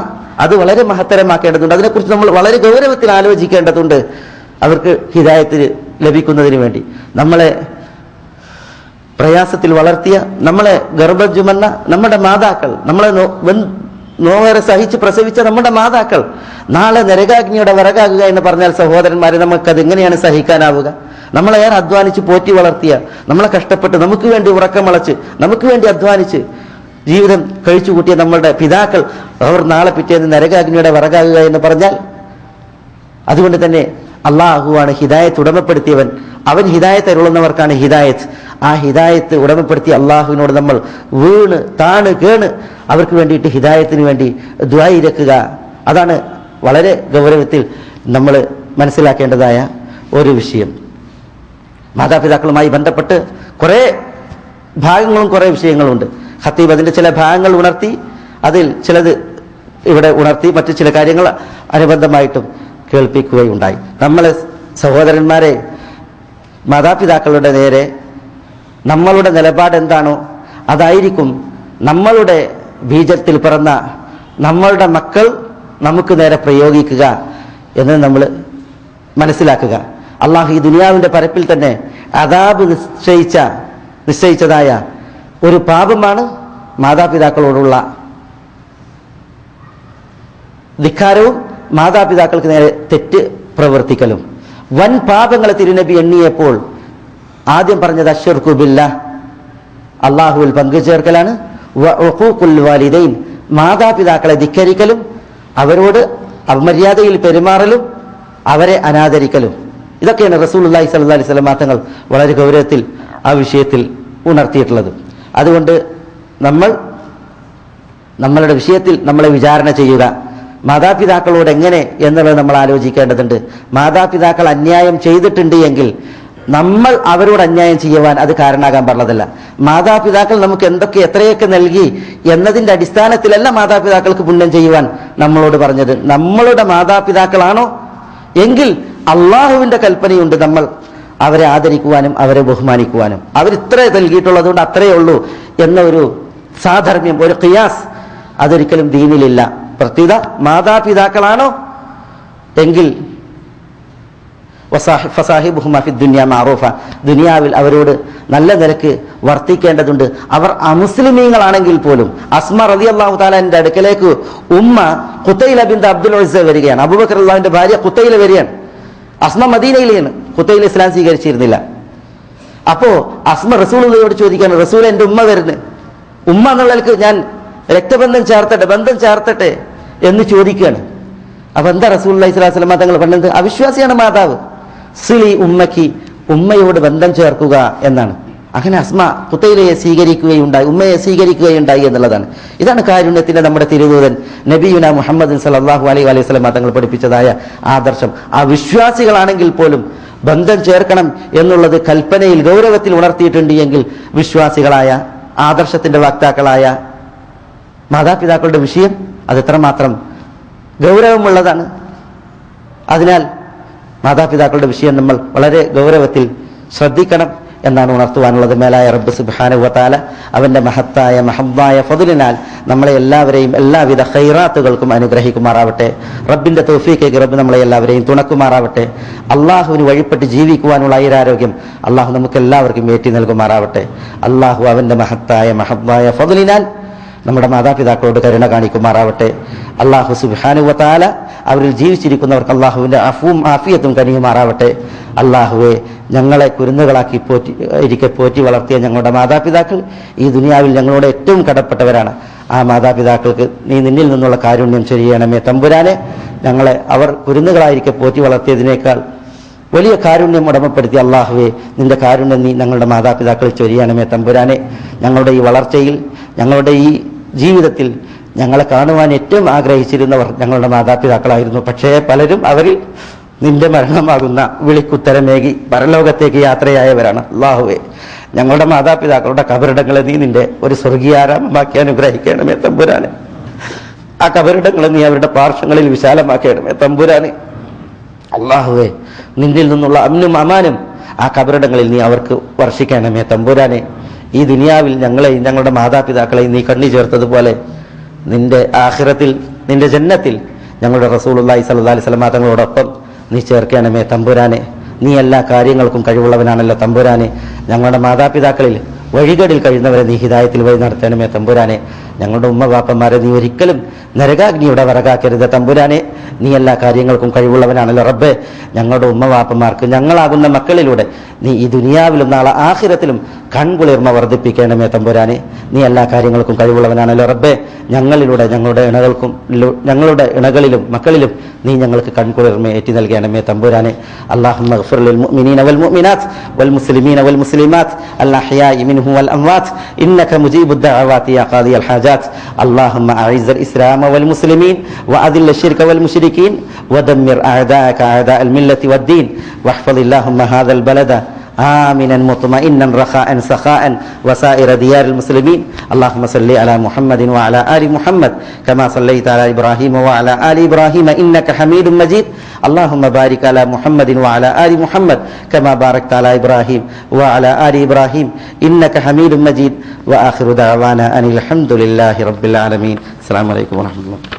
അത് വളരെ മഹത്തരമാക്കേണ്ടതുണ്ട്. അതിനെക്കുറിച്ച് നമ്മൾ വളരെ ഗൗരവത്തിൽ ആലോചിക്കേണ്ടതുണ്ട്. അവർക്ക് ഹിദായത്ത് ലഭിക്കുന്നതിന് വേണ്ടി നമ്മളെ പ്രയാസത്തിൽ വളർത്തിയ, നമ്മളെ ഗർഭം ചുമന്ന നമ്മുടെ മാതാക്കൾ, നമ്മളെ നോവേറെ സഹിച്ച് പ്രസവിച്ച നമ്മുടെ മാതാക്കൾ നാളെ നരകാഗ്നിയുടെ വിറകാകുക എന്ന് പറഞ്ഞാൽ സഹോദരന്മാരെ, നമുക്കത് എങ്ങനെയാണ് സഹിക്കാനാവുക? നമ്മളെ ഏറെ അധ്വാനിച്ച് പോറ്റി വളർത്തിയ, നമ്മളെ കഷ്ടപ്പെട്ട് നമുക്ക് വേണ്ടി ഉറക്കമളച്ച് നമുക്ക് വേണ്ടി അധ്വാനിച്ച് ജീവിതം കഴിച്ചു കൂട്ടിയ നമ്മളുടെ പിതാക്കൾ, അവർ നാളെ പിറ്റേന്ന് നരകാഗ്നിയുടെ വിറകാകുക എന്ന് പറഞ്ഞാൽ, അതുകൊണ്ട് തന്നെ അള്ളാഹുവാണ് ഹിദായത്ത് ഉടമപ്പെടുത്തിയവൻ. അവൻ ഹിദായത്ത് അരുളുന്നവർക്കാണ് ഹിദായത്ത്. ആ ഹിദായത്ത് ഉടമപ്പെടുത്തിയ അള്ളാഹുവിനോട് നമ്മൾ വീണ് താണ് കേണ് അവർക്ക് വേണ്ടിയിട്ട് ഹിദായത്തിന് വേണ്ടി ദുആ ഇരക്കുക. അതാണ് വളരെ ഗൗരവത്തിൽ നമ്മൾ മനസ്സിലാക്കേണ്ടതായ ഒരു വിഷയം. മാതാപിതാക്കളുമായി ബന്ധപ്പെട്ട് കുറേ ഭാഗങ്ങളും കുറേ വിഷയങ്ങളുണ്ട്. ഖത്തീബ് അതിൻ്റെ ചില ഭാഗങ്ങൾ ഉണർത്തി, അതിൽ ചിലത് ഇവിടെ ഉണർത്തി, മറ്റു ചില കാര്യങ്ങൾ അനുബന്ധമായിട്ടും കേൾപ്പിക്കുകയുണ്ടായി. നമ്മളെ സഹോദരന്മാരെ, മാതാപിതാക്കളുടെ നേരെ നമ്മളുടെ നിലപാട് എന്താണോ അതായിരിക്കും നമ്മളുടെ ബീജത്തിൽ പിറന്ന നമ്മളുടെ മക്കൾ നമുക്ക് നേരെ പ്രയോഗിക്കുക എന്ന് നമ്മൾ മനസ്സിലാക്കുക. അള്ളാഹു ഈ ദുനിയാവിൻ്റെ പരപ്പിൽ തന്നെ അദാബ് നിശ്ചയിച്ചതായ ഒരു പാപമാണ് മാതാപിതാക്കളോടുള്ള ധിക്കാരവും മാതാപിതാക്കൾക്ക് നേരെ തെറ്റ് പ്രവർത്തിക്കലും. വൻ പാപങ്ങളെ തിരുനബി എണ്ണിയപ്പോൾ ആദ്യം പറഞ്ഞത് അശ്ശിർക്കു ബില്ലാഹ്, അള്ളാഹുവിൽ പങ്കുചേർക്കലാണ്. വഉഖൂഖുൽ വാലിദൈൻ, മാതാപിതാക്കളെ ധിക്കരിക്കലും അവരോട് അപമര്യാദയിൽ പെരുമാറലും അവരെ അനാദരിക്കലും. ഇതൊക്കെയാണ് റസൂലുള്ളാഹി സ്വല്ലല്ലാഹി അലൈഹി വസല്ലം തങ്ങൾ വളരെ ഗൗരവത്തിൽ ആ വിഷയത്തിൽ ഉണർത്തിയിട്ടുള്ളത്. അതുകൊണ്ട് നമ്മൾ നമ്മളുടെ വിഷയത്തിൽ നമ്മളെ വിചാരണ ചെയ്യുക. മാതാപിതാക്കളോട് എങ്ങനെ എന്നുള്ളത് നമ്മൾ ആലോചിക്കേണ്ടതുണ്ട്. മാതാപിതാക്കൾ അന്യായം ചെയ്തിട്ടുണ്ട് എങ്കിൽ നമ്മൾ അവരോട് അന്യായം ചെയ്യുവാൻ അത് കാരണമാകാൻ പാടുള്ളതല്ല. മാതാപിതാക്കൾ നമുക്ക് എത്രയൊക്കെ നൽകി എന്നതിൻ്റെ അടിസ്ഥാനത്തിലല്ല മാതാപിതാക്കൾക്ക് പുണ്യം ചെയ്യുവാൻ നമ്മളോട് പറഞ്ഞത്. നമ്മളുടെ മാതാപിതാക്കളാണോ എങ്കിൽ അള്ളാഹുവിൻ്റെ കൽപ്പനയുണ്ട്, നമ്മൾ അവരെ ആദരിക്കുവാനും അവരെ ബഹുമാനിക്കുവാനും. അവരിത്രേ നൽകിയിട്ടുള്ളത് കൊണ്ട് അത്രയേ ഉള്ളൂ എന്ന ഒരു സാധർമ്മ്യം, ഒരു ഖിയാസ് അതൊരിക്കലും ദീനിലില്ല. പ്രത്യുത മാതാപിതാക്കളാണോ എങ്കിൽ ഫസാഹിബുഹുമാ ഫി ദുനിയ മഅറൂഫ, ദുനിയാവിൽ അവരോട് നല്ല നിലക്ക് വർത്തിക്കേണ്ടതുണ്ട്. അവർ അമുസ്ലിമീങ്ങളാണെങ്കിൽ പോലും. അസ്മ റളിയല്ലാഹു തആലയുടെ അടുക്കലേക്ക് ഉമ്മ ഖുതൈല ബിൻത് അബ്ദുൽ ഉസ്സ വരികയാണ്. അബൂബക്കർ റളിയല്ലാഹുവിന്റെ ഭാര്യ ഖുതൈല വരികയാണ്. അസ്മ മദീനയിലാണ്, ഖുതൈല ഇസ്ലാം സ്വീകരിച്ചിരുന്നില്ല. അപ്പോ അസ്മ റസൂലുള്ളാഹിയോട് ചോദിക്കാണ്, റസൂൽ എന്റെ ഉമ്മ വരുന്നു, ഉമ്മ എന്നുള്ളവർക്ക് ഞാൻ രക്തബന്ധം ചേർത്തട്ടെ, ബന്ധം ചേർത്തട്ടെ എന്ന് ചോദിക്കുകയാണ്. അപ്പൊ എന്താ റസൂലുള്ളാഹി സ്വല്ലല്ലാഹു അലൈഹി വസല്ലം തങ്ങൾ പറഞ്ഞത്? അവിശ്വാസിയാണ് മാതാവ്, സിലി ഉമ്മക്ക്, ഉമ്മയോട് ബന്ധം ചേർക്കുക എന്നാണ്. അങ്ങനെ അസ്മ ഖുതൈലയെ സ്വീകരിക്കുകയുണ്ടായി, ഉമ്മയെ സ്വീകരിക്കുകയുണ്ടായി എന്നുള്ളതാണ്. ഇതാണ് കാരുണ്യത്തിന്റെ നമ്മുടെ തിരുദൂതൻ നബിയുന മുഹമ്മദ് സല്ലല്ലാഹു അലൈഹി വസല്ലം തങ്ങൾ പഠിപ്പിച്ചതായ ആദർശം. ആ വിശ്വാസികളാണെങ്കിൽ പോലും ബന്ധം ചേർക്കണം എന്നുള്ളത് കൽപ്പനയിൽ ഗൗരവത്തിൽ ഉണർത്തിയിട്ടുണ്ട് എങ്കിൽ വിശ്വാസികളായ ആദർശത്തിന്റെ വക്താക്കളായ മാതാപിതാക്കളുടെ വിഷയം അത് എത്രമാത്രം ഗൗരവമുള്ളതാണ്. അതിനാൽ മാതാപിതാക്കളുടെ വിഷയം നമ്മൾ വളരെ ഗൗരവത്തിൽ ശ്രദ്ധിക്കണം എന്നാണ് ഉണർത്തുവാനുള്ളത്. മേലായ റബ്ബ് സുബ്ഹാനഹു വ തആല അവന്റെ മഹത്തായ മഹബ്ബായ ഫദ്ലിനാൽ നമ്മളെ എല്ലാവരെയും എല്ലാവിധ ഖൈറാത്തുകൾക്കും അനുഗ്രഹിക്കുമാറാവട്ടെ. റബ്ബിന്റെ തൗഫീഖേക്ക് റബ്ബ് നമ്മളെ എല്ലാവരെയും തുണക്കുമാറാവട്ടെ. അള്ളാഹുവിന് വഴിപ്പെട്ട് ജീവിക്കുവാനുള്ള ഐരാരോഗ്യം അള്ളാഹു നമുക്ക് എല്ലാവർക്കും ഏറ്റി നൽകുമാറാവട്ടെ. അള്ളാഹു അവന്റെ മഹത്തായ മഹബ്ബായ ഫദ്ലിനാൽ നമ്മുടെ മാതാപിതാക്കളോട് കരുണ കാണിക്കുമാറാവട്ടെ. അള്ളാഹു സുബ്ഹാനഹു വ തആല അവരിൽ ജീവിച്ചിരിക്കുന്നവർക്ക് അള്ളാഹുവിന്റെ അഫുവും ആഫിയത്തും കനിയുമാറാവട്ടെ. അള്ളാഹുവെ, ഞങ്ങളെ കുരുന്നുകളാക്കി പോറ്റി വളർത്തിയ ഞങ്ങളുടെ മാതാപിതാക്കൾ ഈ ദുനിയാവിൽ ഞങ്ങളോട് ഏറ്റവും കടപ്പെട്ടവരാണ്. ആ മാതാപിതാക്കൾക്ക് നീ നിന്നിൽ നിന്നുള്ള കാരുണ്യം ചൊരിയണമേ തമ്പുരാനെ. ഞങ്ങളെ അവർ കുരുന്നുകളായിരിക്കെ പോറ്റി വളർത്തിയതിനേക്കാൾ വലിയ കാരുണ്യം ഉടമപ്പെടുത്തി അള്ളാഹുവെ, നിന്റെ കാരുണ്യം നീ ഞങ്ങളുടെ മാതാപിതാക്കൾ ചൊരിയണമേ തമ്പുരാനെ. ഞങ്ങളുടെ ഈ വളർച്ചയിൽ, ഞങ്ങളുടെ ഈ ജീവിതത്തിൽ ഞങ്ങളെ കാണുവാൻ ഏറ്റവും ആഗ്രഹിച്ചിരുന്നവർ ഞങ്ങളുടെ മാതാപിതാക്കളായിരുന്നു. പക്ഷേ പലരും അവരിൽ നിന്റെ മരണമാകുന്ന വിളിക്കുത്തരമേകി പരലോകത്തേക്ക് യാത്രയായവരാണ്. അല്ലാഹുവേ, ഞങ്ങളുടെ മാതാപിതാക്കളുടെ കബറിടങ്ങളെ നീ നിന്റെ ഒരു സ്വർഗീയാരാമമാക്കി അനുഗ്രഹിക്കണമേ തമ്പുരാനെ. ആ കബറിടങ്ങളെ നീ അവരുടെ പാർശ്വങ്ങളിൽ വിശാലമാക്കണമേ തമ്പുരാനെ. അല്ലാഹുവേ, നിന്നിൽ നിന്നുള്ള അമ്നും അമാനും ആ കബറിടങ്ങളിൽ നീ അവർക്ക് വർഷിക്കണമേ തമ്പുരാനെ. ഈ ദുനിയാവിൽ ഞങ്ങളെയും ഞങ്ങളുടെ മാതാപിതാക്കളെയും നീ കണ്ണി ചേർത്തതുപോലെ നിന്റെ ആഖിറത്തിൽ, നിന്റെ ജന്നത്തിൽ ഞങ്ങളുടെ റസൂലുള്ളാഹി സ്വല്ലല്ലാഹു അലൈഹി വസല്ലം തങ്ങളോടൊപ്പം നീ ചേർക്കണമേ തമ്പുരാനെ. നീ എല്ലാ കാര്യങ്ങൾക്കും കഴിവുള്ളവനാണല്ലോ തമ്പുരാനെ. ഞങ്ങളുടെ മാതാപിതാക്കളിൽ വഴികേടിൽ കഴിയുന്നവരെ നീ ഹിദായത്തിൽ വഴി നടത്തണമേ തമ്പുരാനെ. ഞങ്ങളുടെ ഉമ്മ വാപ്പന്മാരെ നീ ഒരിക്കലും നരകാഗ്നിയുടെ വറകാക്കരുത് തമ്പുരാനെ. നീ എല്ലാ കാര്യങ്ങൾക്കും കഴിവുള്ളവനാണല്ലോ റബ്ബേ. ഞങ്ങളുടെ ഉമ്മ വാപ്പന്മാർക്ക് ഞങ്ങളാകുന്ന മക്കളിലൂടെ നീ ഈ ദുനിയാവിലും നാളെ ആഖിറത്തിലും കൺകുളിർമ വർദ്ധിപ്പിക്കണമേ തമ്പുരാനെ. നീ എല്ലാ കാര്യങ്ങൾക്കും കഴിവുള്ളവനാണല്ലോ റബ്ബേ. ഞങ്ങളിലൂടെ ഞങ്ങളുടെ ഇണകളിലും മക്കളിലും നീ ഞങ്ങൾക്ക് കൺകുളിർമ ഏറ്റി നൽകണമേ തമ്പുരാനെ. അല്ലാഹുമ്മ ഗ്ഫിർ ലിൽ മുഅ്മിനീന വൽ മുഅ്മിനാത്ത് വൽ മുസ്ലിമീന വൽ മുസ്ലിമാത്ത് അൽ അഹ്യാഇ മിൻഹും വൽ അംവാത്ത് ഇന്നക മുജീബുദ് ദഅവാതി യാ ഖാദിയൽ ഹാജാത്ത്. اللهم أعز الإسلام والمسلمين وأذل الشرك والمشركين ودمر أعداءك أعداء الملة والدين واحفظ اللهم هذا البلد آمنا مطمئنا رخاء سخاء وسائر ديار المسلمين. اللهم صل على محمد وعلى آل محمد كما صليت على إبراهيم وعلى آل إبراهيم إنك حميد مجيد. اللهم بارك على محمد وعلى آل محمد كما باركت على إبراهيم وعلى آل إبراهيم إنك حميد مجيد. وآخر دعوانا أن الحمد لله رب العالمين. السلام عليكم ورحمة الله.